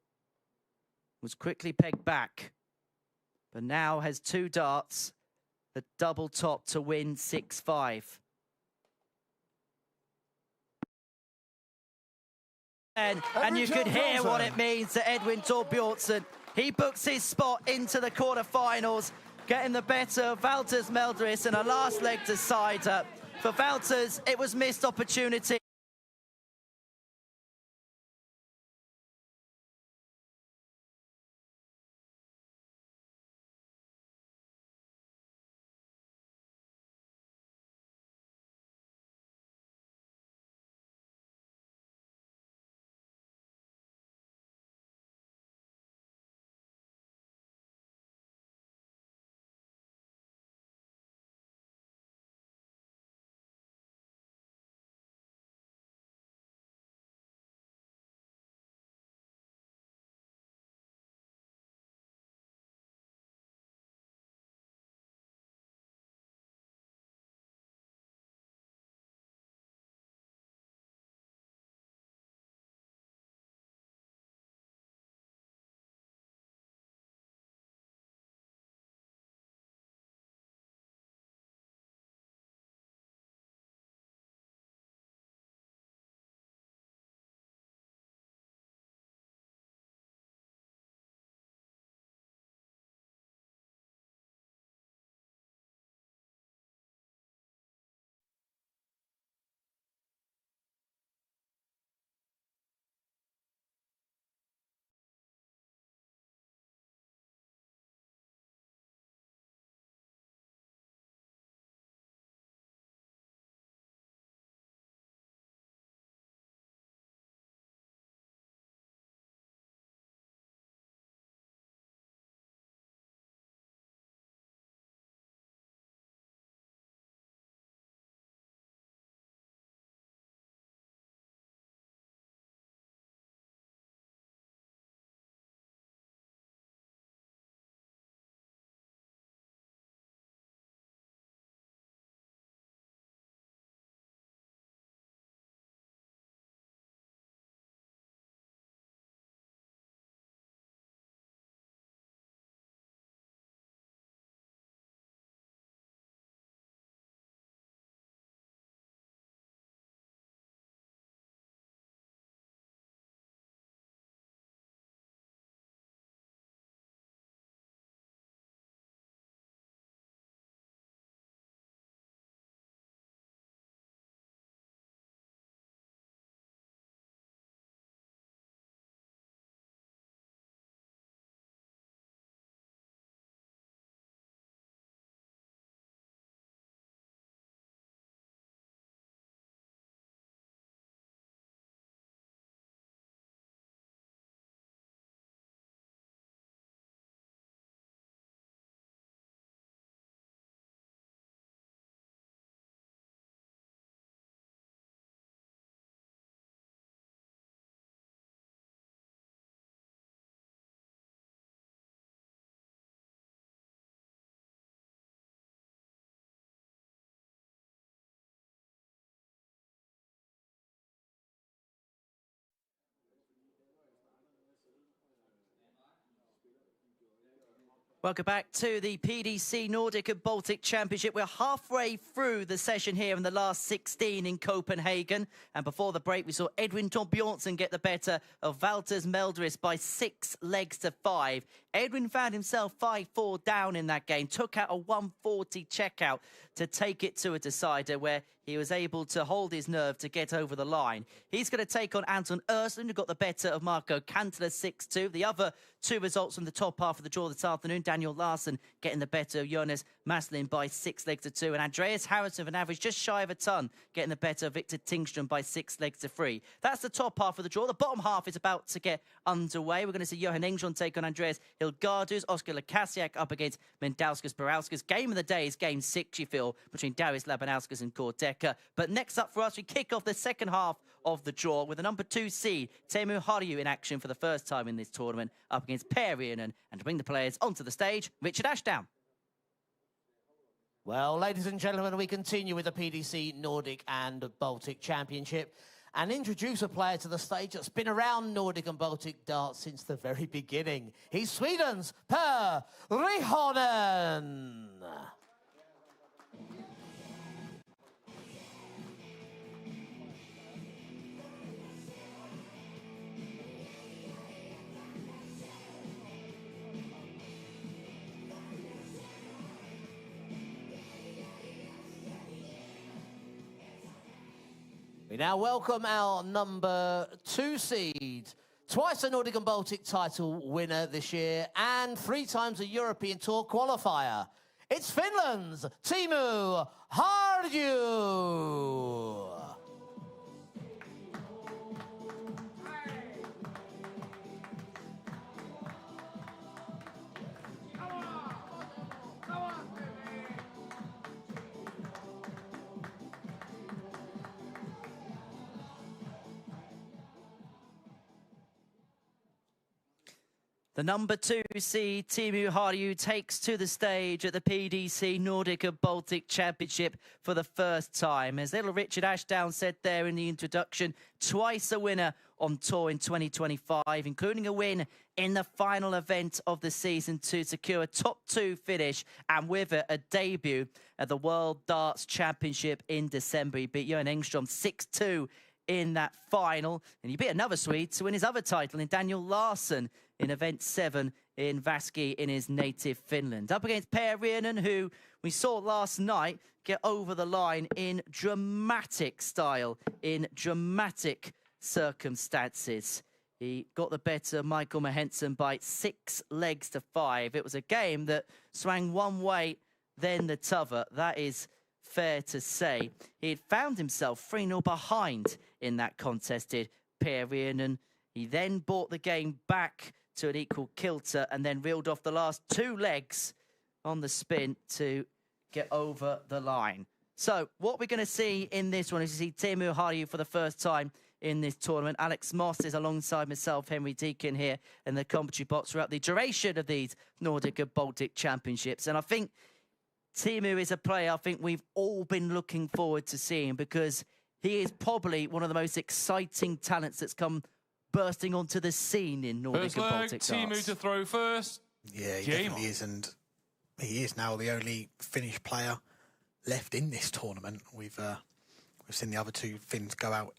was quickly pegged back, but now has 2 darts, the double top to win 6-5. And you could hear what it means to Edwin Torbjörnsson. He books his spot into the quarterfinals, getting the better of Valters Melderis in a last leg decider. For Valters, it was missed opportunity. Welcome back to the PDC Nordic and Baltic Championship. We're halfway through the session here in the last 16 in Copenhagen. And before the break, we saw Edwin Torbjörnsson get the better of Valters Melderis by 6 legs to 5. Edwin found himself 5-4 down in that game, took out a 140 checkout to take it to a decider where he was able to hold his nerve to get over the line. He's going to take on Anton Östlund, who got the better of Marko Kantele 6-2. The other 2 results from the top half of the draw this afternoon, Daniel Larsson getting the better of Jonas Masalin by 6-2. And Andreas Harrysson with an average just shy of a ton, getting the better of Victor Tingström by 6-3. That's the top half of the draw. The bottom half is about to get underway. We're going to see Johan Engström take on Andreas Hyllgaardhus, Oskar Lukasiak up against Melderis Barauskas. Game of the day is game 6, you feel, between Darius, Labanuaskas and Dekker. But next up for us, we kick off the second half of the draw with the number 2 seed, Teemu Harju, in action for the first time in this tournament up against Riihonen. And to bring the players onto the stage, Richard Ashdown. Well, ladies and gentlemen, we continue with the PDC Nordic and Baltic Championship and introduce a player to the stage that's been around Nordic and Baltic darts since the very beginning. He's Sweden's Per Riihonen. We now welcome our number 2 seed, twice a Nordic and Baltic title winner this year and 3 times a European Tour qualifier. It's Finland's Teemu Harju. The number 2 seed, Teemu Harju, takes to the stage at the PDC Nordic and Baltic Championship for the first time. As little Richard Ashdown said there in the introduction, twice a winner on tour in 2025, including a win in the final event of the season to secure a top 2 finish, and with it, a debut at the World Darts Championship in December. He beat Johan Engström 6-2 in that final, and he beat another Swede to win his other title in Daniel Larsson in event 7 in Vaski in his native Finland. Up against Riihonen, who we saw last night get over the line in dramatic style, in dramatic circumstances. He got the better of Michael Mogensen by 6-5. It was a game that swung one way, then the t'other. That is fair to say. He had found himself 3-0 behind in that contest, did Riihonen. He then brought the game back to an equal kilter and then reeled off the last 2 legs on the spin to get over the line. So what we're going to see in this one is you see Teemu Harju for the first time in this tournament. Alex Moss is alongside myself, Henry Deacon, here in the commentary box throughout the duration of these Nordic and Baltic Championships. And I think Teemu is a player I think we've all been looking forward to seeing, because he is probably one of the most exciting talents that's come bursting onto the scene in Nordic and Baltic darts. Teemu to throw first. Yeah, he definitely is, and he is now the only Finnish player left in this tournament. We've seen the other 2 Finns go out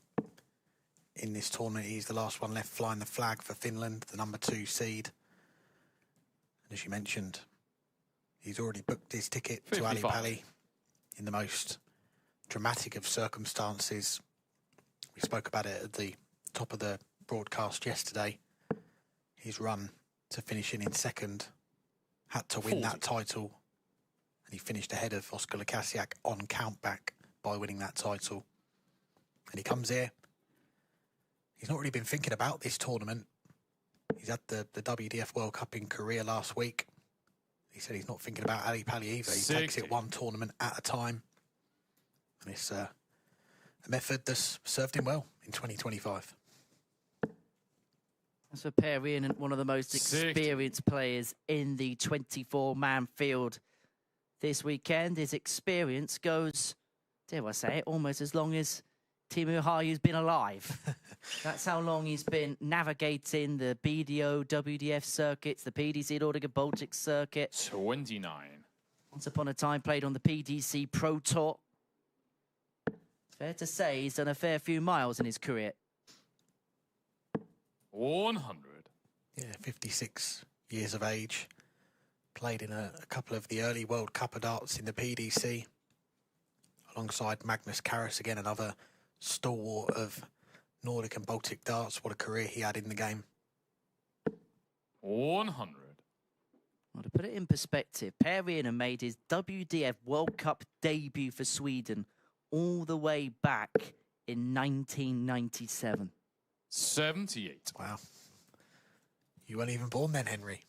in this tournament. He's the last one left flying the flag for Finland, the number 2 seed. And as you mentioned, he's already booked his ticket 55. to Ali Pali in the most dramatic of circumstances. We spoke about it at the top of the broadcast yesterday. His run to finishing in second, had to win that title, and he finished ahead of Oskar Lukasiak on countback by winning that title. And he comes here. He's not really been thinking about this tournament. He's had the WDF World Cup in Korea last week. He said he's not thinking about Ali Pali either. He takes it one tournament at a time. And it's a method that's served him well in 2025. That's for Riihonen, one of the most experienced players in the 24-man field this weekend. His experience goes, dare I say it, almost as long as Teemu Harju's been alive. That's how long he's been navigating the BDO, WDF circuits, the PDC Nordic and Baltic circuit. 29. Once upon a time, played on the PDC Pro Tour. Fair to say he's done a fair few miles in his career. 100. Yeah, 56 years of age. Played in a couple of the early World Cup of darts in the PDC. Alongside Magnus Carus, again, another stalwart of Nordic and Baltic darts. What a career he had in the game. 100. Well, to put it in perspective, Per Riihonen made his WDF World Cup debut for Sweden all the way back in 1997. 78. Wow. You weren't even born then, Henry.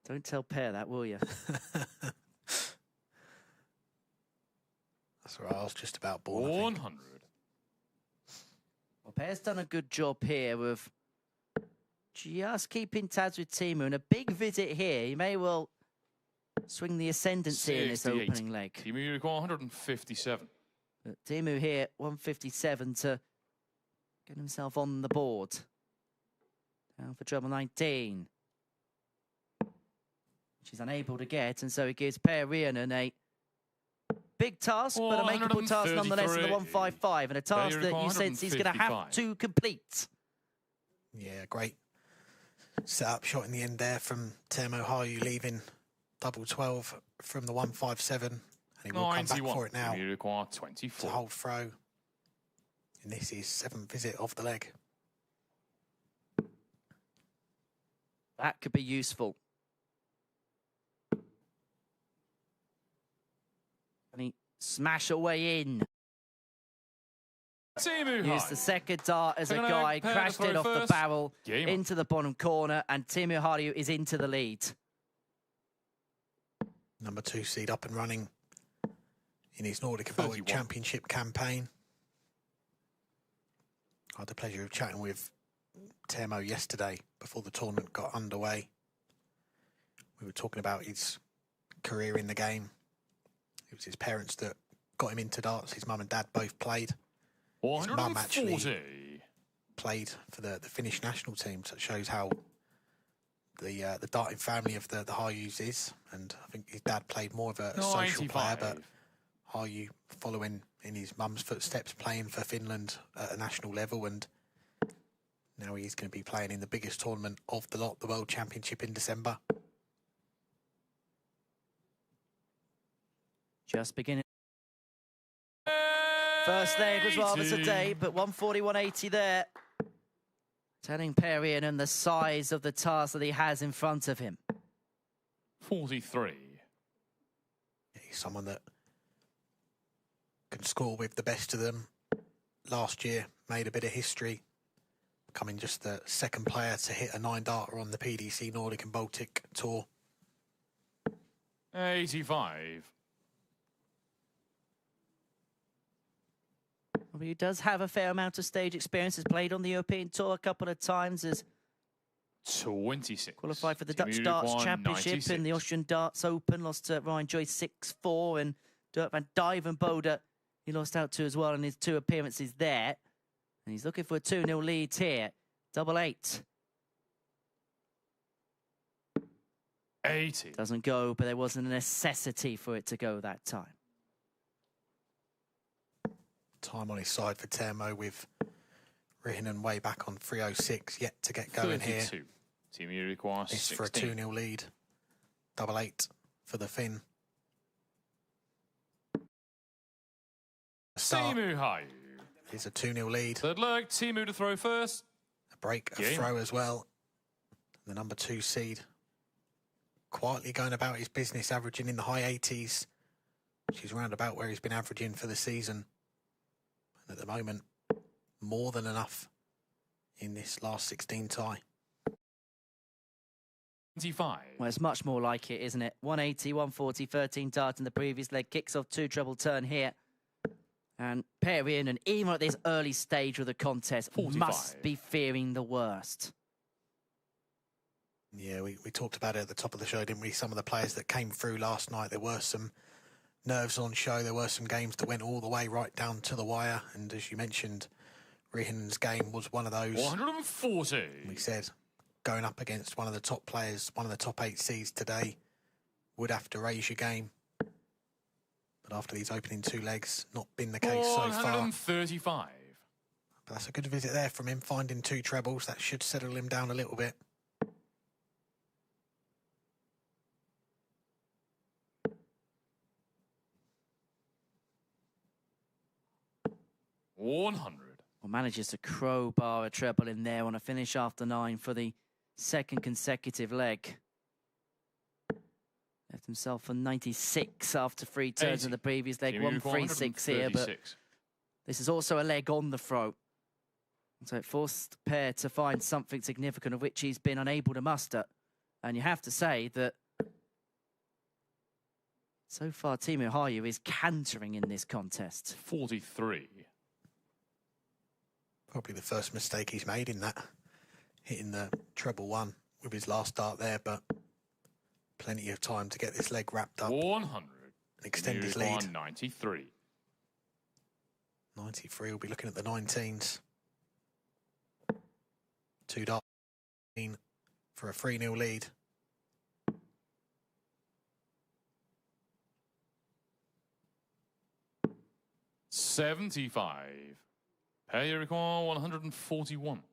Don't tell Per that, will you? That's right, I was just about born, I think. 100. Well, Per's done a good job here of just keeping tabs with Teemu, and a big visit here. He may well swing the ascendancy in this 68. opening leg. Teemu you require 157. But Teemu here, 157 to get himself on the board. Down for treble 19. She's unable to get, and so he gives Per Riihonen a big task, but a makeable task nonetheless in the 155, and a task that you sense he's going to have to complete. Yeah, great set-up shot in the end there from Teemu Harju, leaving double 12 from the 157, and he will come back for it now. You require It's a 24. hold throw, and this is 7th visit of the leg. That could be useful. And he smash away in. Teemu Used the second dart as a They're gonna guide, prepare to crashed throw it off the first. barrel Game on. into the bottom corner, and Teemu Harju is into the lead. Number 2 seed up and running in his Nordic and Baltic 31. Championship campaign. I had the pleasure of chatting with Teemu yesterday before the tournament got underway. We were talking about his career in the game. It was his parents that got him into darts. His mum and dad both played. His mum actually 140. played for the Finnish national team, so it shows how the darting family of the Harjus is. And I think his dad played more of a social player, but Harju following in his mum's footsteps, playing for Finland at a national level, and now he's going to be playing in the biggest tournament of the lot, the World Championship in December. Just beginning. First leg was rather today, but 140, 180 there. Telling Per Riihonen the size of the task that he has in front of him. 43. He's someone that can score with the best of them. Last year, made a bit of history, becoming just the second player to hit a 9-darter on the PDC Nordic and Baltic Tour. 85. Well, he does have a fair amount of stage experience. Has played on the European Tour a couple of times. Has 26. qualified for the Teemu Dutch Darts require Championship 96. and the Austrian Darts Open. Lost to Ryan Joyce 6-4, and Dirk van Dijvenbode he lost out to as well in his 2 appearances there. And he's looking for a 2-0 lead here. Double 8. 80. Doesn't go, but there wasn't a necessity for it to go that time. Time on his side for Teemu, with Riihonen way back on 306, yet to get going 32. here. Teemu requires It's 16. for a 2-0 lead. Double 8 for the Finn. Start Teemu Harju. is a 2-0 lead. Third leg, Teemu to throw first. A break, a Game. throw as well. The number 2 seed quietly going about his business, averaging in the high 80s, which is round about where he's been averaging for the season. And at the moment, more than enough in this last 16 tie. 25. Well, it's much more like it, isn't it? 180, 140, 13 dart in the previous leg. Kicks off 2 treble turn here. And Per Riihonen, even at this early stage of the contest, 45. must be fearing the worst. Yeah, we talked about it at the top of the show, didn't we? Some of the players that came through last night, there were some nerves on show. There were some games that went all the way right down to the wire. And as you mentioned, Riihonen's game was one of those. 140. We said going up against one of the top players, one of the top 8 seeds today, would have to raise your game. But after these opening 2 legs, not been the case so far. 135. But that's a good visit there from him, finding 2 trebles. That should settle him down a little bit. $100. Well, manages to crowbar a treble in there on a finish after 9 for the second consecutive leg. Left himself for 96 after 3 turns 80. in the previous leg. Teemu 136 here, but 136. this is also a leg on the throat. So it forced the pair to find something significant of which he's been unable to muster. And you have to say that so far Teemu Harju is cantering in this contest. 43. Probably the first mistake he's made in that, hitting the treble 1 with his last start there, but plenty of time to get this leg wrapped up 100. and extend his lead. 93. 93 will be looking at the 19s. 2 darts for a 3-0 lead. $75. Pay require 141.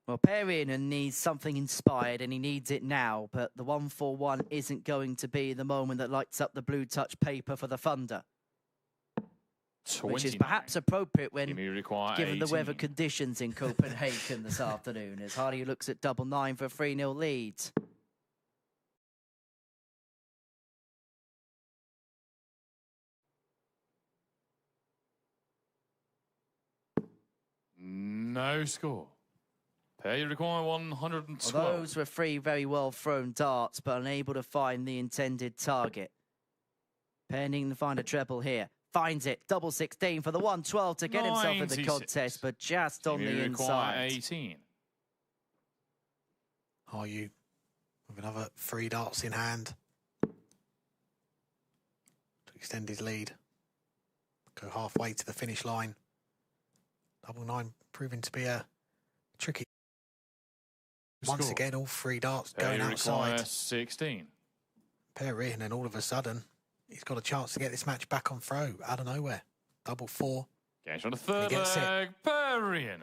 Well, Riihonen needs something inspired, and he needs it now, but the 141 isn't going to be the moment that lights up the blue touch paper for the Thunder. 29. Which is perhaps appropriate when require given 18. the weather conditions in Copenhagen this afternoon, as Harju looks at double 9 for a 3-0 lead. No score. Pay require 112. Well, those were 3 very well thrown darts, but unable to find the intended target. Pending to find a treble here. Finds it. Double 16 for the 112 to get himself in the 96. contest, but just on the require inside. 18. Harju with another 3 darts in hand to extend his lead. Go halfway to the finish line. Double 9 proving to be a tricky. Once again, all 3 darts going outside. 16. Riihonen, and all of a sudden, he's got a chance to get this match back on throw out of nowhere. Double 4. Gains on the third gets leg. Riihonen.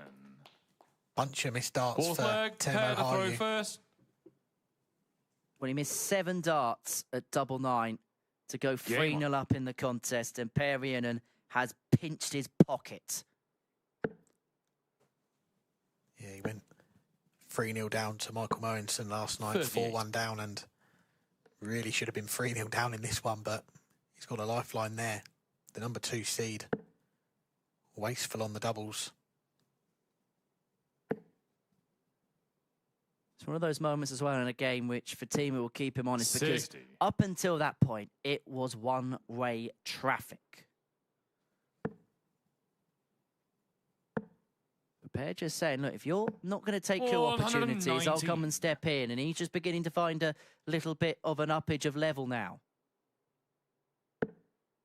Bunch of missed darts Fourth for leg. Teemu Pair the throw Harju. first. When he missed 7 darts at double 9 to go 3-0 up in the contest, and Riihonen has pinched his pocket. Yeah, he went 3-0 down to Michael Mogensen last night, 38. 4-1 down, and really should have been 3-0 down in this one, but he's got a lifeline there. The number 2 seed. Wasteful on the doubles. It's one of those moments as well in a game which for Teemu will keep him honest, because 60. up until that point, it was one-way traffic. Pair just saying, look, if you're not going to take your opportunities, I'll 190. come and step in. And he's just beginning to find a little bit of an uppage of level now.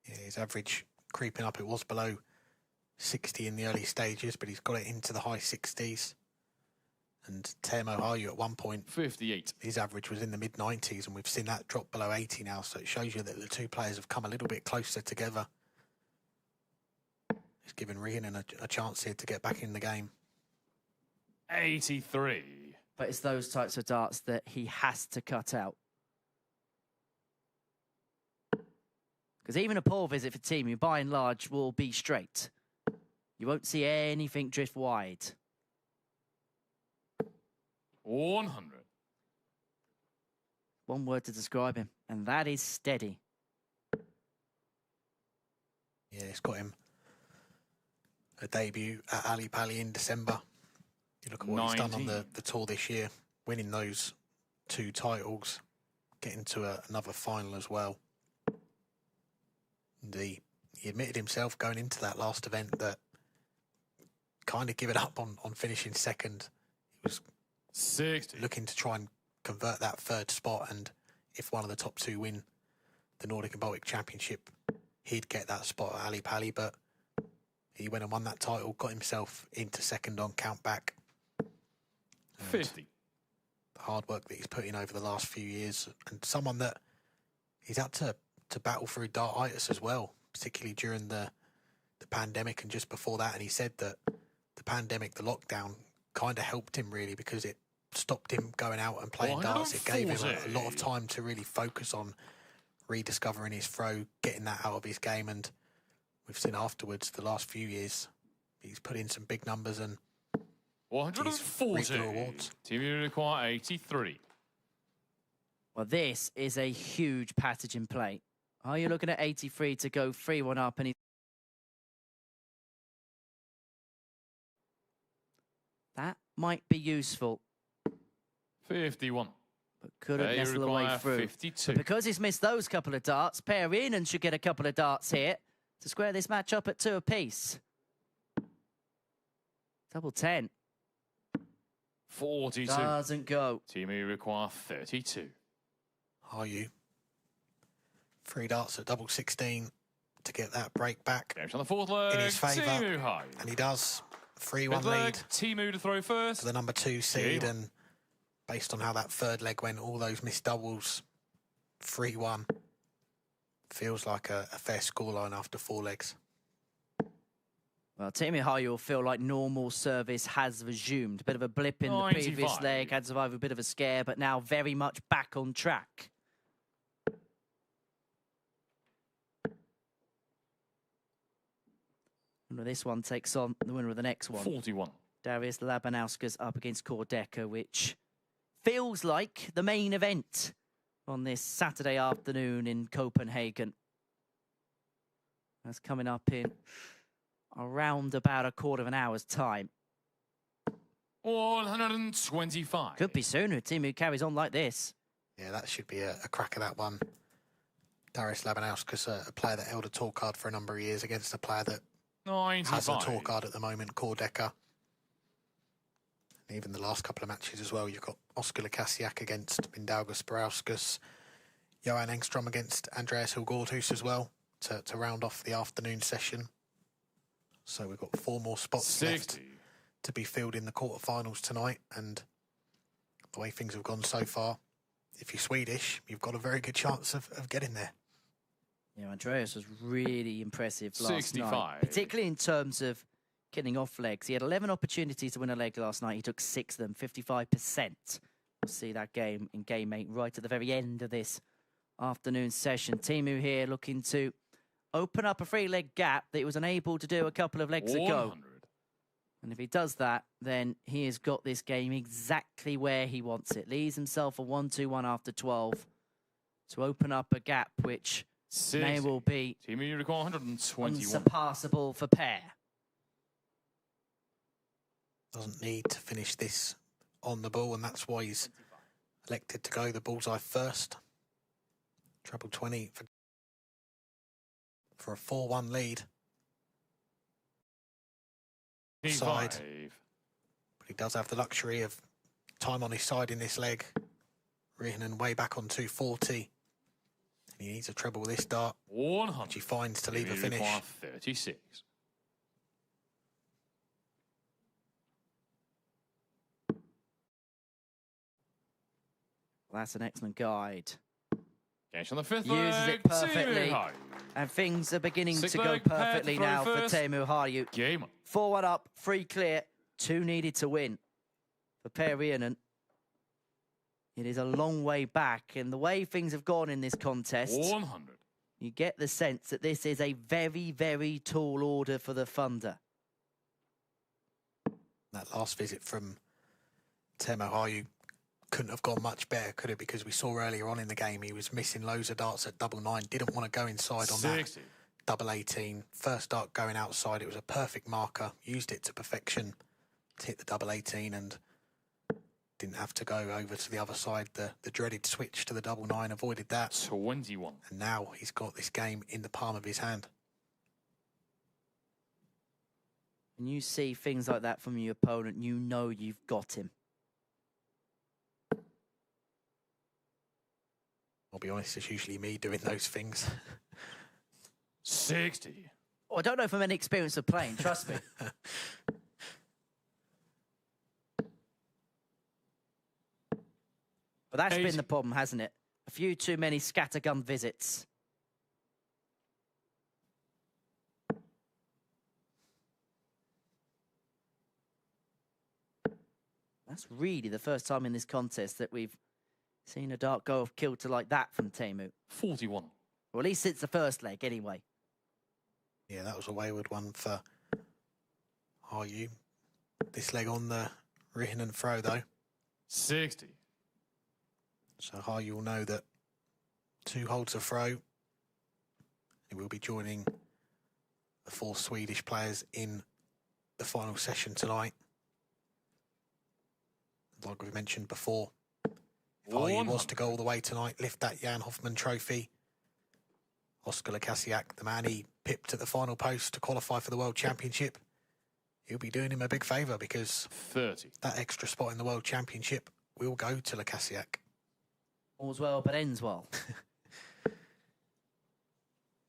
Yeah, his average creeping up. It was below 60 in the early stages, but he's got it into the high 60s. And Teemu Harju at one point, 58. his average was in the mid-90s, and we've seen that drop below 80 now. So it shows you that the 2 players have come a little bit closer together. It's given Riihonen a chance here to get back in the game. 83. But it's those types of darts that he has to cut out. Because even a poor visit for Teemu, by and large, will be straight. You won't see anything drift wide. 100. One word to describe him, and that is steady. Yeah, it's got him a debut at Ali Pali in December. You look at what he's done on the tour this year, winning those 2 titles, getting to another final as well. And he admitted himself going into that last event that kind of given up on finishing second. He was 60. looking to try and convert that 3rd spot, and if one of the top 2 win the Nordic and Baltic Championship, he'd get that spot at Ali Pali, but he went and won that title, got himself into second on count back. 50. The hard work that he's put in over the last few years, and someone that he's had to battle through dartitis as well, particularly during the pandemic and just before that. And he said that the pandemic, the lockdown, kind of helped him really, because it stopped him going out and playing darts. It gave him a lot of time to really focus on rediscovering his throw, getting that out of his game. And we've seen afterwards, the last few years, He's put in some big numbers and 140. reaped the rewards. Teemu require 83. Well, this is a huge passage in play. Are you looking at 83 to go 3-1 up? And that might be useful, 51. but couldn't nestle away require through. 52. But because he's missed those couple of darts, Riihonen should get a couple of darts here to square this match up at 2 apiece. Double 10. 42. Doesn't go. Teemu require 32. Harju. 3 darts at double 16 to get that break back Games on the fourth leg. in his favour. Teemu Harju. And he does. 3-1 Fifth leg, lead Teemu to throw first. for the number 2 seed. Game. And based on how that third leg went, all those missed doubles, 3-1. Feels like a fair scoreline after 4 legs. Well, Teemu Harju will feel like normal service has resumed. A bit of a blip in the previous 95. leg, had to survive a bit of a scare, but now very much back on track. Winner of this one takes on the winner of the next one. 41. Darius Labanuaskas up against Dekker, which feels like the main event on this Saturday afternoon in Copenhagen. That's coming up in around about a quarter of an hour's time. 125. Could be sooner. Teemu carries on like this. Yeah, that should be a crack of that one. Darius Labanuaskas, a player that held a tour card for a number of years against a player that 95. has a tour card at the moment, Dekker. And even the last couple of matches as well, you've got Oskar Lukasiak against Barauskas, Johan Engström against Andreas Hyllgaardhus as well to round off the afternoon session. So we've got 4 more spots 60. left to be filled in the quarterfinals tonight. And the way things have gone so far, if you're Swedish, you've got a very good chance of getting there. Yeah, Andreas was really impressive last 65. night, particularly in terms of getting off legs. He had 11 opportunities to win a leg last night. He took 6 of them, 55%. We'll see that game in Game 8 right at the very end of this afternoon session. Teemu here looking to open up a 3-leg gap that he was unable to do a couple of legs 100. ago. And if he does that, then he has got this game exactly where he wants it. Leaves himself a 1-2-1 after 12 to open up a gap which 60. may well be Teemu require 121. unsurpassable for pair. Doesn't need to finish this on the ball, and that's why he's elected to go the bullseye first. Treble 20 for a 4-1 lead. Side. 55. But he does have the luxury of time on his side in this leg. Riihonen way back on 240. And he needs a treble this dart, 100. which he finds to leave a Teemu finish. require 36. That's an excellent guide. Games on the fifth Uses leg. it perfectly. Teemu Harju. And things are beginning Six to go leg, paired perfectly throw now first. for Teemu Harju. Game on. 4-1 up, 3 clear, 2 needed to win. For Riihonen, it is a long way back. And the way things have gone in this contest, 100. you get the sense that this is a very, very tall order for the Thunder. That last visit from Teemu Harju couldn't have gone much better, could it? Because we saw earlier on in the game he was missing loads of darts at double 9, didn't want to go inside on 60. that double 18. First dart going outside, it was a perfect marker, used it to perfection to hit the double 18 and didn't have to go over to the other side. The dreaded switch to the double 9 avoided that. 21. And now he's got this game in the palm of his hand. When you see things like that from your opponent, you know you've got him. I'll be honest, it's usually me doing those things. 60. Oh, I don't know from any experience of playing, trust me. But that's 80. been the problem, hasn't it? A few too many scattergun visits. That's really the first time in this contest that we've seen a dart go off kilter like that from Teemu. 41. Or at least it's the first leg, anyway. Yeah, that was a wayward one for Harju. This leg on the Riihonen throw though. 60. So Harju will know that 2 holds a throw. He will be joining the 4 Swedish players in the final session tonight. Like we mentioned before, if Harju was to go all the way tonight, lift that Jan Hoffman trophy, Oskar Lukasiak, the man he pipped at the final post to qualify for the World Championship, he'll be doing him a big favour because 30. that extra spot in the World Championship will go to Lukasiak. All's well, but ends well.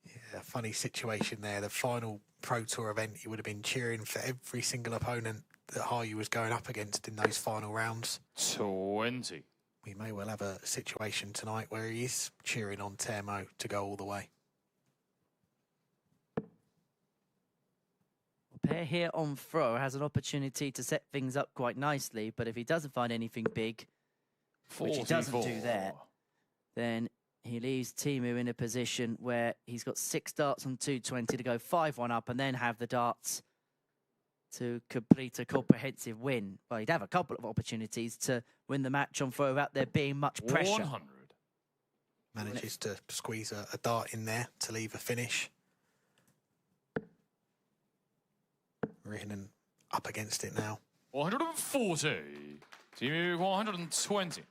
Yeah, funny situation there. The final Pro Tour event, he would have been cheering for every single opponent that Harju was going up against in those final rounds. 20. We may well have a situation tonight where he is cheering on Teemu to go all the way. Pair here on throw has an opportunity to set things up quite nicely, but if he doesn't find anything big, 44. which he doesn't do there, then he leaves Teemu in a position where he's got 6 darts on 220 to go 5-1 up and then have the darts to complete a comprehensive win. Well, he'd have a couple of opportunities to win the match on throw without there being much pressure. 100. Manages to squeeze a dart in there to leave a finish. Riihonen up against it now. 140. Teemu 120.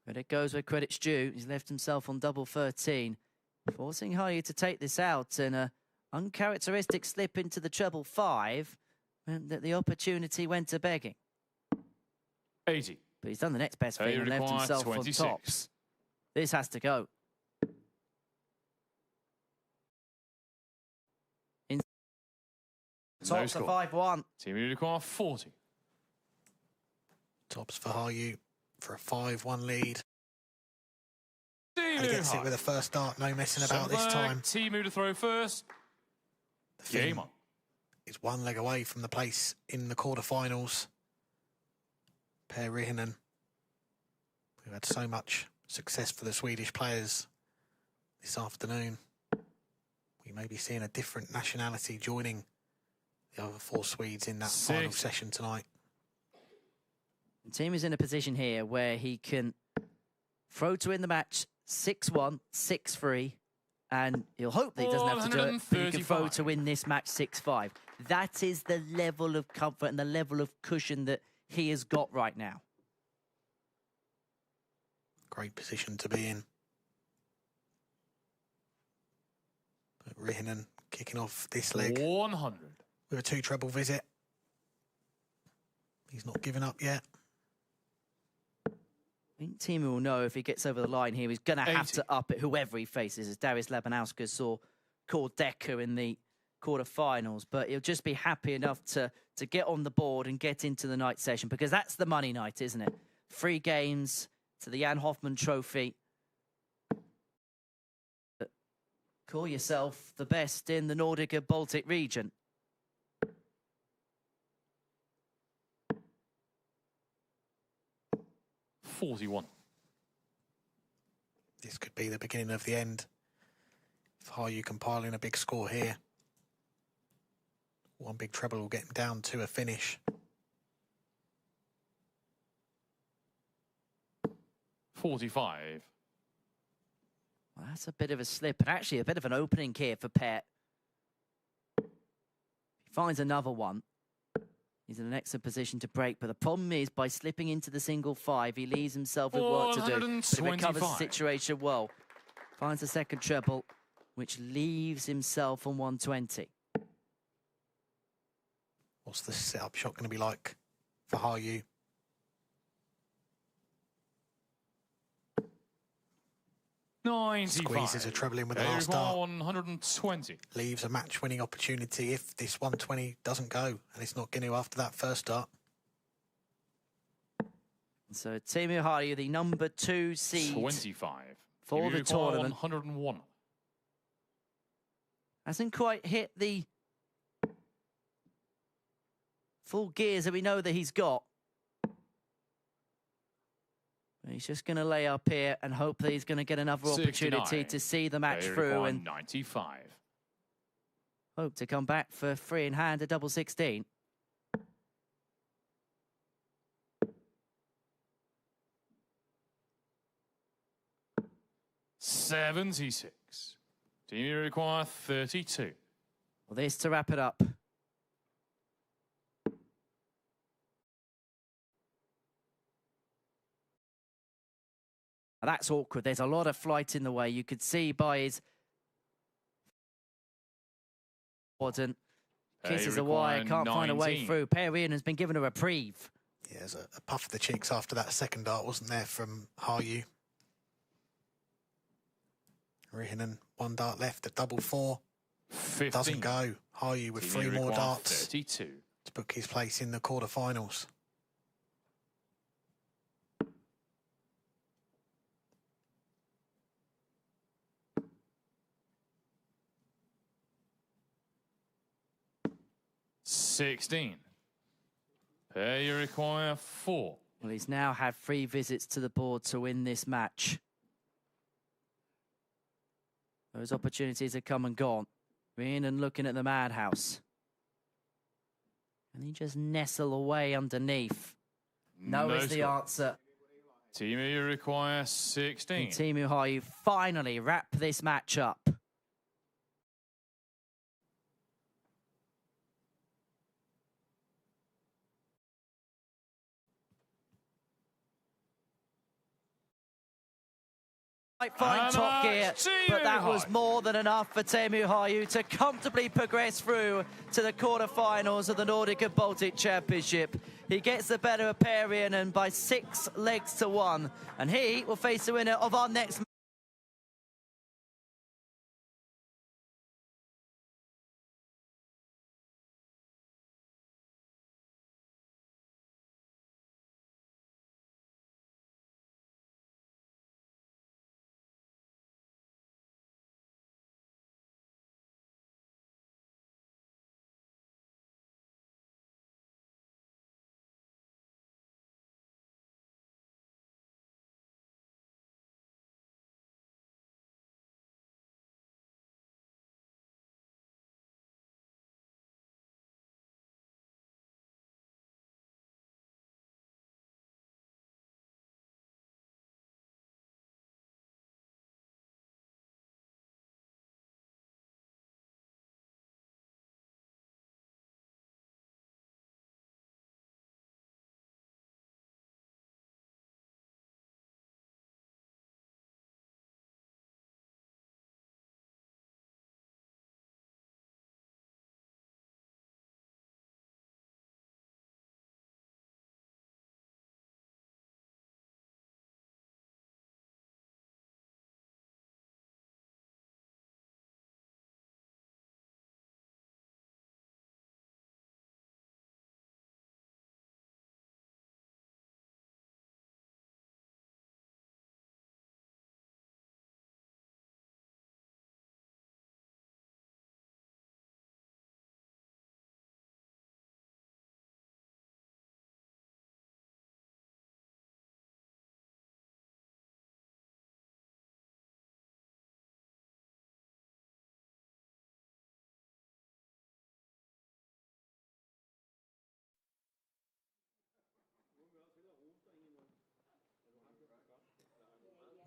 Credit goes where credit's due. He's left himself on double 13, forcing Harju to take this out, and a uncharacteristic slip into the treble 5 meant that the opportunity went to begging. 80. But he's done the next best thing and left require himself 26. on tops. This has to go. Tops score. are 5-1. Teemu require 40. Tops for Harju for a 5-1 lead. Teemu And he gets it with a first dart, no messing about this time. Teemu to throw first. The Game Finn on. is 1 leg away from the place in the quarterfinals. Per Riihonen, who had so much success for the Swedish players this afternoon. We may be seeing a different nationality joining the other 4 Swedes in that final session tonight. The team is in a position here where he can throw to win the match 6-1, 6-3, and he'll hope that he doesn't have to do it, but he can throw to win this match 6-5. That is the level of comfort and the level of cushion that he has got right now. Great position to be in. But Riihonen kicking off this leg 100. with a 2 treble visit. He's not given up yet. I think Teemu will know if he gets over the line here, he's going to have 80. to up it, whoever he faces, as Darius Labanuaskas saw called Dekker in the quarterfinals. But he'll just be happy enough to get on the board and get into the night session, because that's the money night, isn't it? 3 games to the Jan Hoffman trophy. Call yourself the best in the Nordic and Baltic region. $41. This could be the beginning of the end. If Harju can pile in a big score here, 1 big treble will get him down to a finish. 45. Well, that's a bit of a slip, and actually a bit of an opening here for Pet. He finds another one. He's in an excellent position to break, but the problem is by slipping into the single 5, he leaves himself with work to do. But he recovers the situation well. Finds a second treble, which leaves himself on 120. What's the setup shot going to be like for Harju? Squeezes a treble in with the last dart. 120. Leaves a match-winning opportunity if this 120 doesn't go, and it's not going to after that first dart. So Teemu Harju, the number 2 seed 25. for the tournament. 101. Hasn't quite hit the full gears that we know that he's got. He's just going to lay up here and hope that he's going to get another opportunity to see the match through and 95. hope to come back for 3 in hand at double 16. 76. Teemu require 32. Well, this to wrap it up. That's awkward. There's a lot of flight in the way. You could see by his... Wasn't. Kisses a wire, can't find a way through. Per Riihonen has been given a reprieve. Yeah, there's a puff of the cheeks after that second dart, wasn't there, from Harju. Riihonen, one dart left, a double four. 15. Doesn't go. Harju with Teemu 3 more require darts 32. to book his place in the quarterfinals. $16. You require 4. Well, he's now had 3 visits to the board to win this match. Those opportunities have come and gone. Riihonen looking at the madhouse. And he just nestle away underneath. No is the answer. Teemu, you require 16. And Teemu Harju finally wrap this match up. Fine top gear, but that was more than enough for Teemu Harju to comfortably progress through to the quarterfinals of the Nordic and Baltic Championship. He gets the better of Per Riihonen by 6 legs to 1, and he will face the winner of our next match.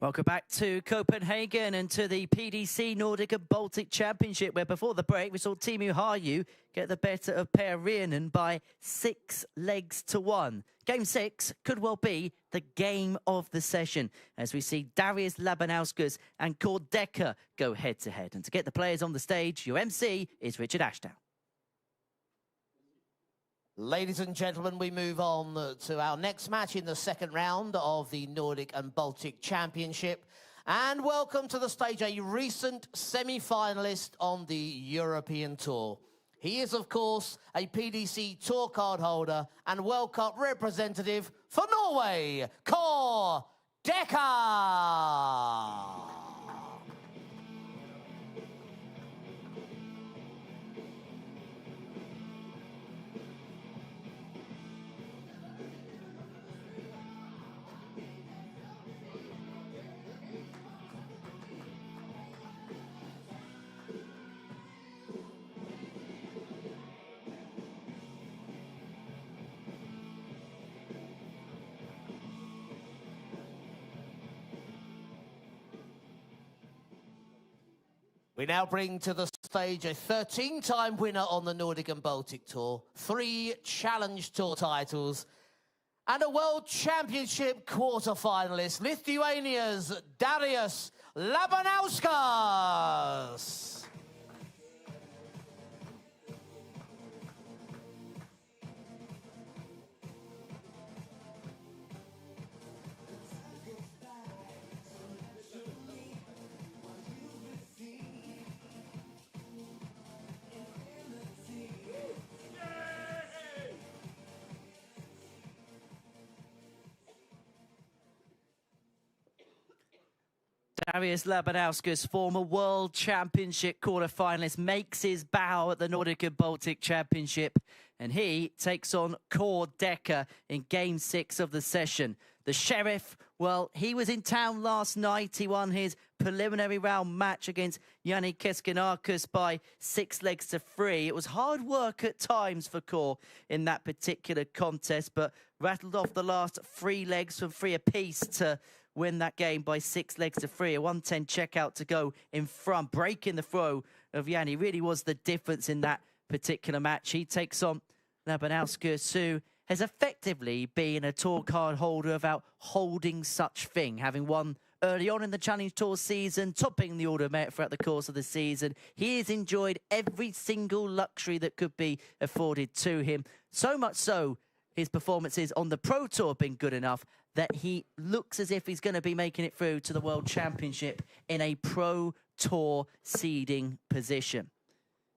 Welcome back to Copenhagen and to the PDC Nordic and Baltic Championship, where before the break we saw Teemu Harju get the better of Per Riihonen by 6 legs to 1. Game 6 could well be the game of the session, as we see Darius Labanuaskas and Dekker go head-to-head. And to get the players on the stage, your MC is Richard Ashdown. Ladies and gentlemen, we move on to our next match in the second round of the Nordic and Baltic Championship. And welcome to the stage a recent semi-finalist on the European Tour. He is, of course, a PDC Tour card holder and World Cup representative for Norway, Dekker. We now bring to the stage a 13-time winner on the Nordic and Baltic Tour, 3 Challenge Tour titles, and a World Championship quarter-finalist, Lithuania's Darius Labanuaskas. Darius Labanuaskas, former World Championship quarter-finalist, makes his bow at the Nordic and Baltic Championship, and he takes on Dekker in Game 6 of the session. The Sheriff, well, he was in town last night. He won his preliminary round match against Keskinarkaus by 6-3. It was hard work at times for Core in that particular contest, but rattled off the last 3 legs from 3 apiece to win that game by 6-3. A 110 checkout to go in front, breaking the throw of Yanni. Really was the difference in that particular match. He takes on Labanuaskas, who has effectively been a tour card holder without holding such thing, having won early on in the Challenge Tour season, topping the order of merit throughout the course of the season. He has enjoyed every single luxury that could be afforded to him. So much so, his performances on the Pro Tour have been good enough that he looks as if he's going to be making it through to the World Championship in a Pro Tour seeding position.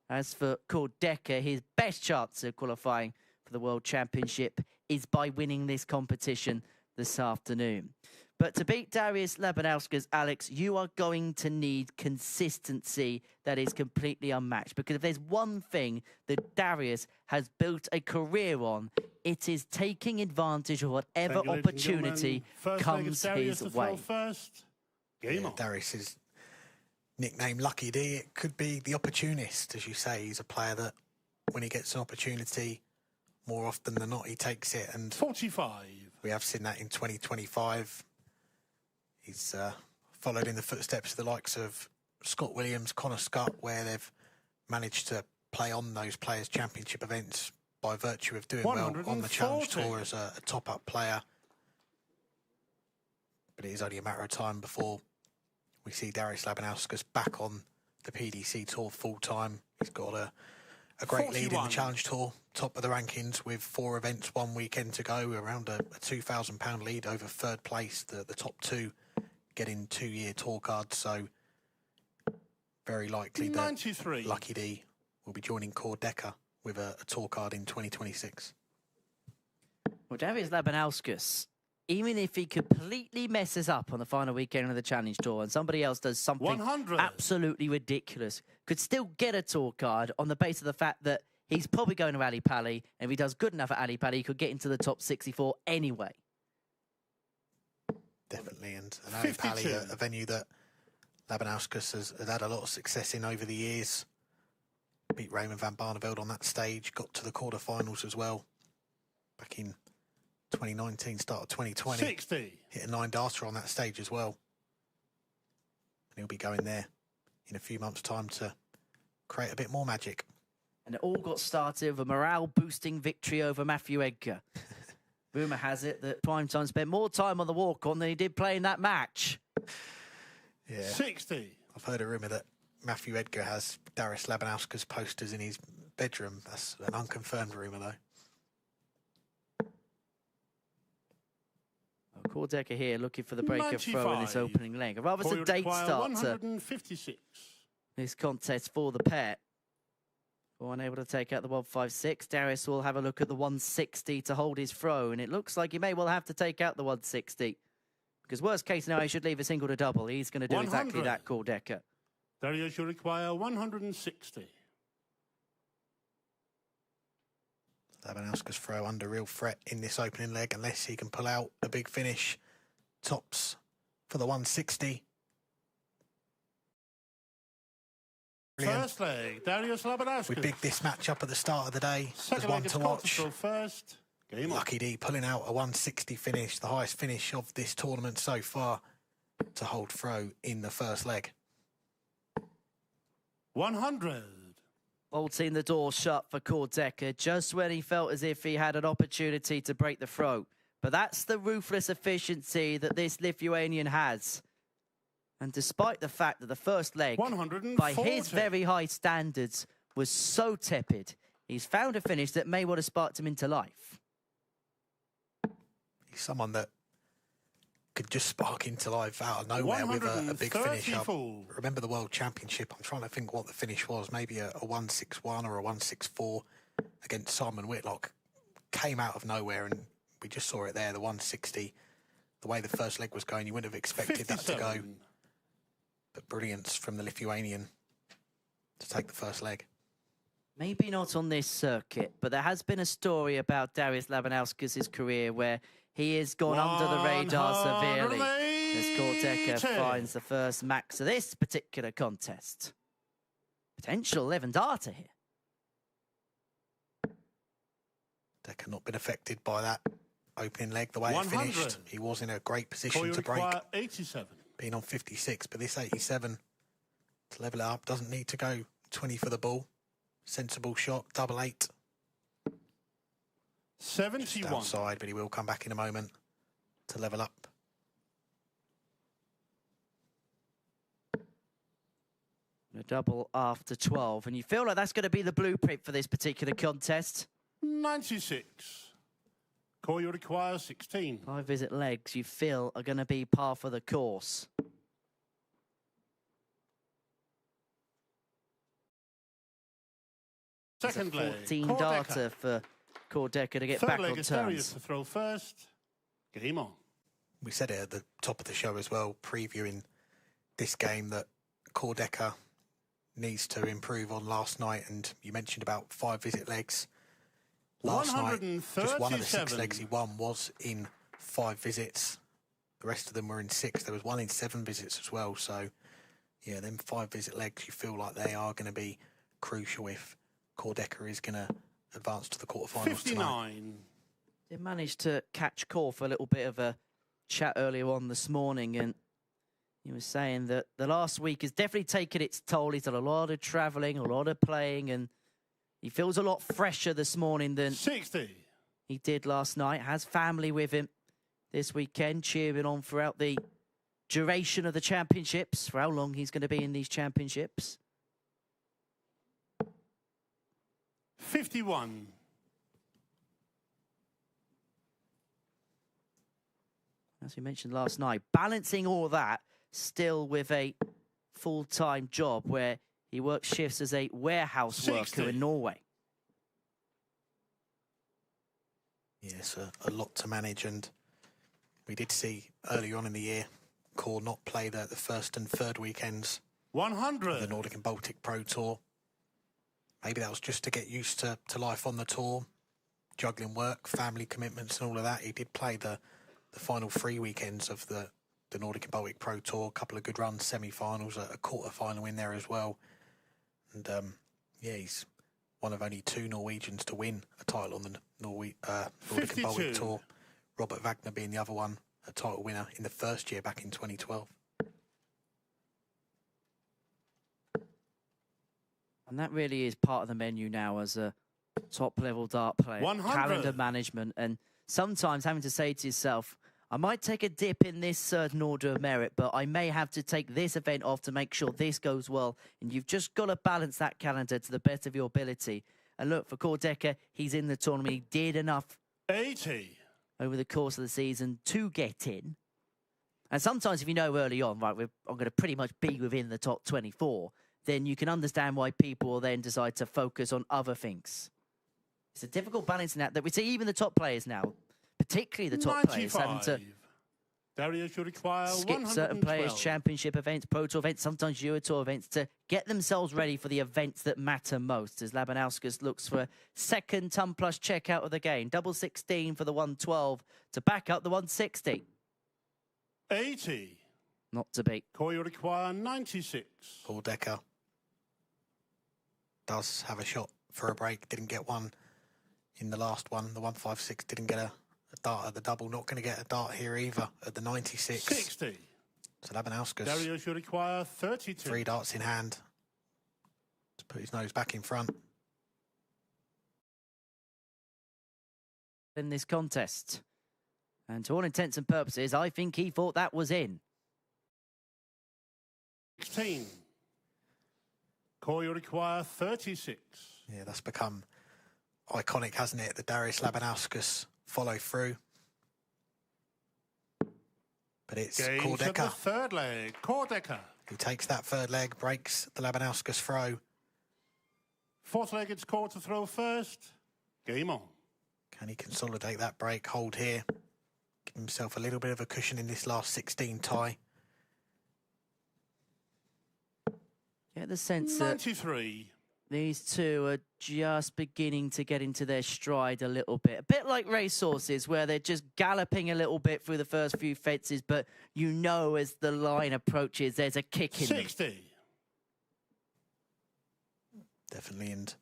As for Dekker, his best chance of qualifying for the World Championship is by winning this competition this afternoon. But to beat Darius Labanuaskas, Alex, you are going to need consistency that is completely unmatched. Because if there's one thing that Darius has built a career on, it is taking advantage of whatever opportunity comes his way. Darius's nickname, Lucky D, it could be the opportunist, as you say. He's a player that, when he gets an opportunity, more often than not, he takes it. And 45. We have seen that in 2025. He's followed in the footsteps of the likes of Scott Williams, Connor Scott, where they've managed to play on those players' championship events by virtue of doing well on the Challenge Tour as a top-up player. But it is only a matter of time before we see Darius Labanuaskas back on the PDC Tour full-time. He's got a great lead in the Challenge Tour, top of the rankings with 4 events, 1 weekend to go, around a £2,000 lead over 3rd place, the top 2 getting 2-year tour cards, so very likely that Lucky D will be joining Dekker with a tour card in 2026. Well, Darius Labanuaskas, even if he completely messes up on the final weekend of the Challenge Tour and somebody else does something absolutely ridiculous, could still get a tour card on the basis of the fact that he's probably going to Ali Pali, and if he does good enough at Ali Pali, he could get into the top 64 anyway. Definitely, and Ali Pali, a venue that Labanuaskas has had a lot of success in over the years. Beat Raymond van Barneveld on that stage, got to the quarterfinals as well back in 2019, start of 2020. 60. Hit a 9-darter on that stage as well. And he'll be going there in a few months' time to create a bit more magic. And it all got started with a morale-boosting victory over Matthew Edgar. Rumour has it that Primetime spent more time on the walk-on than he did playing that match. Yeah. 60. I've heard a rumour that Matthew Edgar has Darius Labanuaskas posters in his bedroom. That's an unconfirmed rumour, though. Dekker here looking for the breaker throw in this opening leg. A rather sedate start to this contest for the pair. Unable to take out the 156. Darius will have a look at the 160 to hold his throw, and it looks like he may well have to take out the 160. Because worst case scenario, he should leave a single to double. He's going to do exactly that, Dekker. Darius, you require 160. Labanuaskas throw under real threat in this opening leg unless he can pull out a big finish. Tops for the 160. Brilliant. First leg, Darius Labanuaskas. We bigged this match up at the start of the day as one to watch. First. Lucky D pulling out a 160 finish, the highest finish of this tournament so far, to hold throw in the first leg. 100. Bolting the door shut for Dekker just when he felt as if he had an opportunity to break the throat. But that's the ruthless efficiency that this Lithuanian has. And despite the fact that the first leg, by his very high standards, was so tepid, he's found a finish that may well have sparked him into life. He's someone that could just spark into life out of nowhere with a big finish. I remember the World Championship. I'm trying to think what the finish was. Maybe a 161 or a 164 against Simon Whitlock. Came out of nowhere, and we just saw it there, the 160. The way the first leg was going, you wouldn't have expected 57. that to go. But brilliance from the Lithuanian to take the first leg. Maybe not on this circuit, but there has been a story about Darius Labanuaskas' career where he has gone under the radar severely as Dekker finds the first max of this particular contest. Potential 11 data here. Dekker not been affected by that opening leg, the way it finished. He was in a great position to break. 87. Being on 56, but this 87 to level it up doesn't need to go 20 for the ball. Sensible shot, double 8. 71. Just outside, but he will come back in a moment to level up. A double after 12, and you feel like that's going to be the blueprint for this particular contest. 96. Call you require 16. 5 visit legs you feel are going to be par for the course. Second leg. 14 data for Dekker to get back on terms. Darius to throw first. Game on. We said it at the top of the show as well, previewing this game, that Dekker needs to improve on last night, and you mentioned about 5 visit legs. Last night, just one of the 6 legs he won was in 5 visits. The rest of them were in 6. There was one in 7 visits as well. So, yeah, them 5 visit legs, you feel like they are going to be crucial if Dekker is going to advance to the quarterfinals 59. tonight. They managed to catch Cor for a little bit of a chat earlier on this morning, and he was saying that the last week has definitely taken its toll. He's done a lot of travelling, a lot of playing, and he feels a lot fresher this morning than 60. He did last night. Has family with him this weekend, cheering on throughout the duration of the championships, for how long he's going to be in these championships. 51. As we mentioned last night, balancing all that still with a full-time job where he works shifts as a warehouse 60. worker in Norway. Yes, a lot to manage, and we did see earlier on in the year Cor not play the first and third weekends 100. of the Nordic and Baltic Pro Tour. Maybe that was just to get used to life on the tour, juggling work, family commitments and all of that. He did play the final 3 weekends of the Nordic and Baltic Pro Tour, a couple of good runs, semi-finals, a quarter-final in there as well. And, yeah, he's one of only 2 Norwegians to win a title on the Nordic and Baltic Tour. Robert Wagner being the other one, a title winner in the first year back in 2012. And that really is part of the menu now as a top-level dart player. 100. Calendar management, and sometimes having to say to yourself, I might take a dip in this certain order of merit, but I may have to take this event off to make sure this goes well. And you've just got to balance that calendar to the best of your ability. And look, for Dekker, he's in the tournament. He did enough 80. over the course of the season to get in. And sometimes if you know early on, right, I'm going to pretty much be within the top 24, then you can understand why people will then decide to focus on other things. It's a difficult balancing act that we see even the top players now, particularly the top 95. players, having to Darius should require skip certain players, championship events, pro tour events, sometimes Euro tour events, to get themselves ready for the events that matter most, as Labanuaskas looks for a second ton plus checkout of the game. Double 16 for the 112 to back up the 160. 80. Not to beat. Koya require 96. Dekker does have a shot for a break. Didn't get one in the last one. The 156 didn't get a dart at the double. Not going to get a dart here either at the 96. 60. So Labanuaskas, Darius should require 32. 3 darts in hand. put his nose back in front. In this contest. And to all intents and purposes, I think he thought that was in. 16. Call you require 36. Yeah, that's become iconic, hasn't it? The Darius Labanuaskas follow through. But it's Game for the Dekker third leg. Dekker. who takes that third leg, breaks the Labanuaskas throw. Fourth leg, it's called to throw first. Game on. Can he consolidate that break, hold here? Give himself a little bit of a cushion in this last 16 tie. Get the sense that 93. these two are just beginning to get into their stride a little bit. A bit like racehorses, where they're just galloping a little bit through the first few fences, but you know as the line approaches, there's a kick in 60. them. Definitely, and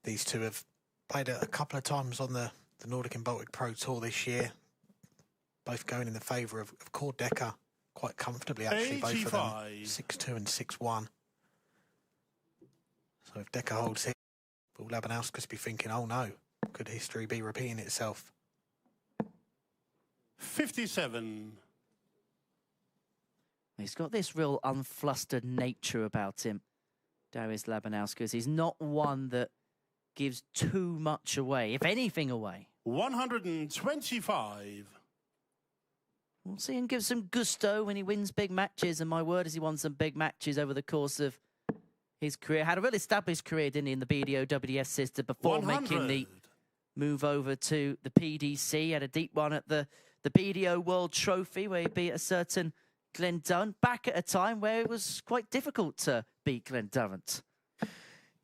these two have played a couple of times on the Nordic and Baltic Pro Tour this year. Both going in the favour of Dekker quite comfortably, actually, 85. both of them. 6-2 and 6-1. So if Dekker holds it, will Labanuaskas be thinking, oh no, could history be repeating itself? 57. He's got this real unflustered nature about him, Darius Labanuaskas. He's not one that gives too much away, if anything away. 125. We'll see him give some gusto when he wins big matches, and my word is he won some big matches over the course of his career. Had a really established career, didn't he, in the BDO WS system before 100. making the move over to the PDC. Had a deep one at the BDO World Trophy where he beat a certain Glenn Dunn, back at a time where it was quite difficult to beat Glenn Durrant.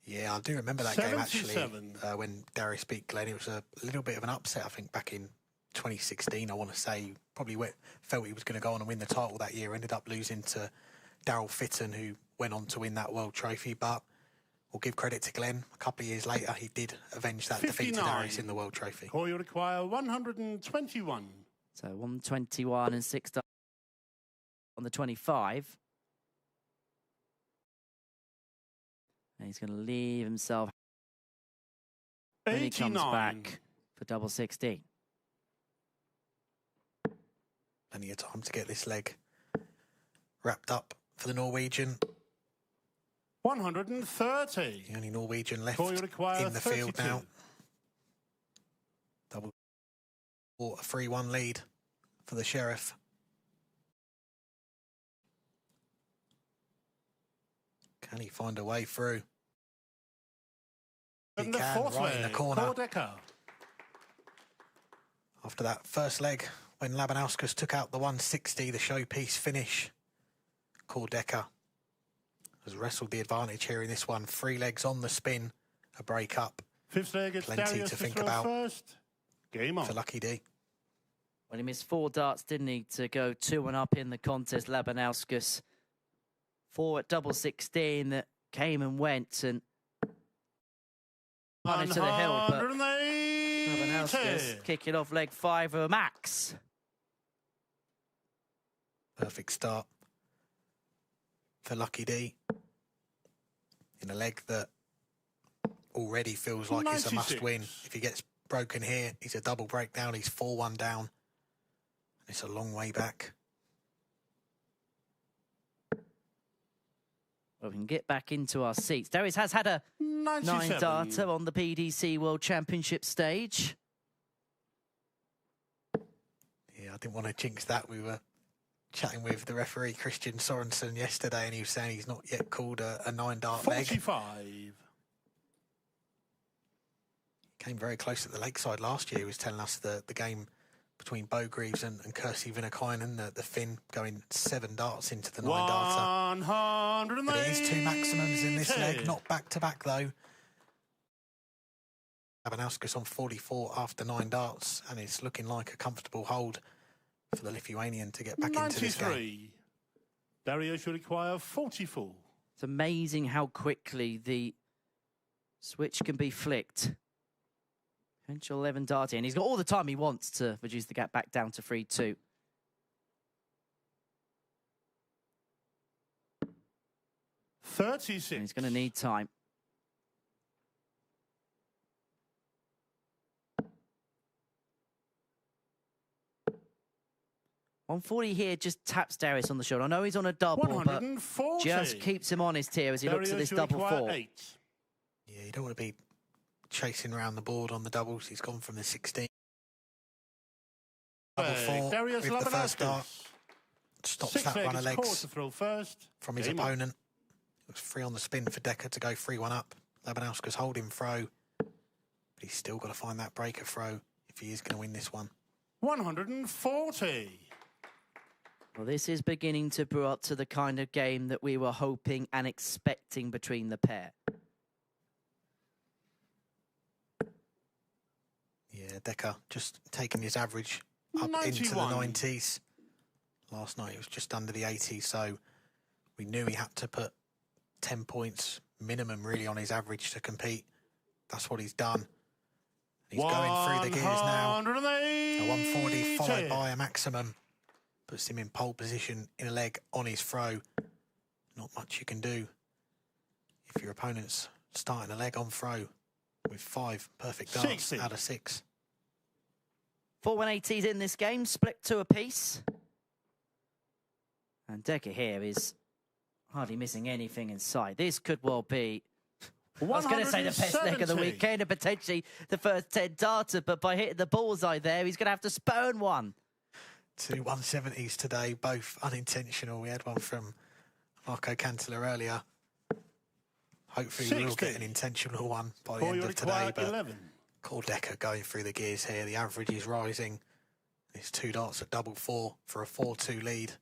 Yeah, I do remember that game, actually, 77. when Darius beat Glenn. It was a little bit of an upset, I think, back in 2016, I want to say. Probably felt he was going to go on and win the title that year. Ended up losing to Daryl Fitton, who went on to win that World Trophy. But we'll give credit to Glenn. A couple of years later, he did avenge that defeat to 59. Darius in the World Trophy. Call you require 121. So 121 and 6 on the 25. And he's going to leave himself when he comes 89. back for double 16. Plenty of time to get this leg wrapped up for the Norwegian. 130. The only Norwegian left Call you require in the field 32. now. Double or a 3-1 lead for the Sheriff. Can he find a way through? He And the can, fourth right in the leg. corner. Dekker. After that first leg, when Labanuaskas took out the 160, the showpiece finish, Dekker has wrestled the advantage here in this one. 3 legs on the spin, a break up. Fifth leg, it's Plenty Darius to think throw about first. Game on. for Lucky D. Well, he missed 4 darts, didn't he, to go 2 and up in the contest. Labanuaskas 4 at double 16 that came and went, and punished to the hill, but 180. Labanuaskas kicking off leg 5 of a max. Perfect start for Lucky D in a leg that already feels like it's a 96. must-win. If he gets broken here, he's a double breakdown. He's 4-1 down. It's a long way back. Well, we can get back into our seats. Darius has had a 97. 9 darter on the PDC World Championship stage. Yeah, I didn't want to jinx that. We were chatting with the referee, Christian Sorensen, yesterday, and he was saying he's not yet called a 9-dart leg. 45. Came very close at the lakeside last year. He was telling us the game between Bo Greaves and Kirsi Vinakainen, the Finn going 7 darts into the 9-darter. 180. But it is 2 maximums in this leg, not back-to-back though. Labanuaskas on 44 after 9 darts, and it's looking like a comfortable hold for the Lithuanian to get back into this game. 93. Darius should require 44. It's amazing how quickly the switch can be flicked. Potential 11 darting, and he's got all the time he wants to reduce the gap back down to 3-2. 36. And he's going to need time. $140 here just taps Darius on the shoulder. I know he's on a double, but 140. just keeps him honest here as he looks at this Darius, you double require 4. 8. Yeah, you don't want to be chasing around the board on the doubles. He's gone from the 16. Double 4 Darius with the first dart. Labanuaskas. Stops that run of legs Quarter throw first. from his Game on. opponent. It was free on the spin for Dekker to go 3-1 up. Labanuaskas holding throw. But he's still got to find that breaker throw if he is going to win this one. 140. Well, this is beginning to brew up to the kind of game that we were hoping and expecting between the pair. Yeah, Dekker just taking his average up into the 91. 90s. Last night it was just under the 80s, so we knew he had to put 10 points minimum really on his average to compete. That's what he's done. He's going through the gears now. 180. A 140 followed by a maximum. Puts him in pole position in a leg on his throw. Not much you can do if your opponent's starting a leg on throw with 5 perfect darts 60. out of 6. 4 180s in this game, split 2 apiece. And Dekker here is hardly missing anything in sight. This could well be, I was going to say the best leg of the 170. weekend and potentially the first 10 darter, but by hitting the bullseye there, he's going to have to spurn one. 2 170s today, both unintentional. We had one from Marko Kantele earlier. Hopefully we'll 60. get an intentional one by the Or end you of today. require But 11. Dekker going through the gears here. The average is rising. It's 2 darts at double 4 for a 4-2 lead.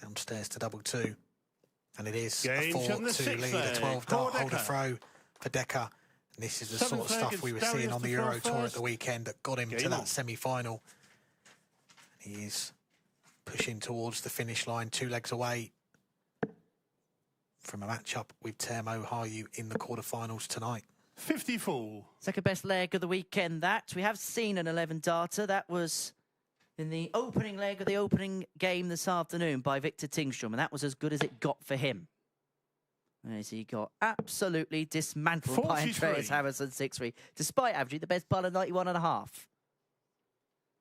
Downstairs to double 2. And it is Game a 4-2 lead, a 12 dart holder Dekker. throw for Dekker. And this is the sort of Seventh leg, stuff it's we were Darius seeing on the to throw Euro Tour at first. the weekend that got him to Game on. that semi-final. He is pushing towards the finish line, 2 legs away from a matchup with Teemu Harju in the quarterfinals tonight. 54. Second best leg of the weekend, that. We have seen an 11 darter. That was in the opening leg of the opening game this afternoon by Victor Tingström, and that was as good as it got for him. As he got absolutely dismantled by 43. Andreas Harrysson 6-3, despite averaging the best part of 91.5.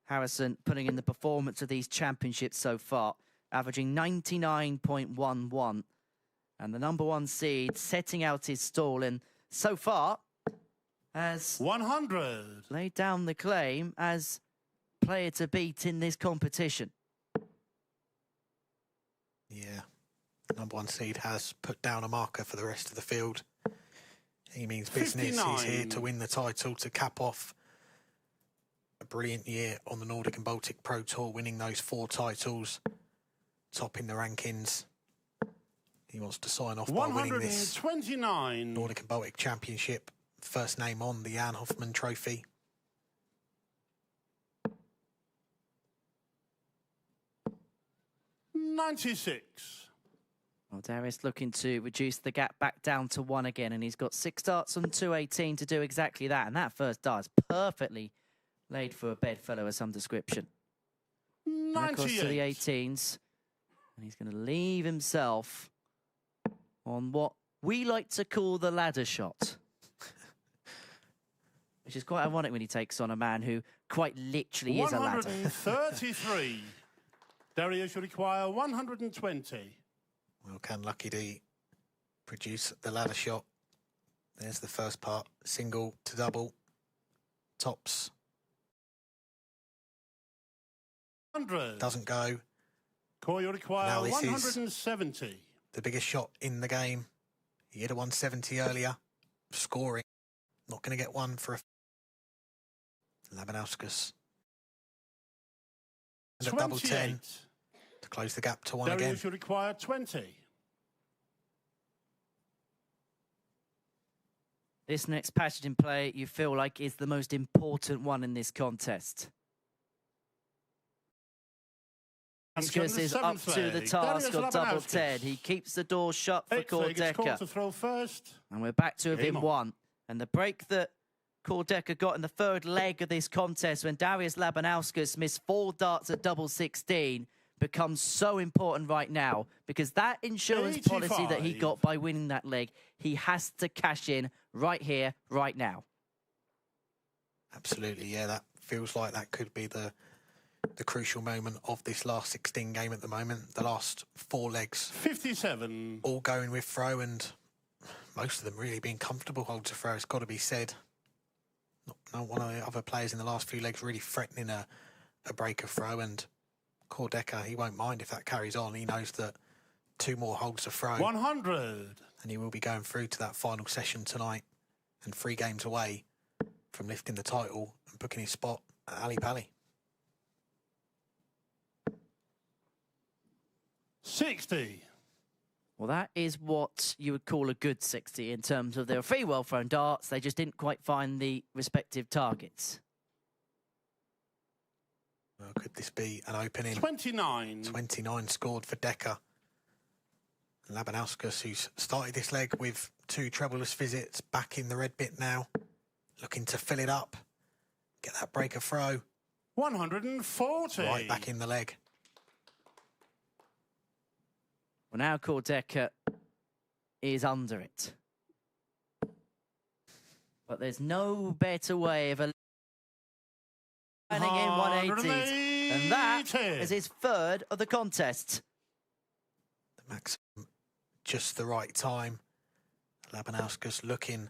Harrysson putting in the performance of these championships so far, averaging 99.11. And the number 1 seed setting out his stall, and so far has 100. laid down the claim as player to beat in this competition. Yeah, number 1 seed has put down a marker for the rest of the field. He means business. 59. He's here to win the title, to cap off a brilliant year on the Nordic and Baltic Pro Tour, winning those 4 titles, topping the rankings. He wants to sign off by winning this 129. Nordic and Baltic Championship. First name on the Jan Hoffman Trophy. $96. Well, Darius looking to reduce the gap back down to 1 again, and he's got 6 darts on 218 to do exactly that. And that first dart is perfectly laid for a bedfellow of some description. And across to the 98. 18s, and he's going to leave himself on what we like to call the ladder shot. Which is quite ironic when he takes on a man who quite literally is a ladder. 133. Darius, you require 120. Well, can Lucky D produce the ladder shot? There's the first part. Single to double. Tops. 100. Doesn't go. Core, you require Now this is- 170. The biggest shot in the game. He hit a 170 earlier. Scoring. Not going to get one for a Labanuaskas. And a double 10 28. to close the gap to 1 Darius, again. you require 20. This next passage in play, you feel like is the most important one in this contest. Labanuaskas is up to the task of double 10. He keeps the door shut for Dekker. To Dekker. throw first. And we're back to Game within on. 1. And the break that Dekker got in the 3rd leg of this contest when Darius Labanuaskas missed 4 darts at double 16 becomes so important right now because that insurance policy that he 85. got by winning that leg, he has to cash in right here, right now. Absolutely, yeah, that feels like that could be the crucial moment of this last 16 game at the moment. The last 4 legs 57. all going with throw, and most of them really being comfortable holds of throw, it's got to be said. Not one of the other players in the last few legs really threatening a break of throw, and Dekker, he won't mind if that carries on. He knows that 2 more holds of throw 100. and he will be going through to that final session tonight and 3 games away from lifting the title and booking his spot at Ali Pali. 60. Well, that is what you would call a good 60 in terms of their 3 well-thrown darts. They just didn't quite find the respective targets. Well, could this be an opening? 29. 29 scored for Dekker. Labanuaskas, who's started this leg with 2 trebleless visits, back in the red bit now, looking to fill it up, get that breaker throw. 140. Right back in the leg. Well, now Dekker is under it. But there's no better way of landing in 180s. And that is his 3rd of the contest. The maximum, just the right time. Labanuaskas looking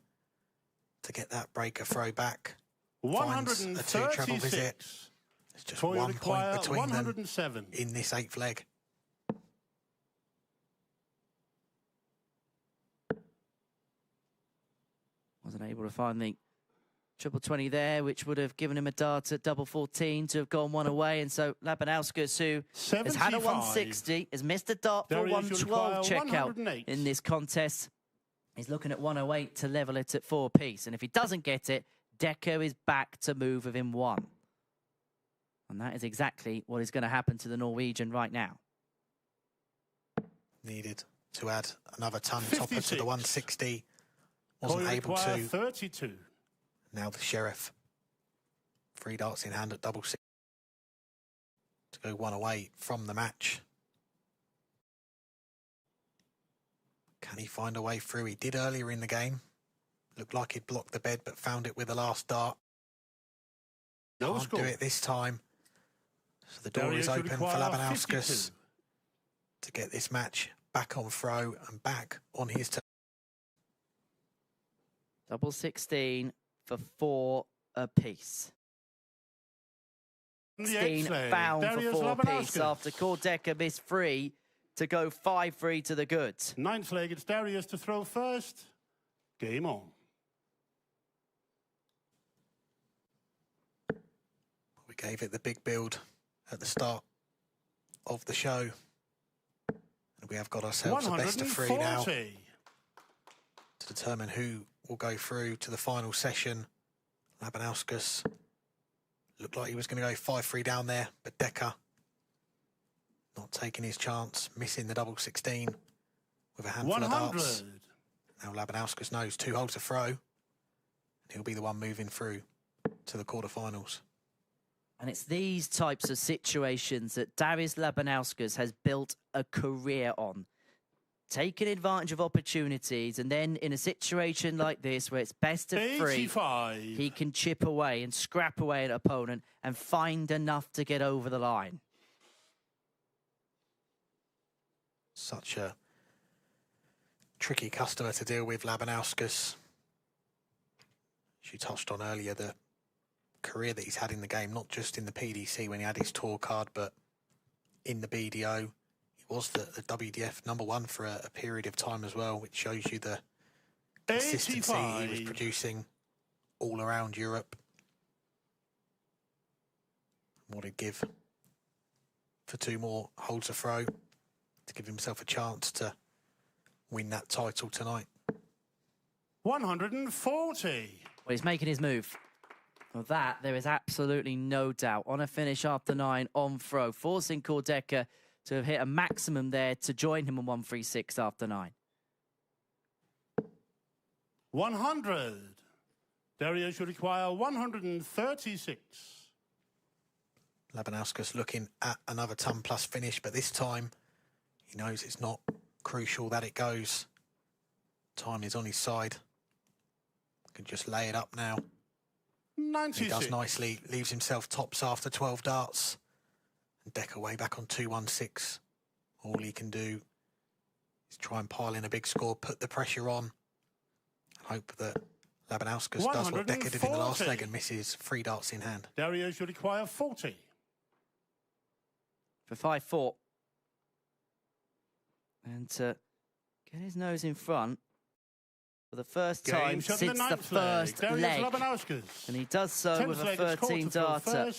to get that breaker throw back. Finds a 2 treble visit. There's just 1 point between 107. them in this 8th leg. Wasn't able to find the triple 20 there, which would have given him a dart at double 14 to have gone 1 away. And so Labanuaskas, who has had a 160, has missed a dart for 112 checkout in this contest, is looking at 108 to level it at 4 apiece. And if he doesn't get it, Dekker is back to move within 1. And that is exactly what is going to happen to the Norwegian right now. Needed to add another ton topper to the 160. Wasn't able to. 32. Now the Sheriff. 3 darts in hand at double 6 to go 1 away from the match. Can he find a way through? He did earlier in the game. Looked like he'd blocked the bed, but found it with the last dart. Can't do it this time. So the door is open for Labanuaskas to get this match back on throw and back on his turn. Double 16 for 4 apiece. 16 found for 4 apiece after Dekker missed 3 to go 5-3 to the goods. 9th leg, it's Darius to throw first. Game on. We gave it the big build at the start of the show. And we have got ourselves a best of 3 now to determine who will go through to the final session. Labanuaskas looked like he was going to go 5-3 down there, but Dekker not taking his chance, missing the double 16 with a handful of darts. Now Labanuaskas knows 2 holes to throw, and he'll be the one moving through to the quarterfinals. And it's these types of situations that Darius Labanuaskas has built a career on. Taking advantage of opportunities, and then in a situation like this where it's best of 3, 85. he can chip away and scrap away at an opponent and find enough to get over the line. Such a tricky customer to deal with, Labanuaskas. She touched on earlier the career that he's had in the game, not just in the PDC when he had his tour card, but in the BDO. He was the WDF #1 for a period of time as well, which shows you the consistency 85. he was producing all around Europe. What he'd give for 2 more holes of throw to give himself a chance to win that title tonight. 140. Well, he's making his move. Well, that, there is absolutely no doubt. On a finish after 9 on throw, forcing Dekker to have hit a maximum there to join him on 136 after 9. 100. Darius should require 136. Labanuaskas looking at another ton plus finish, but this time he knows it's not crucial that it goes. Time is on his side. Can just lay it up now. 96. He does nicely, leaves himself tops after 12 darts. And Dekker way back on 216. All he can do is try and pile in a big score, put the pressure on. Hope that Labanuaskas does what Dekker did in the last leg and misses 3 darts in hand. Darius, you require 40. For 5-4. And get his nose in front for the first time since the first leg. And he does so with a 13 darter.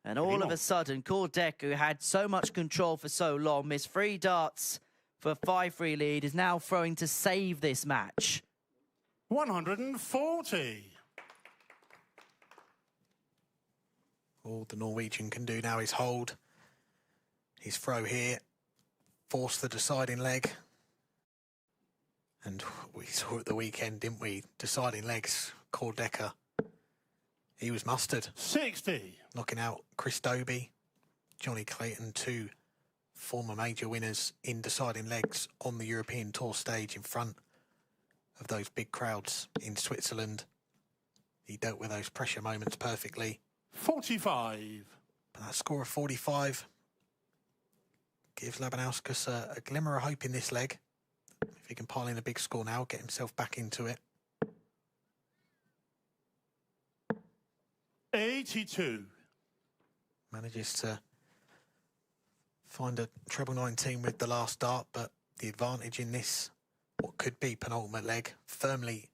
And all of a sudden, Dekker, who had so much control for so long, missed 3 darts for a 5-3 lead, is now throwing to save this match. 140. All the Norwegian can do now is hold his throw here, force the deciding leg. And we saw at the weekend, didn't we? Deciding legs, Dekker. He was mustard. 60. Knocking out Chris Dobie, Johnny Clayton, 2 former major winners in deciding legs on the European Tour stage in front of those big crowds in Switzerland. He dealt with those pressure moments perfectly. 45. But that score of 45 gives Labanuaskas a glimmer of hope in this leg. If he can pile in a big score now, get himself back into it. 82. Manages to find a treble 19 with the last dart, but the advantage in this, what could be penultimate leg, firmly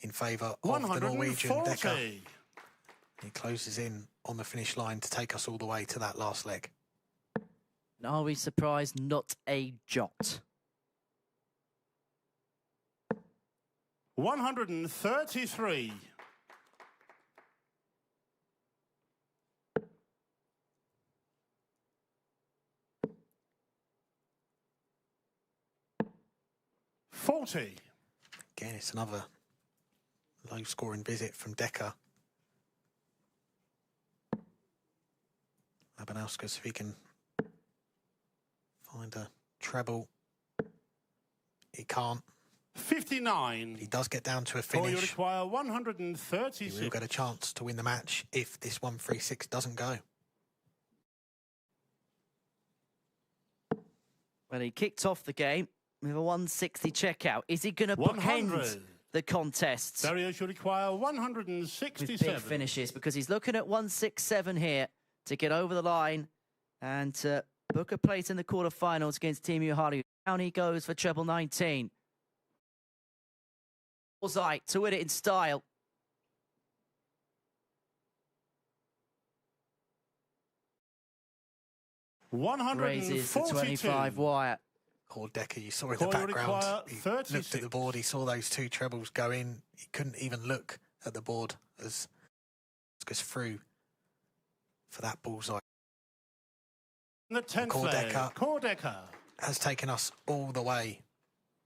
in favour of the Norwegian Dekker. He closes in on the finish line to take us all the way to that last leg. And are we surprised? Not a jot. 133. Again, it's another low-scoring visit from Dekker. Labanuaskas, if he can find a treble, he can't. 59. He does get down to a finish. You require 136. He will get a chance to win the match if this 136 doesn't go. Well, he kicked off the game with a 160 checkout. Is he going to bookend the contest? Darius, you require 167. With big finishes, because he's looking at 167 here to get over the line and to book a place in the quarterfinals against Teemu Harju. Down he goes for treble 19. Bullseye to win it in style. Raises the 25 wire. Dekker, you saw in the background, he looked at the board, he saw those 2 trebles go in. He couldn't even look at the board as goes through for that bullseye. The 10th leg, Dekker has taken us all the way.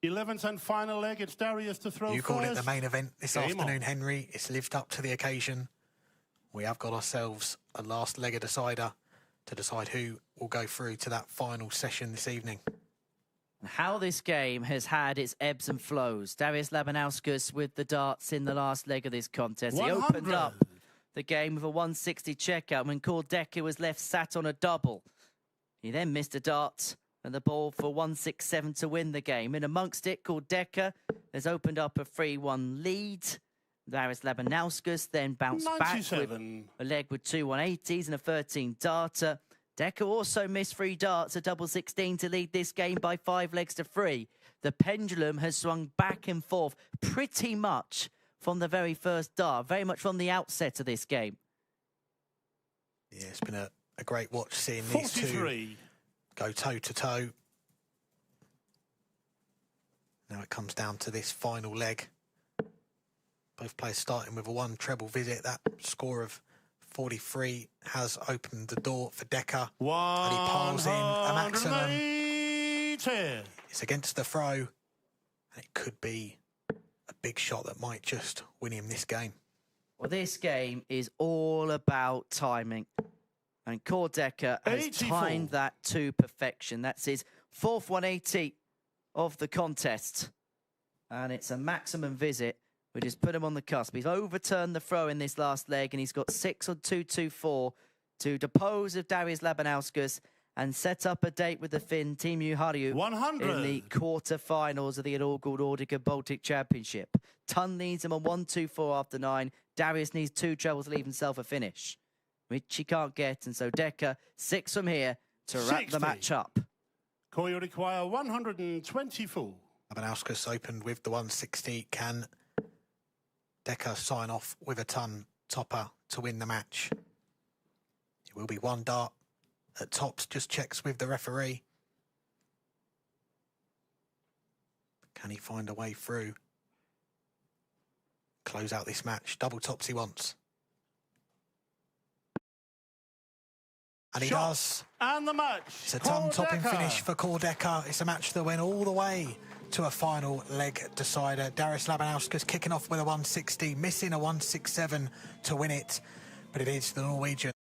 11th and final leg, it's Darius to throw You first. called it the main event this Game afternoon, on. Henry. It's lived up to the occasion. We have got ourselves a last leg of decider to decide who will go through to that final session this evening. How this game has had its ebbs and flows. Darius Labanuaskas with the darts in the last leg of this contest. 100. He opened up the game with a 160 checkout when Dekker was left sat on a double. He then missed a dart and the ball for 167 to win the game. In amongst it, Dekker has opened up a 3-1 lead. Darius Labanuaskas then bounced 97. back with a leg with 2 180s and a 13 darter. Dekker also missed 3 darts, a double 16 to lead this game by 5 legs to 3. The pendulum has swung back and forth pretty much from the very first dart, very much from the outset of this game. Yeah, it's been a great watch seeing 43. These 2 go toe-to-toe. Now it comes down to this final leg. Both players starting with a 1 treble visit. That score of 43 has opened the door for Dekker. And he piles in a maximum. It's against the throw. And it could be a big shot that might just win him this game. Well, this game is all about timing. And Dekker has 84. timed that to perfection. That's his fourth 180 of the contest. And it's a maximum visit. We just put him on the cusp. He's overturned the throw in this last leg, and he's got 6 on 2-2-4 to depose of Darius Labanuaskas and set up a date with the Finn Teemu Harju 100. in the quarter-finals of the inaugural Nordic and Baltic Championship. Ton leads him on 1-2-4 after 9. Darius needs 2 trebles to leave himself a finish, which he can't get, and so Dekker 6 from here to wrap 60. the match up. You require 124. Barauskas opened with the 160. Can Dekker sign off with a ton topper to win the match? It will be 1 dart at tops, just checks with the referee. Can he find a way through? Close out this match. Double tops he wants. And he Shot. does. And the match. It's a ton-topping Dekker. finish for Dekker. It's a match that went all the way to a final leg decider. Darius Labanuaskas kicking off with a 160, missing a 167 to win it. But it is the Norwegian.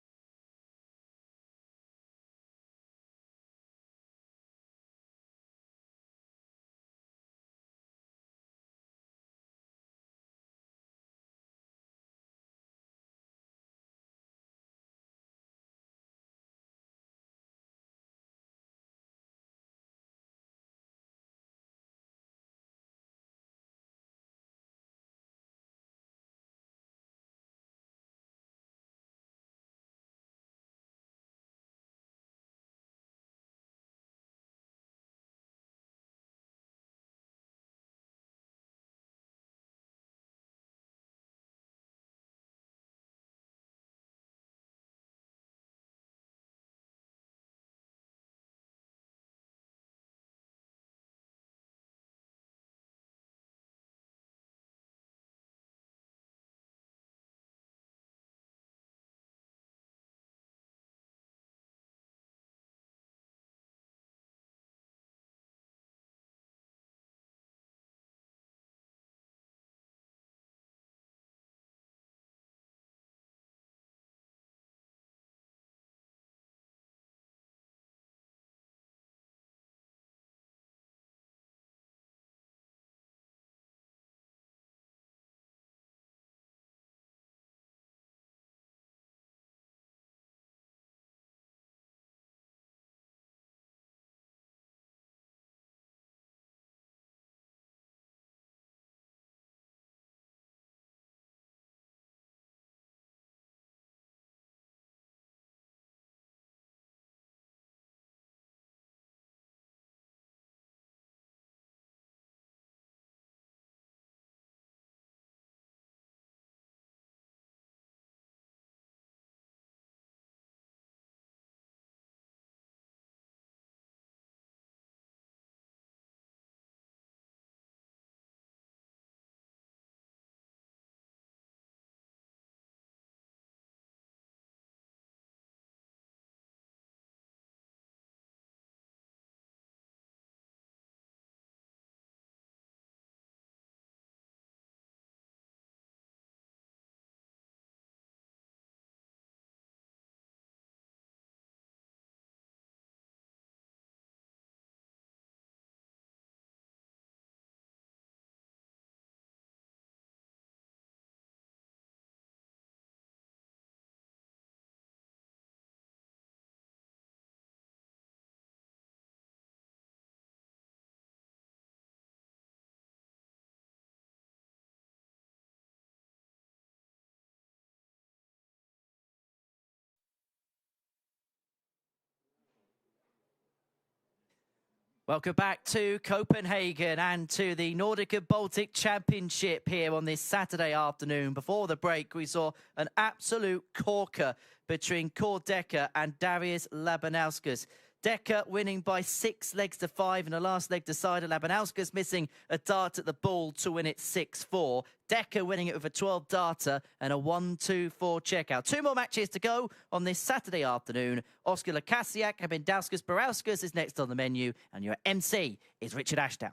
Welcome back to Copenhagen and to the Nordic and Baltic Championship here on this Saturday afternoon. Before the break, we saw an absolute corker between Dekker and Darius Labanuaskas. Dekker winning by 6 legs to 5 in the last leg decider. Labanuaskas missing a dart at the ball to win it 6-4. Dekker winning it with a 12 darter and a 1-2-4 checkout. 2 more matches to go on this Saturday afternoon. Oskar Lukasiak and Barauskas is next on the menu, and your MC is Richard Ashdown.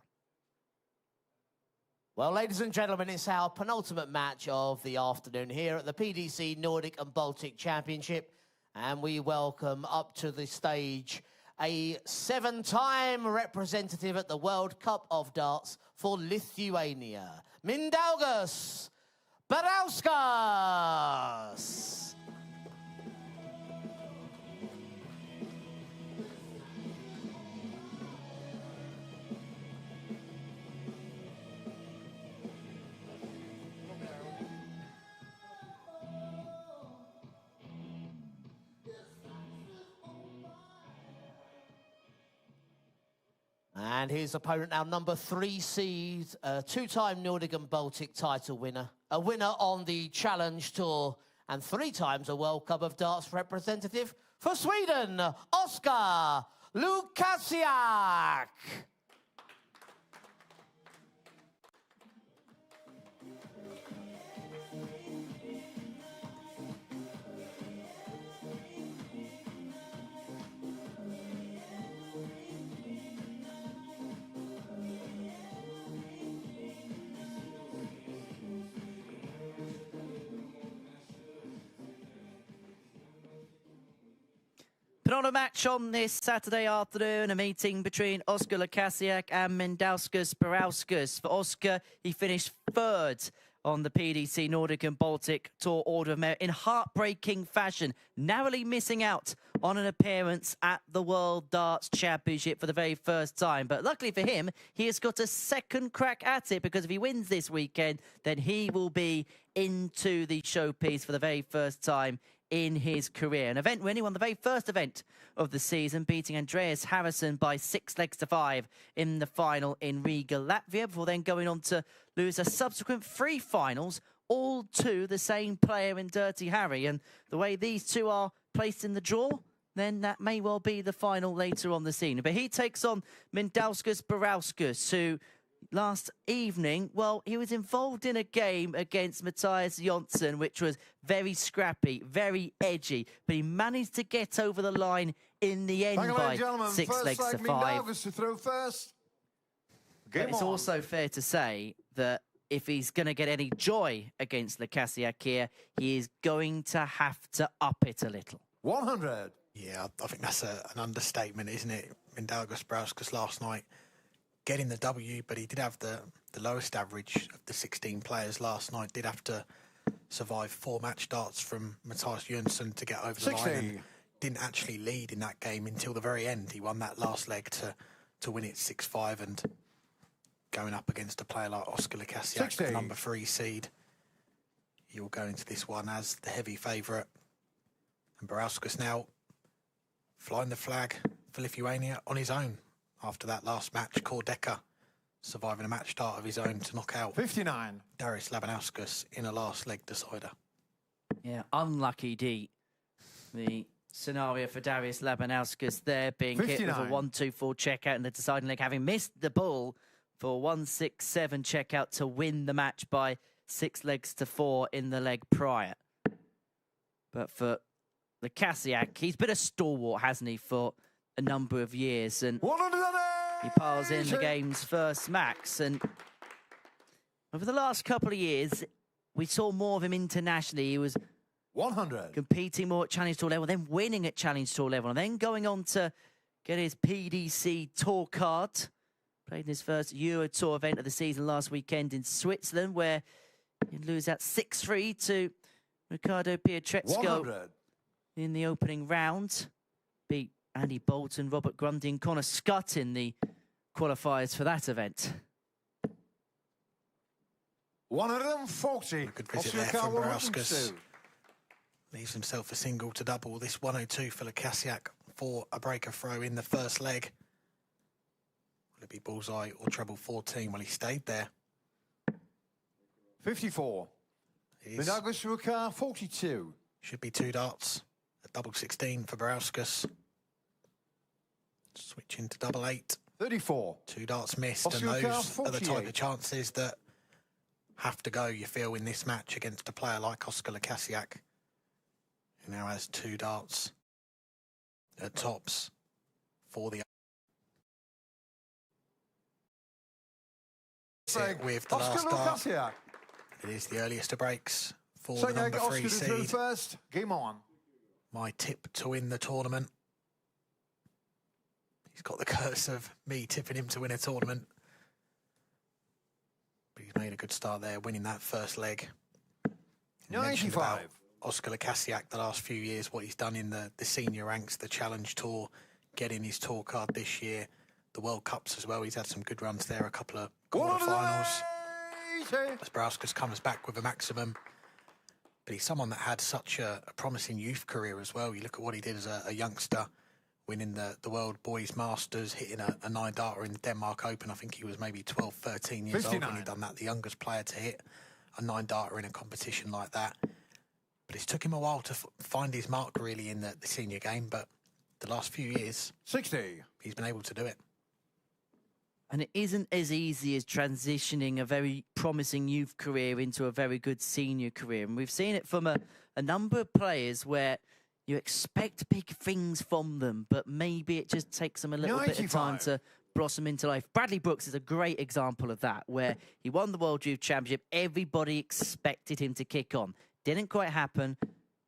Well, ladies and gentlemen, it's our penultimate match of the afternoon here at the PDC Nordic and Baltic Championship. And we welcome up to the stage a 7-time representative at the World Cup of Darts for Lithuania, Mindaugas Barauskas. And his opponent now, number 3 seed, 2-time Nordic and Baltic title winner, a winner on the Challenge Tour, and 3 times a World Cup of Darts representative for Sweden, Oskar Lukasiak. Put on a match on this Saturday afternoon, a meeting between Oskar Lukasiak and Mindaugas Barauskas. For Oskar, he finished 3rd on the PDC Nordic and Baltic Tour Order of Merit in heartbreaking fashion, narrowly missing out on an appearance at the World Darts Championship for the very first time. But luckily for him, he has got a second crack at it, because if he wins this weekend, then he will be into the showpiece for the very first time in his career. An event winning on the very first event of the season, beating Andreas Harrysson by 6 legs to 5 in the final in Riga, Latvia, before then going on to lose a subsequent 3 finals, all to the same player in Dirty Harry. And the way these two are placed in the draw, then that may well be the final later on the scene. But he takes on Mindaugas Barauskas, who last evening, well, he was involved in a game against Jönsson, which was very scrappy, very edgy, but he managed to get over the line in the end by 6 legs to 5. To throw first. But it's also fair to say that if he's going to get any joy against Lukasiak here, he is going to have to up it a little. 100. Yeah, I think that's an understatement, isn't it? Mindaugas Barauskas last night getting the W, but he did have the lowest average of the 16 players last night. Did have to survive 4 match darts from Jönsson to get over the line. And didn't actually lead in that game until the very end. He won that last leg to win it 6-5, and going up against a player like Oskar Lukasiak, the number 3 seed, he will go into this one as the heavy favourite. And Barauskas now flying the flag for Lithuania on his own after that last match. Dekker surviving a match start of his own to knock out 59. Darius Labanuaskas in a last leg decider. Yeah, unlucky D. The scenario for Darius Labanuaskas there, being 59. hit with a 1-2-4 checkout in the deciding leg, having missed the ball for a 1-6-7 checkout to win the match by 6 legs to 4 in the leg prior. But for Lukasiak, he's been a stalwart, hasn't he, for a number of years, and he piles in the game's first max. And over the last couple of years, we saw more of him internationally. He was 100. competing more at Challenge Tour level, then winning at Challenge Tour level, and then going on to get his PDC Tour card. Played in his first Euro Tour event of the season last weekend in Switzerland, where he lose out 6-3 to Ricardo Pietrezco in the opening round. Beat Andy Bolton, Robert Grundy and Connor Scott in the qualifiers for that event. 140. A good visit there from Barauskas. Leaves himself a single to double. This 102 for Lukasiak for a breaker throw in the first leg. Will it be bullseye or treble 14? Well, he stayed there. 54. Mindaugas 42. Should be 2 darts. A double 16 for Barauskas. Switching to double 8. 34. 2 darts missed, Oskar and those are the 48. type of chances that have to go, you feel, in this match against a player like Oskar Lukasiak, who now has 2 darts at tops for the... with the last dart. It is the earliest of breaks for the number 3 seed. First. Game on. my tip to win the tournament. He's got the curse of me tipping him to win a tournament. But he's made a good start there, winning that first leg. 95. Oskar Lukasiak the last few years, what he's done in the senior ranks, the Challenge Tour, getting his tour card this year, the World Cups as well. He's had some good runs there, a couple of quarterfinals. As Barauskas comes back with a maximum. But he's someone that had such a promising youth career as well. You look at what he did as a youngster, winning the World Boys Masters, hitting a 9-darter in the Denmark Open. I think he was maybe 12, 13 years 59. old when he done that, the youngest player to hit a 9-darter in a competition like that. But it's took him a while to find his mark, really, in the senior game. But the last few years, 60. he's been able to do it. And it isn't as easy as transitioning a very promising youth career into a very good senior career. And we've seen it from a number of players where you expect big things from them, but maybe it just takes them a little bit of time to blossom into life. Bradley Brooks is a great example of that, where he won the World Youth Championship. Everybody expected him to kick on. Didn't quite happen.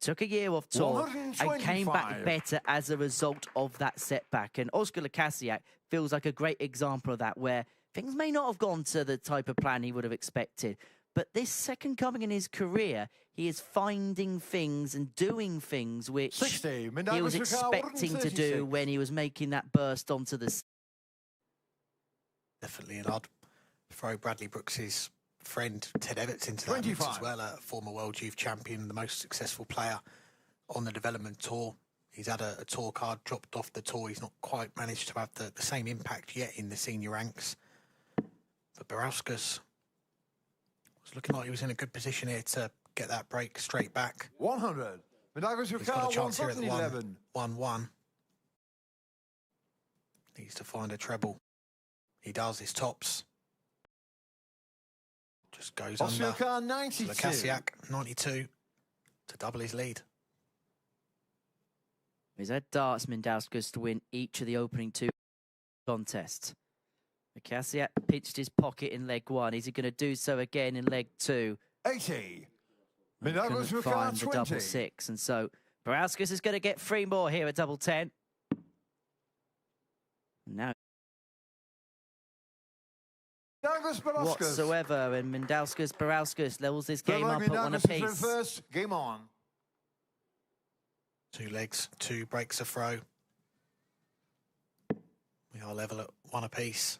Took a year off tour and came back better as a result of that setback. And Oskar Lukasiak feels like a great example of that, where things may not have gone to the type of plan he would have expected. But this second coming in his career, he is finding things and doing things which 60. he was expecting to do when he was making that burst onto the... Definitely, and I'd throw Bradley Brooks's friend Ted Everts into that mix as well, a former world youth champion, the most successful player on the development tour. He's had a tour card, dropped off the tour. He's not quite managed to have the same impact yet in the senior ranks. But Barauskas was looking like he was in a good position here to get that break straight back. 100. He's got a chance here at the 1-1. Needs to find a treble. He does, his tops. Just goes under. 92. Lukasiak, 92, to double his lead. He's had darts Mendauskas to win each of the opening two contests. Lukasiak pinched his pocket in leg one. Is he going to do so again in leg two? 80. Couldn't find the double six. And so Barauskas is going to get three more here at double 10. Now whatsoever, and Barauskas levels this game up at one apiece. First, game on. 2 legs, 2 breaks a throw. We are level at one apiece.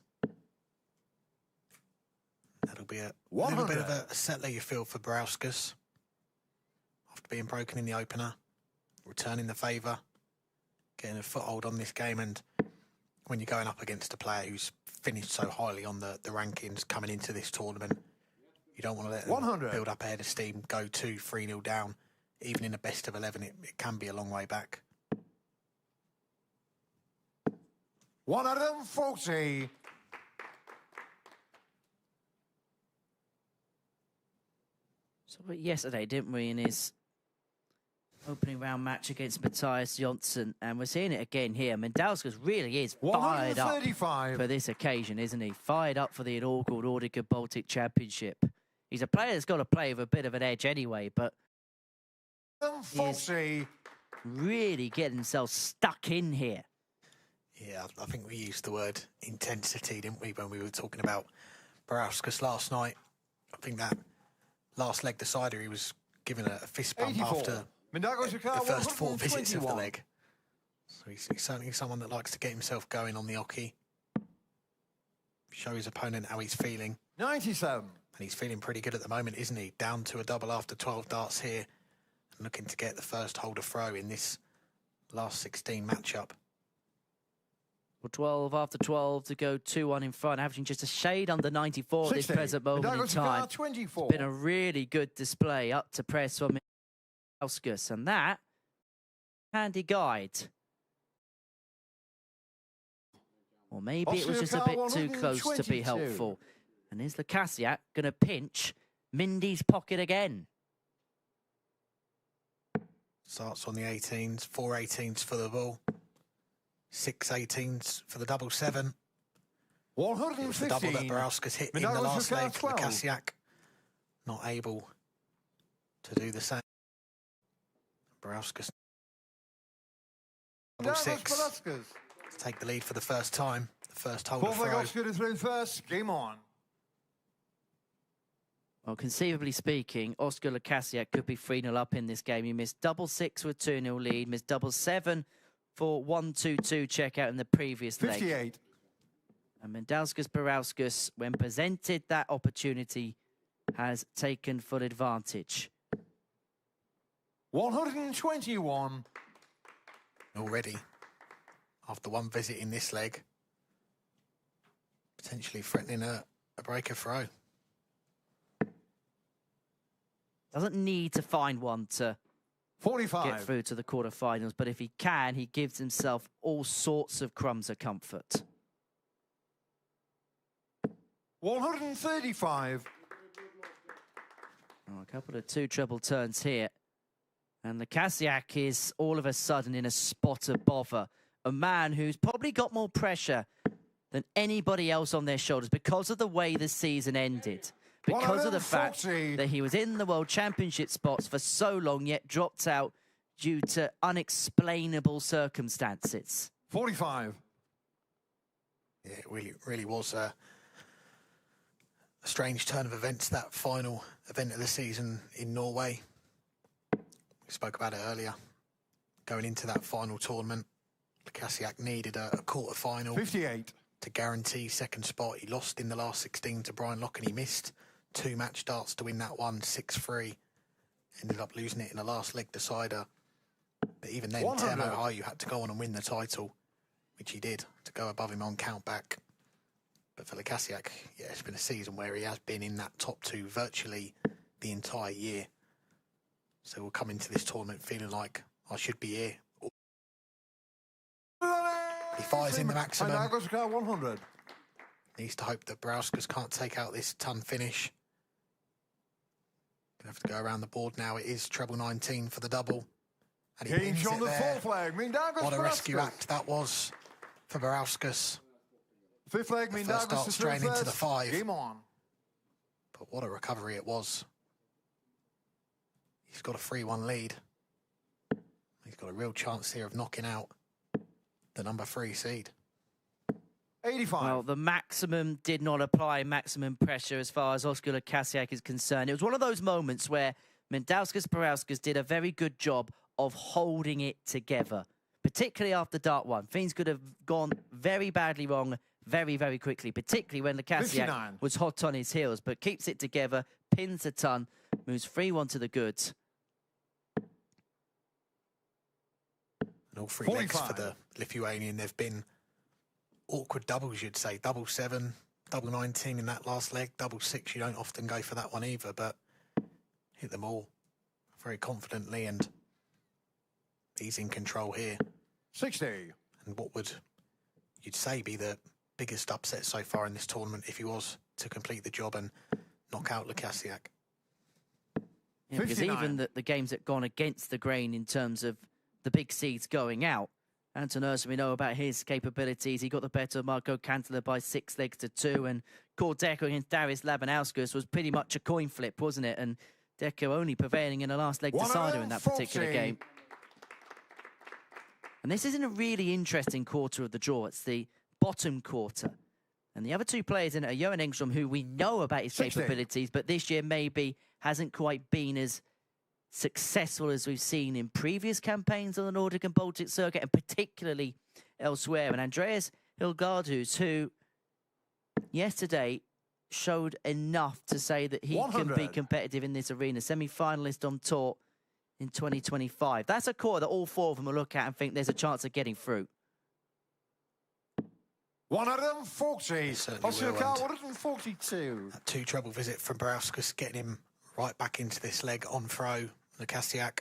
That'll be a little bit of a settler, you feel, for Barauskas. After being broken in the opener, returning the favour, getting a foothold on this game. And when you're going up against a player who's finished so highly on the rankings coming into this tournament, you don't want to let them build up ahead of steam, go 2-3-0 down. Even in a best of 11, it can be a long way back. 140. So yesterday, didn't we, in his opening round match against Mattias Jönsson, and we're seeing it again here. Mendauskas really is fired up for this occasion, isn't he? Fired up for the inaugural Nordic and Baltic Championship. He's a player that's got to play with a bit of an edge anyway, but he's really getting himself stuck in here. Yeah, I think we used the word intensity, didn't we, when we were talking about Barauskas last night. I think that last leg decider, he was given a fist bump 84. After the first 4 visits of the leg. So he's certainly someone that likes to get himself going on the oche. Show his opponent how he's feeling. 97. And he's feeling pretty good at the moment, isn't he? Down to a double after 12 darts here. And looking to get the first holder throw in this last 16 matchup. Well, 12 after 12 to go 2-1 in front, averaging just a shade under 94 at this present moment in time. 24. It's been a really good display up to press from Barauskas, and that handy guide. Or maybe it was just a bit too close to be helpful. And is Lukasiak going to pinch Mindy's pocket again? Starts on the 18s, 4 18s for the ball. 6 18s for the double 7. 115. It was the double that Barauskas hit in the last leg. Lukasiak not able to do the same. Barauskas Double six. Barauskas. Take the lead for the first time. The first hole Fourth to leg throw. Oskar is thrown first. Game on. Well, conceivably speaking, Oskar Lukasiak could be 3-0 up in this game. He missed double six with 2-0 lead, missed double seven for 1-2-2 checkout in the previous leg. 58. And Melderis Barauskas, when presented that opportunity, has taken full advantage. 121. Already, after one visit in this leg, potentially threatening a breaker throw. Doesn't need to find one to 45. get through to the quarterfinals, but if he can, he gives himself all sorts of crumbs of comfort. 135. Oh, a couple of two treble turns here. And Lukasiak is all of a sudden in a spot of bother. A man who's probably got more pressure than anybody else on their shoulders because of the way the season ended. Because of the fact 140. that he was in the World Championship spots for so long, yet dropped out due to unexplainable circumstances. 45. Yeah, it really was a strange turn of events, that final event of the season in Norway. We spoke about it earlier. Going into that final tournament, Lukasiak needed a quarter-final 58. to guarantee second spot. He lost in the last 16 to Brian Lock and he missed 2 match darts to win that one, 6-3. Ended up losing it in the last leg decider. But even then, 100. Teemu Harju had to go on and win the title, which he did, to go above him on count back. But for Lukasiak, yeah, it's been a season where he has been in that top two virtually the entire year. So we'll come into this tournament feeling like I should be here. He fires in the maximum. 100. Needs to hope that Barauskas can't take out this ton finish. Gonna have to go around the board now. It is treble 19 for the double. And he Change pins on it the there. fourth leg. Melderis What a rescue Barauskas. act that was for Barauskas. Fifth leg, The first Melderis dart is straight thrown into the first. 5. Game on. But what a recovery it was. He's got a 3-1 lead. He's got a real chance here of knocking out the number 3 seed. 85. Well, the maximum did not apply maximum pressure as far as Oskar Lukasiak is concerned. It was one of those moments where Melderis Barauskas did a very good job of holding it together, particularly after dart 1. Things could have gone very badly wrong very, very quickly, particularly when Lukasiak 59. was hot on his heels, but keeps it together, pins a ton, moves 3-1 to the goods. And all 3 legs for 45. the Lithuanian. They've been awkward doubles, you'd say. Double 7, double 19 in that last leg. Double 6, you don't often go for that one either, but hit them all very confidently, and he's in control here. 60. And what would, you'd say, be the biggest upset so far in this tournament if he was to complete the job and knock out Lukasiak? Yeah, because 59. even the games that gone against the grain in terms of the big seeds going out, Andreas, we know about his capabilities. He got the better of Marko Kantele by 6 legs to 2, and Dekker against Darius Labanuaskas was pretty much a coin flip, wasn't it? And Dekker only prevailing in the last leg decider in that particular 140. game. And this isn't a really interesting quarter of the draw. It's the bottom quarter. And the other 2 players in it are Johan Engström, who we know about his 60. capabilities, but this year maybe hasn't quite been as successful as we've seen in previous campaigns on the Nordic and Baltic circuit, and particularly elsewhere. And Andreas Hyllgaardhus, who yesterday showed enough to say that he can be 100. competitive in this arena. Semi-finalist on tour in 2025. That's a core that all 4 of them will look at and think there's a chance of getting through. 140. certainly Oskar will, Karl, and 142. That 2 treble visit from Barauskas getting him right back into this leg on throw. Lukasiak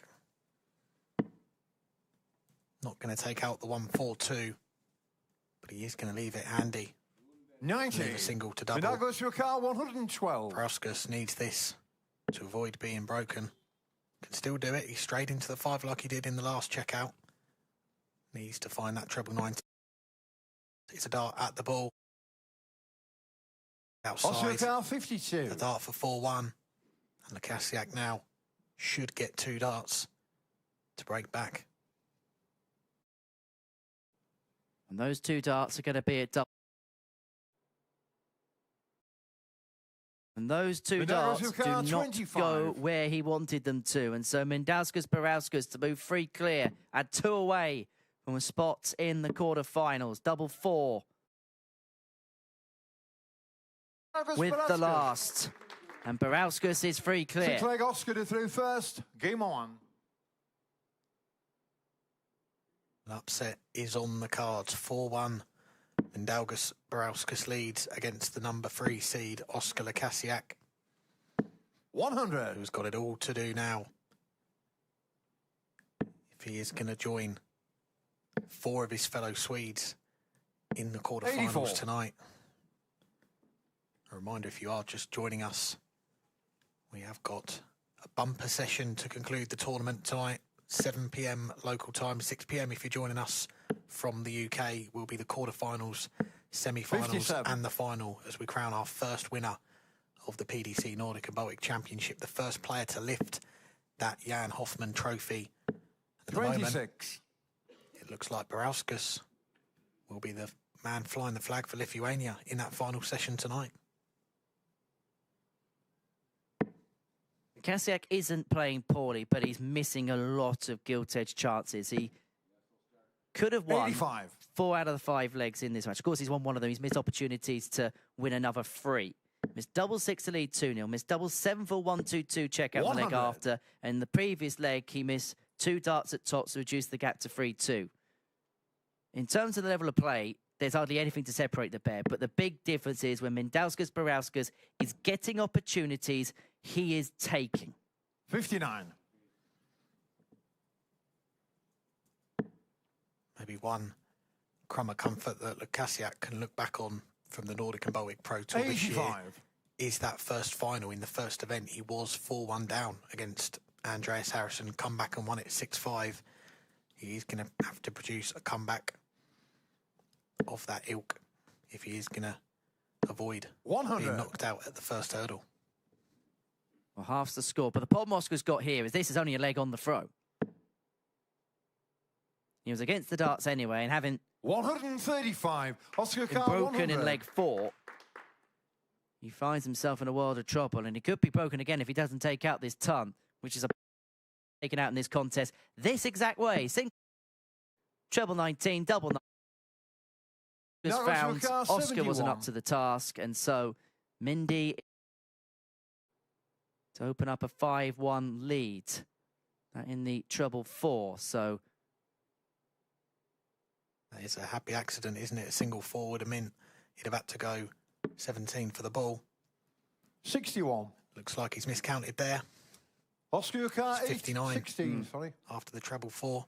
not going to take out the 1-4-2, but he is going to leave it handy. 90. Leave a single to double. Melderis Karl, 112. Barauskas needs this to avoid being broken. Can still do it. He's straight into the 5 like he did in the last checkout. Needs to find that treble 19. It's a dart at the ball. Oskar Outside. Karl, 52. The dart for 4-1. And Lukasiak now should get 2 darts to break back. And those two darts are going to be at double. And those two darts do not 25. go where he wanted them to. And so Barauskas to move free clear at 2 away from a spot in the quarterfinals. Double 4 with the last. And Barauskas is free clear. 6-leg Oskar to through first. Game on. An upset is on the cards. 4-1. Barauskas leads against the number 3 seed, Oskar Lukasiak. 100. Who's got it all to do now. If he is going to join 4 of his fellow Swedes in the quarterfinals 84. tonight. A reminder, if you are just joining us, we have got a bumper session to conclude the tournament tonight. 7 p.m. local time, 6 p.m. if you're joining us from the UK, will be the quarterfinals, semi-finals 57. and the final as we crown our first winner of the PDC Nordic and Baltic Championship, the first player to lift that Jan Hoffman trophy. At the 26. moment, it looks like Barauskas will be the man flying the flag for Lithuania in that final session tonight. Lukasiak isn't playing poorly, but he's missing a lot of gilt-edged chances. He could have won 85. 4 out of the 5 legs in this match. Of course, he's won one of them. He's missed opportunities to win another 3. Missed double 6 to lead 2-0. Missed double 7 for 1-2-2 check out the leg 100. after. And the previous leg, he missed 2 darts at tops to reduce the gap to 3-2. In terms of the level of play, there's hardly anything to separate the pair. But the big difference is when Barauskas is getting opportunities, he is taking. 59. Maybe one crumb of comfort that Lukasiak can look back on from the Nordic and Baltic Pro Tour this year 85. is that first final. In the first event, he was 4-1 down against Andreas Harrysson, come back and won it 6-5. He's going to have to produce a comeback of that ilk if he is going to avoid 100. being knocked out at the first hurdle. Well, half's the score. But the problem Oscar's got here is this is only a leg on the throw. He was against the darts anyway, and having 135. Oskar been broken in leg 4, he finds himself in a world of trouble, and he could be broken again if he doesn't take out this ton, which is taken out in this contest this exact way. Treble 19, double 9. Just found Oskar wasn't up to the task, and so Mindy to open up a 5-1 lead in the treble 4. So That is a happy accident, isn't it? A single 4 would have meant he'd have had to go 17 for the ball. 61. Looks like he's miscounted there. Oskar 59. 16, sorry. After the treble 4.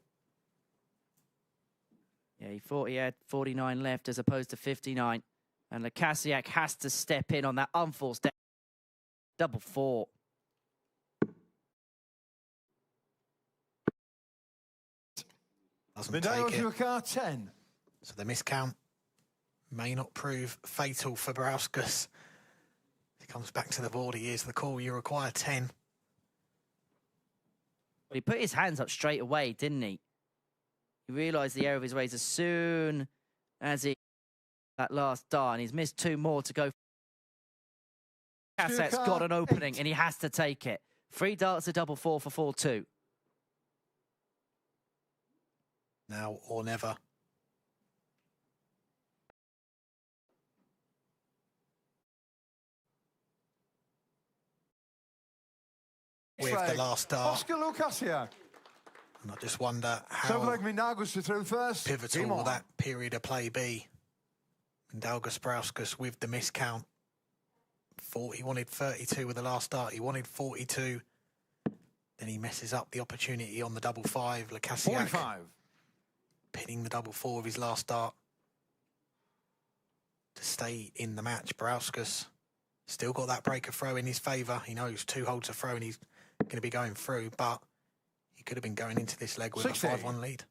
yeah, he thought he had 49 left as opposed to 59. And Lukasiak has to step in on that unforced double 4. Doesn't take it. Medallion 10. So the miscount may not prove fatal for Barauskas. He comes back to the board. He hears the call. You require 10. He put his hands up straight away, didn't he? He realised the error of his ways as soon as he that last dart, and he's missed 2 more to go. Lukasiak's got an opening, 8. and he has to take it. 3 darts to double 4 for 4-2. Now or never. With the last dart. Oskar Lukasiak. And I just wonder how 7-leg Mindaugas to throw first. Game pivotal will on. that period of play be. Barauskas with the miscount. He wanted 32 with the last dart. He wanted 42. Then he messes up the opportunity on the double 5. Lukasiak 45. pinning the double 4 of his last dart to stay in the match. Barauskas still got that breaker throw in his favour. He knows 2 holds a throw and he's going to be going through, but he could have been going into this leg with 60. a 5-1 lead.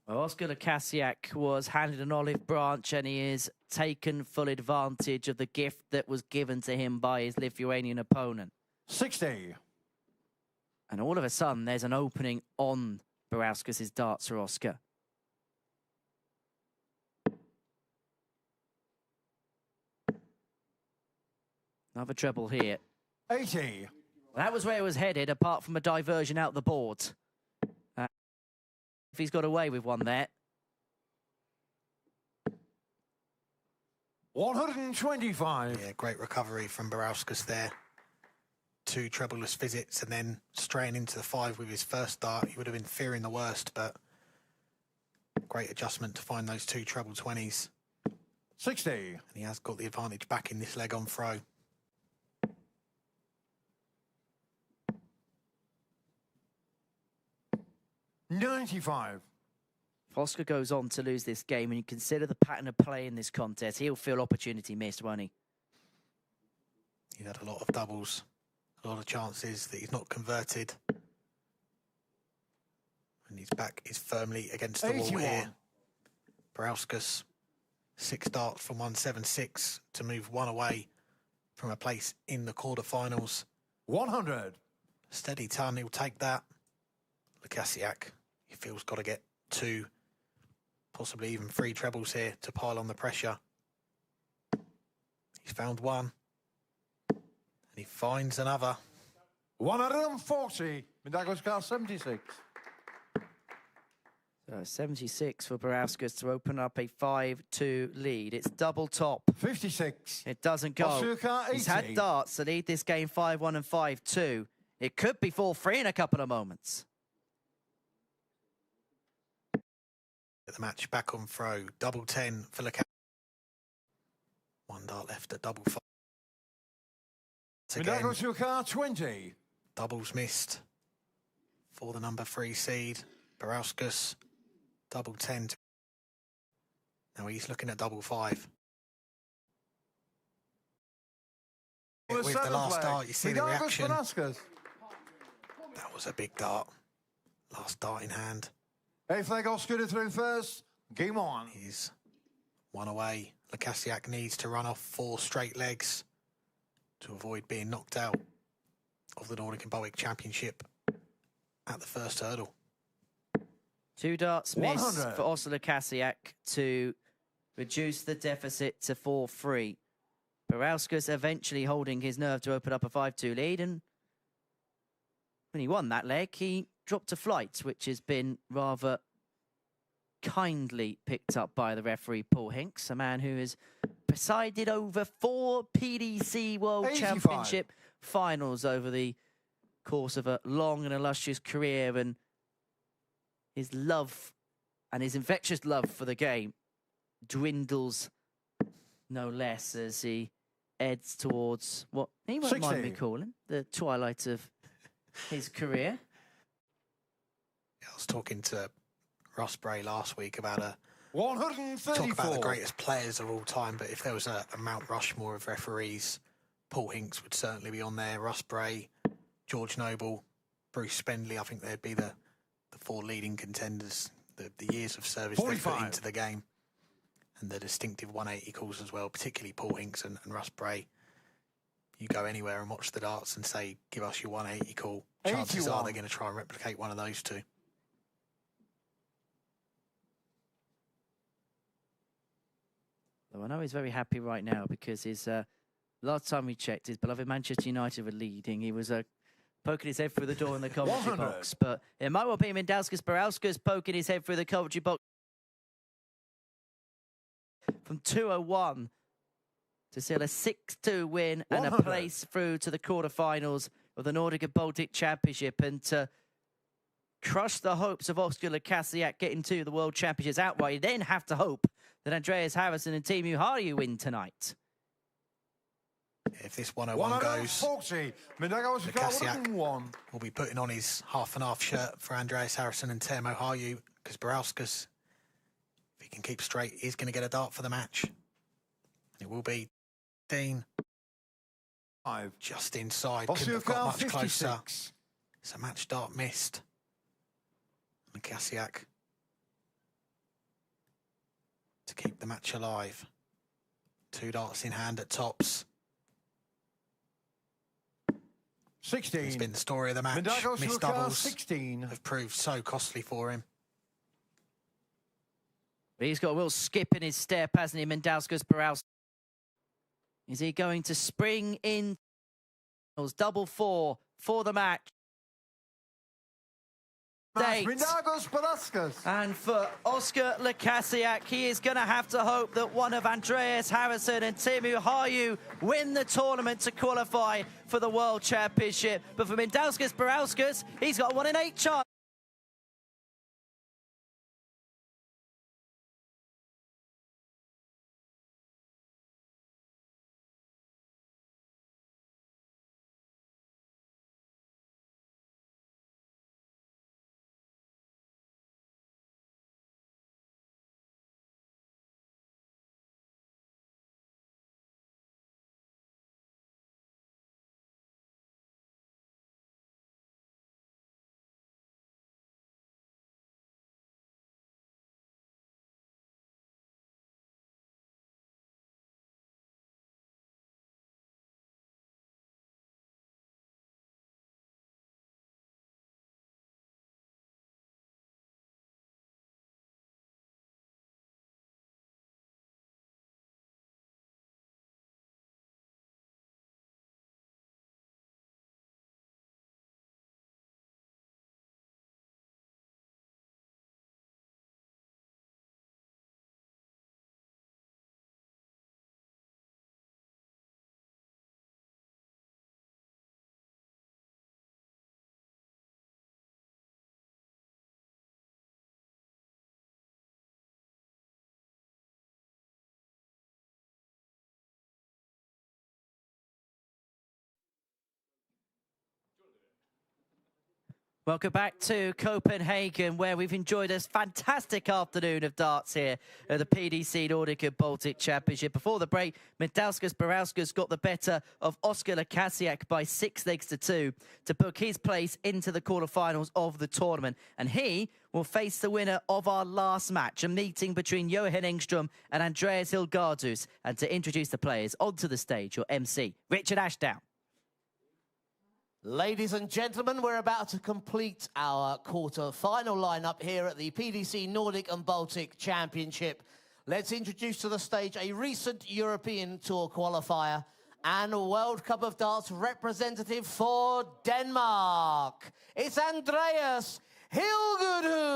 Well, Oskar Lukasiak was handed an olive branch, and he has taken full advantage of the gift that was given to him by his Lithuanian opponent. 60. And all of a sudden, there's an opening on Barauskas' darts for Oskar. Another treble here. 80. That was where it was headed, apart from a diversion out the board. If he's got away with one there. 125. Yeah, great recovery from Barauskas there. 2 trebleless visits and then straying into the 5 with his first dart. He would have been fearing the worst, but great adjustment to find those 2 treble 20s. 60. And he has got the advantage back in this leg on throw. 95. If Oskar goes on to lose this game and you consider the pattern of play in this contest, he'll feel opportunity missed, won't he? He's had a lot of doubles, a lot of chances that he's not converted. And his back is firmly against the 81. wall here. Barauskas, 6 darts from 176 to move 1 away from a place in the quarterfinals. 100. Steady ton, he'll take that. Lukasiak, he feels got to get 2, possibly even 3 trebles here to pile on the pressure. He's found 1. And he finds another. 140. Oskar 76. 76 for Barauskas to open up a 5-2 lead. It's double top. 56. It doesn't go. Oskar 80. He's had darts to lead this game 5-1 and 5-2. It could be 4-3 in a couple of moments. The match back on throw. Double 10 for Lukasiak. 1 dart left at double 5. Again, Oskar 20. doubles missed for the number 3 seed. Barauskas, double 10. Now he's looking at double 5. With the last dart, you see the reaction. That was a big dart. Last dart in hand. 8 flag Oskar through first. Game on. He's 1 away. Lukasiak needs to run off 4 straight legs to avoid being knocked out of the Nordic and Baltic Championship at the first hurdle. 2 darts missed 100. for Oskar Lukasiak to reduce the deficit to 4-3. Barauskas eventually holding his nerve to open up a 5-2 lead, and when he won that leg, he dropped a flight, which has been rather kindly picked up by the referee Paul Hinks, a man who has presided over 4 PDC World 85. Championship finals over the course of a long and illustrious career, and his love and his infectious love for the game dwindles no less as he heads towards what he won't mind me 60. calling the twilight of his career. I was talking to Ross Bray last week about talk 134. about the greatest players of all time, but if there was a Mount Rushmore of referees, Paul Hinks would certainly be on there. Ross Bray, George Noble, Bruce Spendley, I think they'd be the 4 leading contenders. The years of service they 45. put into the game and the distinctive 180 calls as well, particularly Paul Hinks and Russ Bray. You go anywhere and watch the darts and say, give us your 180 call. Chances 81. are they're going to try and replicate one of those 2. Though I know he's very happy right now because his last time we checked, his beloved Manchester United were leading. He was poking his head through the door in the commentary 100. box. But it might well be Barauskas poking his head through the commentary box. From 201 to seal a 6-2 win and a 100. place through to the quarterfinals of the Nordic and Baltic Championship, and to crush the hopes of Oskar Lukasiak getting to the World Championships outright. You then have to hope that Andreas, Harrysson and Teemu Harju win tonight. If this 101 goes, 140. Lukasiak 101. will be putting on his half-and-half shirt for Andreas Harrysson and Teemu Harju, because Barauskas, if he can keep straight, is going to get a dart for the match. It will be Dean 5. just inside. Couldn't have got much closer. It's a match dart missed. Lukasiak to keep the match alive. 2 darts in hand at tops. 16. It's been the story of the match. Missed Oskar doubles 16. have proved so costly for him. But he's got a real skip in his step, hasn't he, Mendauskas Barauskas? Is he going to spring in? Double four for the match. Barauskas. And for Oskar Lukasiak, he is going to have to hope that one of Andreas, Harrysson and Teemu Harju win the tournament to qualify for the World Championship. But for Barauskas, he's got 1 in 8 chance. Welcome back to Copenhagen, where we've enjoyed a fantastic afternoon of darts here at the PDC Nordic and Baltic Championship. Before the break, Barauskas got the better of Oskar Lukasiak by 6 legs to 2 to book his place into the quarterfinals of the tournament. And he will face the winner of our last match, a meeting between Johan Engström and Andreas Hyllgaardhus. And to introduce the players onto the stage, your MC, Richard Ashdown. Ladies and gentlemen, we're about to complete our quarter-final lineup here at the PDC Nordic and Baltic Championship. Let's introduce to the stage a recent European Tour qualifier and a World Cup of Darts representative for Denmark. It's Andreas Hyllgaardhus.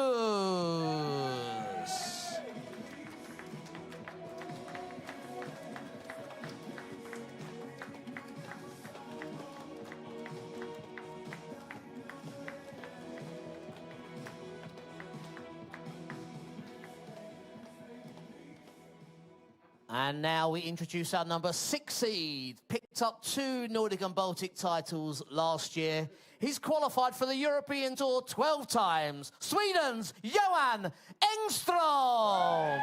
And now we introduce our number 6 seed. Picked up 2 Nordic and Baltic titles last year. He's qualified for the European Tour 12 times. Sweden's Johan Engström.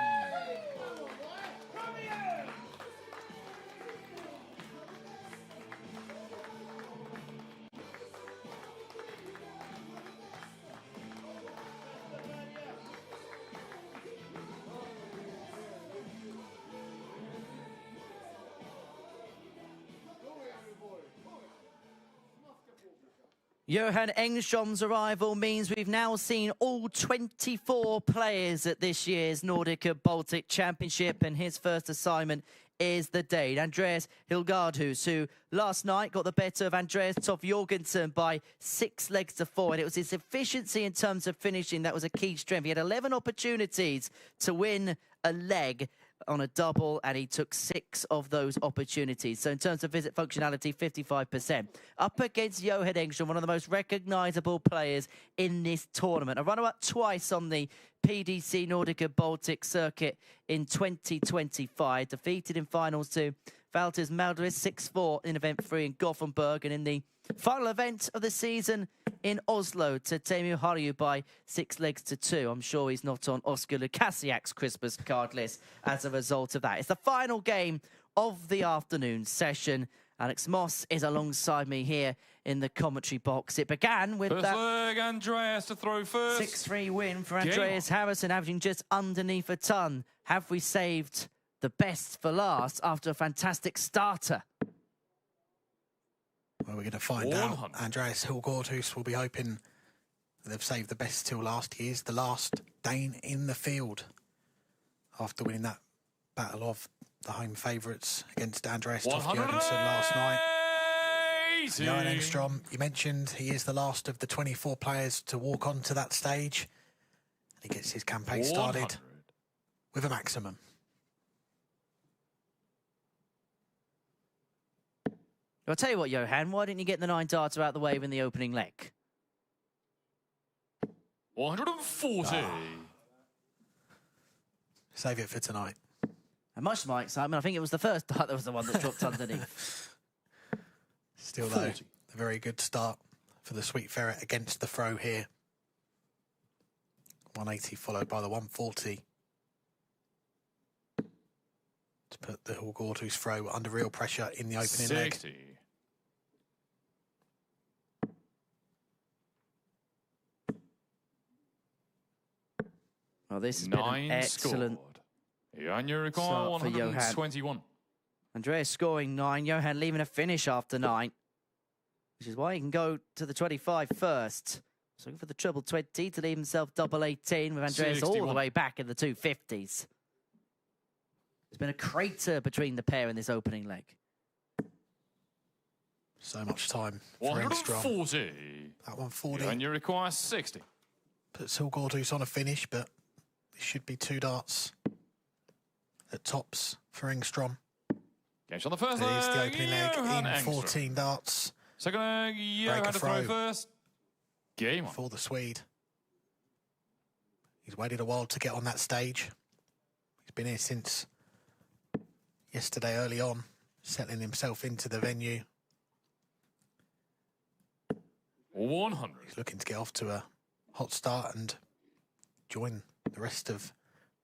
Johan Engström's arrival means we've now seen all 24 players at this year's Nordic and Baltic Championship, and his first assignment is the Dane, Andreas Hyllgaardhus, who last night got the better of Andreas Torbjörnsson by 6 legs to 4, and it was his efficiency in terms of finishing that was a key strength. He had 11 opportunities to win a leg on a double, and he took 6 of those opportunities. So in terms of visit functionality, 55%. Up against Johan Engström, one of the most recognisable players in this tournament. A runner-up twice on the PDC Nordic and Baltic circuit in 2025. Defeated in finals to Valters Melderis 6-4 in event 3 in Gothenburg, and in the final event of the season in Oslo to Teemu Harju by 6 legs to 2. I'm sure he's not on Oskar Lukasiak's Christmas card list as a result of that. It's the final game of the afternoon session. Alex Moss is alongside me here in the commentary box. It began with first leg, Andreas to throw first. 6-3 win for Andreas Harrysson, averaging just underneath a ton. Have we saved the best for last after a fantastic starter? Well, we're going to find out. Andreas Hyllgaardhus will be hoping they've saved the best till last. He is the last Dane in the field after winning that battle of the home favourites against Andreas Torbjörnsson last night. Johan Engström, you mentioned he is the last of the 24 players to walk onto that stage. And he gets his campaign started with a maximum. I'll tell you what, Johan, why didn't you get the 9 darts out the way in the opening leg? 140. Save it for tonight. And much to my excitement, I think it was the first dart that was the one that dropped underneath. Still, though, a very good start for the Sweet Ferret against the throw here. 180 followed by the 140. To put the Hyllgaardhus throw under real pressure in the opening 60. leg. Well, this has been an excellent And you require 121. Andreas scoring 9, Johan leaving a finish after 9, which is why he can go to the 25 first. So for the treble 20 to leave himself double 18 with Andreas 61. all the way back in the 250s. There's been a crater between the pair in this opening leg. So much time for Engström. 140. That 140 And you require 60. puts Hyllgaardhus on a finish, but it should be 2 darts at tops for Engström. Games on the first It is the leg. opening leg Johan in Engström. 14 darts. Second leg, Johan to throw first. Game on. For the Swede. He's waited a while to get on that stage. He's been here since yesterday early on, settling himself into the venue. 100. He's looking to get off to a hot start and join the rest of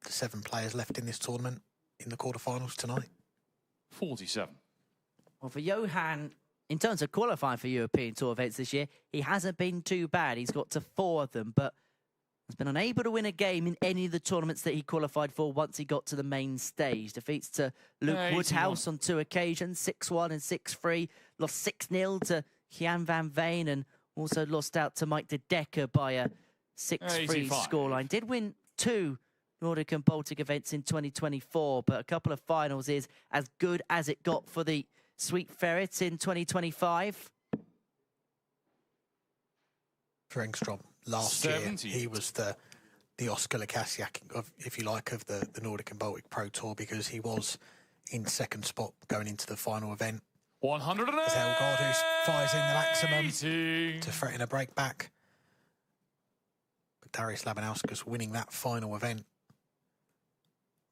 the 7 players left in this tournament in the quarterfinals tonight. 47. Well, for Johan, in terms of qualifying for European Tour events this year, he hasn't been too bad. He's got to 4 of them, but has been unable to win a game in any of the tournaments that he qualified for once he got to the main stage. Defeats to Luke Woodhouse on 2 occasions, 6-1 and 6-3. Lost 6-0 to Jan van Veen and also lost out to Mike de Dekker by a 6-3 scoreline. Did win 2 Nordic and Baltic events in 2024, but a couple of finals is as good as it got for the Sweet Ferret in 2025. For Engström, last 70. year, he was the Oskar Lukasiak, if you like, of the Nordic and Baltic Pro Tour, because he was in 2nd spot going into the final event. 100. As Hyllgaardhus fires in the maximum to threaten a break back. But Darius Labanuaskas winning that final event.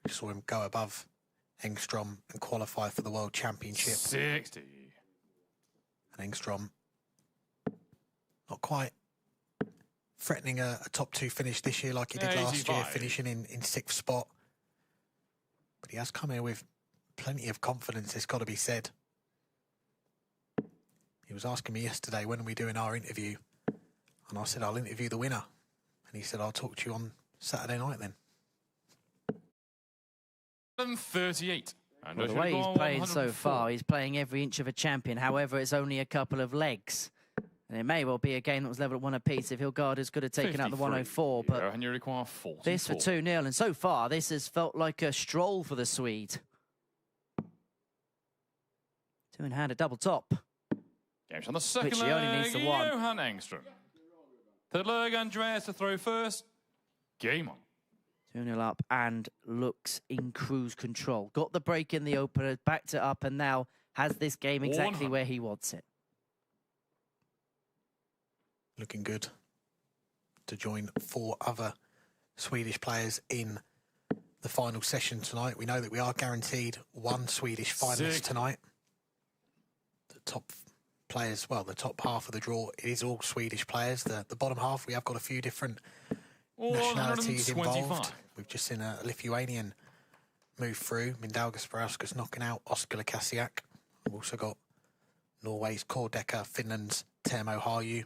We saw him go above Engström and qualify for the World Championship. 60. And Engström not quite threatening a top 2 finish this year like he did last year, finishing in 6th spot. But he has come here with plenty of confidence, it's got to be said. He was asking me yesterday, when are we doing our interview? And I said, I'll interview the winner. And he said, I'll talk to you on Saturday night then. 38. And Well, the way he's playing so far, he's playing every inch of a champion. However, it's only a couple of legs. And it may well be a game that was level at 1 apiece if Hyllgaardhus could have taken out the 104. But and you require 44. this for 2-0. And so far, this has felt like a stroll for the Swede. 2 in hand, a double top. Games on the second Which he leg. only needs the 1. Johan Engström. Third leg, Andreas to throw first. Game on. 2-0 up and looks in cruise control. Got the break in the opener, backed it up, and now has this game exactly 100. where he wants it. Looking good to join 4 other Swedish players in the final session tonight. We know that we are guaranteed 1 Swedish finalist tonight. The top players, well, the top half of the draw, it is all Swedish players. The bottom half, we have got a few different nationalities involved. We've just seen a Lithuanian move through. Mindaugas Barauskas knocking out Oskar Lukasiak. We've also got Norway's Dekker, Finland's Teemu Harju,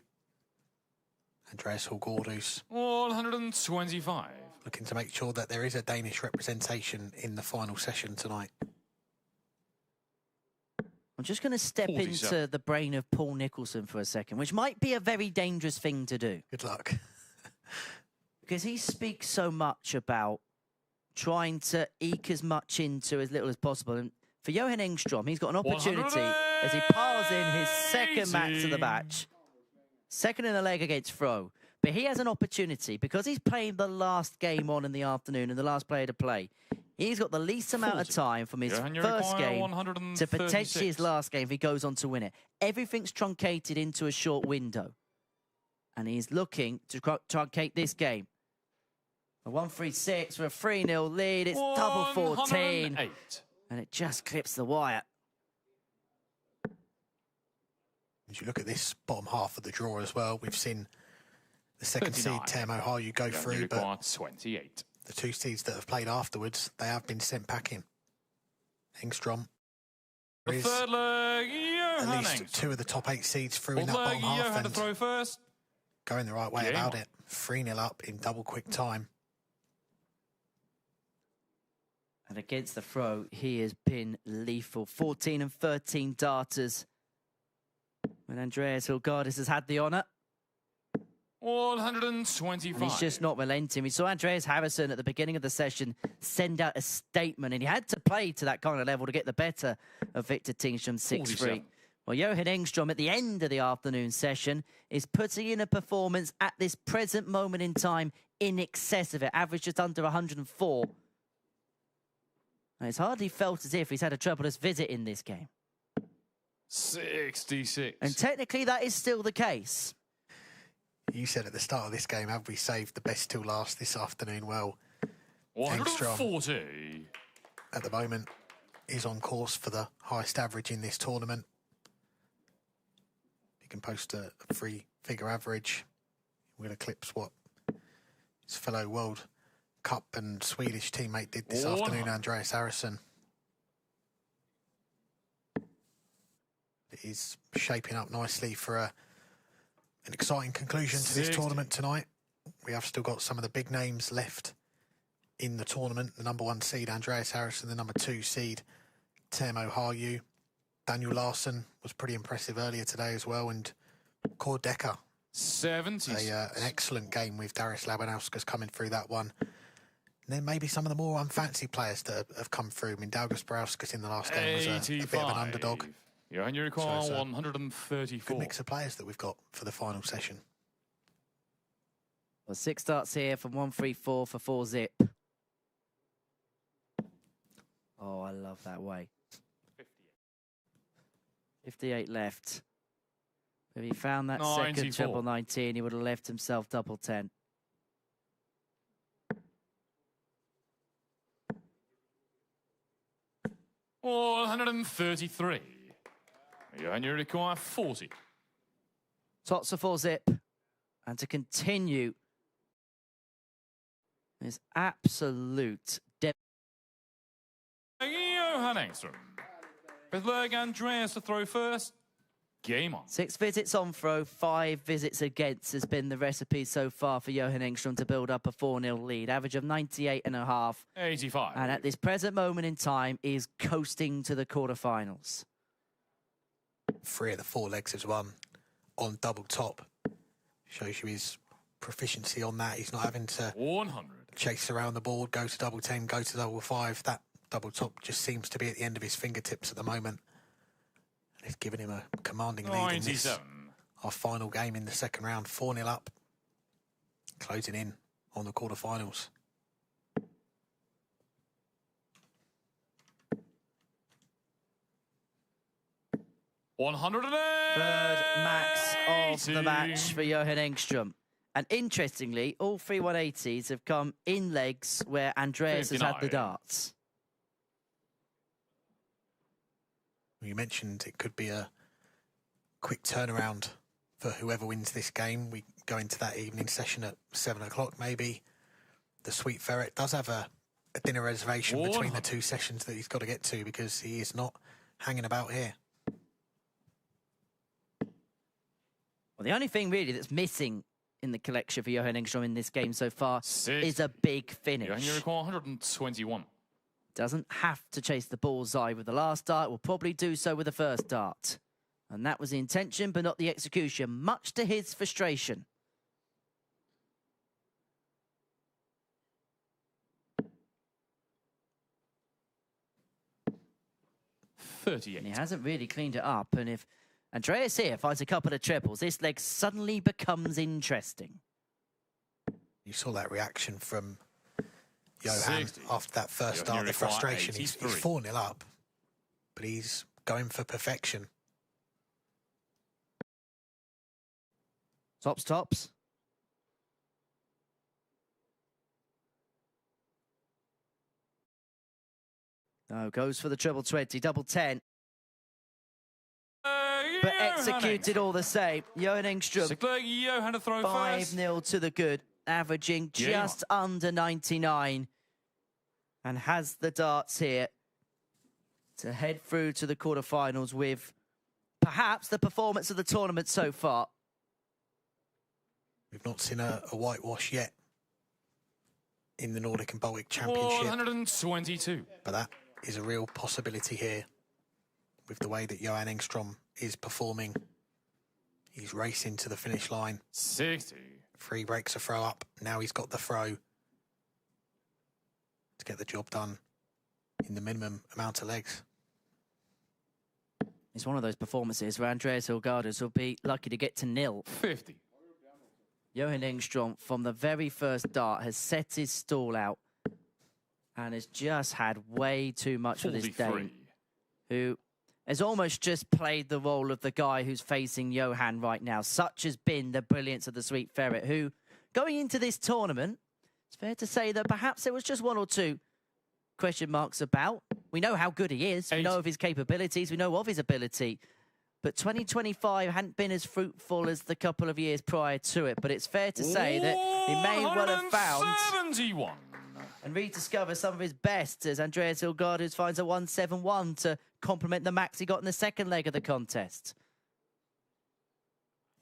Andreas Hyllgaardhus. 125. Looking to make sure that there is a Danish representation in the final session tonight. I'm just going to step 47. into the brain of Paul Nicholson for a second, which might be a very dangerous thing to do. Good luck. Because he speaks so much about trying to eke as much into as little as possible. And for Johan Engström, he's got an opportunity as he piles in his second max of the match. Second in the leg against Fro. But he has an opportunity because he's playing the last game on in the afternoon and the last player to play. He's got the least amount of time from his first game to potentially his last game if he goes on to win it. Everything's truncated into a short window. And he's looking to truncate this game. A 1-3-6 for a 3-0 lead. It's double 14. And it just clips the wire. As you look at this bottom half of the draw as well, we've seen the second seed, Teemu, Harju, go through, but 28. the two seeds that have played afterwards, they have been sent packing. Engström. The third leg, at least two of the top 8 seeds through in that bottom half. Johan to throw first. Going the right way about it. 3-0 up in double quick time. And against the throw, he has been lethal. 14 and 13 darters. When Andreas Hyllgaardhus has had the honour. 125. And he's just not relenting. We saw Andreas Harrysson at the beginning of the session send out a statement, and he had to play to that kind of level to get the better of Victor Tingström 6-3. Well, Johan Engström at the end of the afternoon session is putting in a performance at this present moment in time in excess of it. Average just under 104. And it's hardly felt as if he's had a troublous visit in this game. 66. And technically that is still the case. You said at the start of this game, have we saved the best till last this afternoon? Well, 140. Engström at the moment is on course for the highest average in this tournament. He can post a 3-figure average. Will eclipse what his fellow World Cup and Swedish teammate did this afternoon, Andreas Harrysson. It is shaping up nicely for an exciting conclusion to this tournament tonight. We have still got some of the big names left in the tournament. The number 1 seed, Andreas Harrysson, the number 2 seed, Teemu Harju. Daniel Larsson was pretty impressive earlier today as well, and Dekker. 70. An excellent game with Darius Labanuaskas coming through that one. And then maybe some of the more unfancy players that have come through. I mean, Barauskas in the last game was a bit of an underdog. Johan So 134. good mix of players that we've got for the final session. Well, 6 starts here from 1-3-4 for 4-zip. Oh, I love that way. 58 left. If he found that 94. second treble 19, he would have left himself double 10. Or 133. Johan, you require 40. Tots of 4-zip. And to continue this absolute Johan Engström. With leg Andreas to throw first. Game on. 6 visits on throw, 5 visits against has been the recipe so far for Johan Engström to build up a 4-0 lead. Average of 98.5. 85. And at this present moment in time is coasting to the quarterfinals. 3 of the 4 legs has won on double top. Shows you his proficiency on that. He's not having to 100. chase around the board, go to double 10, go to double 5. That double top just seems to be at the end of his fingertips at the moment. And it's given him a commanding lead in this, our final game in the second round. 4-0 up, closing in on the quarterfinals. Third max of the match for Johan Engström. And interestingly, all 3 180s have come in legs where Andreas 59. has had the darts. You mentioned it could be a quick turnaround for whoever wins this game. We go into that evening session at 7 o'clock maybe. The Sweet Ferret does have a dinner reservation between the 2 sessions that he's got to get to because he is not hanging about here. Well, the only thing really that's missing in the collection for Johan Engström in this game so far is a big finish. Johan, you require 121. Doesn't have to chase the bullseye with the last dart, will probably do so with the first dart. And that was the intention, but not the execution, much to his frustration. 38. And he hasn't really cleaned it up. And if Andreas here finds a couple of triples, this leg suddenly becomes interesting. You saw that reaction from Johan 60. after that first Johan start, the require frustration. He's 83. 4-0 up, but he's going for perfection. Tops. No, goes for the triple 20, double 10. But executed all the same. Johan Engström, Johan to throw first. 5-0 to the good, averaging just under 99. And has the darts here to head through to the quarterfinals with perhaps the performance of the tournament so far. We've not seen a whitewash yet in the Nordic and Baltic Championship. 122. But that is a real possibility here with the way that Johan Engström is performing. He's racing to the finish line. 60. 3 breaks a throw up. Now he's got the throw to get the job done in the minimum amount of legs. It's one of those performances where Andreas Hyllgaardhus will be lucky to get to nil. 50. Johan Engström, from the very first dart, has set his stall out and has just had way too much for this 43. Dane, who has almost just played the role of the guy who's facing Johan right now. Such has been the brilliance of the Sweet Ferret, who, going into this tournament, it's fair to say that perhaps there was just 1 or 2 question marks about. We know how good he is. We know of his capabilities. We know of his ability. But 2025 hadn't been as fruitful as the couple of years prior to it. But it's fair to say that he may well have found 71. and rediscover some of his best as Andreas Hyllgaardhus finds a 171 to complement the max he got in the second leg of the contest.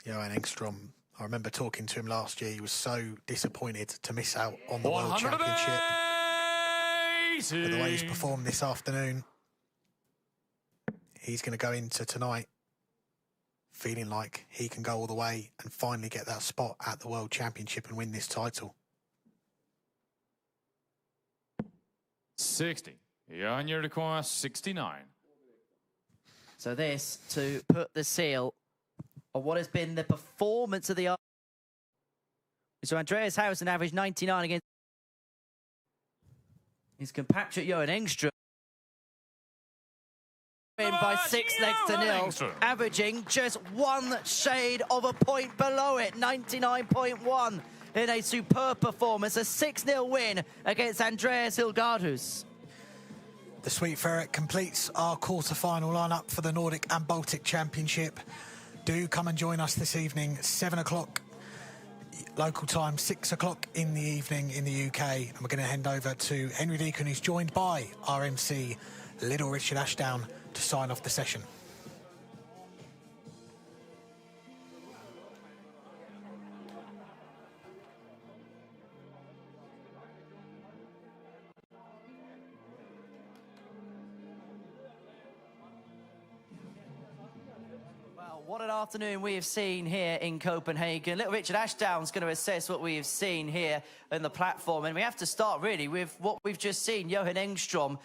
Johan Engström, I remember talking to him last year. He was so disappointed to miss out on the World Championship. But the way he's performed this afternoon, he's going to go into tonight feeling like he can go all the way and finally get that spot at the World Championship and win this title. 60. Johan requires 69. So this to put the seal on what has been the performance of the... So Andreas Harrysson averaged 99 against his compatriot Johan Engström. By 6 legs to nil, averaging just 1 shade of a point below it, 99.1 in a superb performance, a 6-0 win against Andreas Hyllgaardhus. The Sweet Ferret completes our quarter-final lineup for the Nordic and Baltic Championship. Do come and join us this evening, 7 o'clock local time, 6 o'clock in the evening in the UK. And we're going to hand over to Henry Deacon, who's joined by our MC, Little Richard Ashdown, to sign off the session. Well, what an afternoon we have seen here in Copenhagen. Little Richard Ashdown's going to assess what we have seen here on the platform. And we have to start really with what we've just seen, Johan Engström.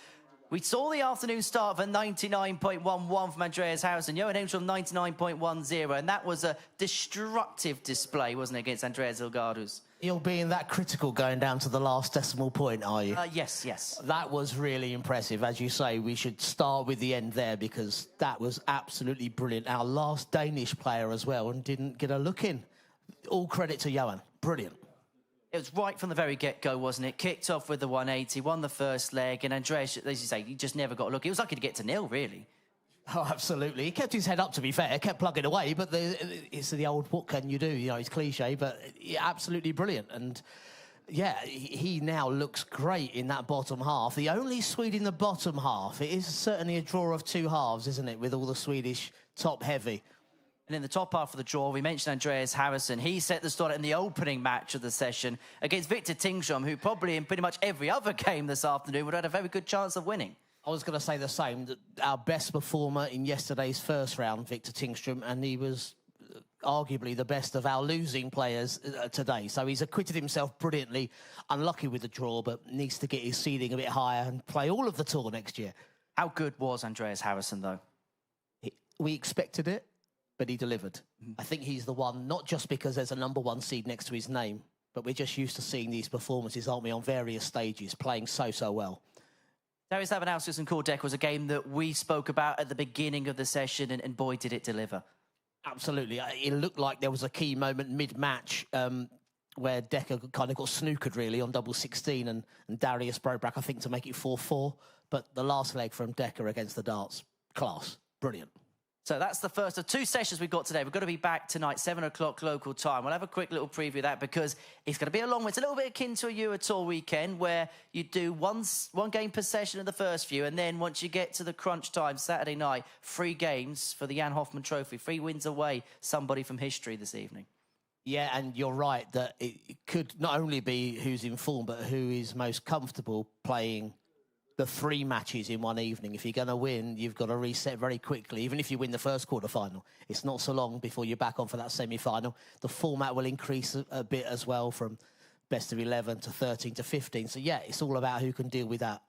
We saw the afternoon start of a 99.11 from Andreas Harrysson. Johan Engström 99.10, and that was a destructive display, wasn't it, against Andreas Hyllgaardhus? You're being that critical going down to the last decimal point, are you? Yes. That was really impressive. As you say, we should start with the end there because that was absolutely brilliant. Our last Danish player as well and didn't get a look in. All credit to Johan. Brilliant. It was right from the very get-go, wasn't it? Kicked off with the 180, won the first leg, and Andreas, as you say, he just never got a look. He was lucky to get to nil, really. Oh, absolutely. He kept his head up, to be fair, kept plugging away, but it's the old, what can you do? You know, it's cliche, but absolutely brilliant. And, yeah, he now looks great in that bottom half. The only Swede in the bottom half. It is certainly a draw of 2 halves, isn't it, with all the Swedish top-heavy. And in the top half of the draw, we mentioned Andreas Harrysson. He set the start in the opening match of the session against Victor Tingström, who probably in pretty much every other game this afternoon would have had a very good chance of winning. I was going to say the same. That our best performer in yesterday's first round, Victor Tingström, and he was arguably the best of our losing players today. So he's acquitted himself brilliantly. Unlucky with the draw, but needs to get his ceiling a bit higher and play all of the tour next year. How good was Andreas Harrysson, though? We expected it, but he delivered. I think he's the one, not just because there's a #1 seed next to his name, but we're just used to seeing these performances, aren't we, on various stages, playing so well. Darius Labanuaskas and Dekker was a game that we spoke about at the beginning of the session, and boy, did it deliver. Absolutely. It looked like there was a key moment mid-match where Dekker kind of got snookered, really, on double 16, and Darius broke back, I think, to make it 4-4. But the last leg from Dekker against the darts, class. Brilliant. So that's the first of 2 sessions we've got today. We're going to be back tonight, 7 o'clock local time. We'll have a quick little preview of that because it's going to be a long one. It's a little bit akin to a Euro Tour weekend where you do one game per session in the first few, and then once you get to the crunch time, Saturday night, 3 games for the Jan Hoffmann Trophy. 3 wins away, somebody from history this evening. Yeah, and you're right that it could not only be who's in form, but who is most comfortable playing the 3 matches in one evening. If you're going to win, you've got to reset very quickly. Even if you win the first quarter-final, it's not so long before you're back on for that semi-final. The format will increase a bit as well, from best of 11 to 13 to 15. So, yeah, it's all about who can deal with that.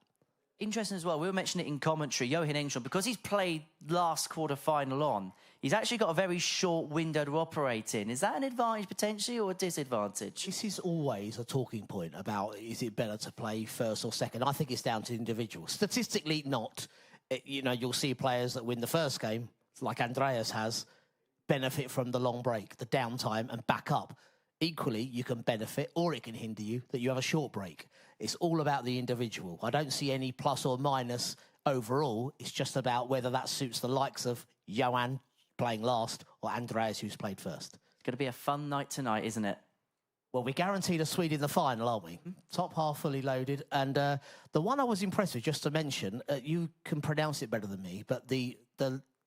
Interesting as well, we were mentioning it in commentary, Johan Engström, because he's played last quarter-final on, he's actually got a very short window to operate in. Is that an advantage potentially or a disadvantage? This is always a talking point about, is it better to play first or second? I think it's down to individuals. Statistically, not. You know, you'll see players that win the first game, like Andreas has, benefit from the long break, the downtime, and back up. Equally, you can benefit, or it can hinder you, that you have a short break. It's all about the individual. I don't see any plus or minus overall. It's just about whether that suits the likes of Johan playing last or Andreas, who's played first. It's going to be a fun night tonight, isn't it? Well, we're guaranteed a Swede in the final, aren't we? Top half fully loaded. And the one I was impressed with, just to mention, you can pronounce it better than me, but the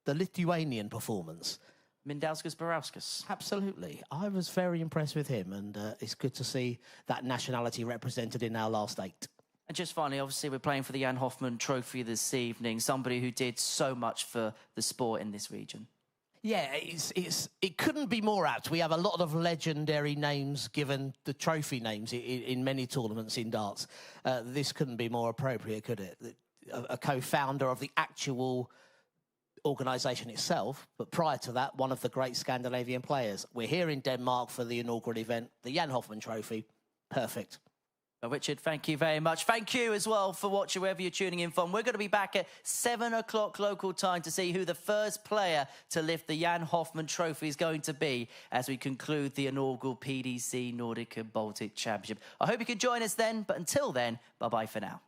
Lithuanian performance. Mindaugas Barauskas. Absolutely. I was very impressed with him, and it's good to see that nationality represented in our last 8. And just finally, obviously, we're playing for the Jan Hoffmann Trophy this evening, somebody who did so much for the sport in this region. Yeah, it couldn't be more apt. We have a lot of legendary names given the trophy names in many tournaments in darts. This couldn't be more appropriate, could it? A co-founder of the actual organisation itself, but prior to that, one of the great Scandinavian players. We're here in Denmark for the inaugural event, the Jan Hoffmann Trophy. Perfect. Well, Richard, thank you very much. Thank you as well for watching wherever you're tuning in from. We're going to be back at 7 o'clock local time to see who the first player to lift the Jan Hoffmann Trophy is going to be as we conclude the inaugural PDC Nordic and Baltic Championship. I hope you can join us then, but until then, bye-bye for now.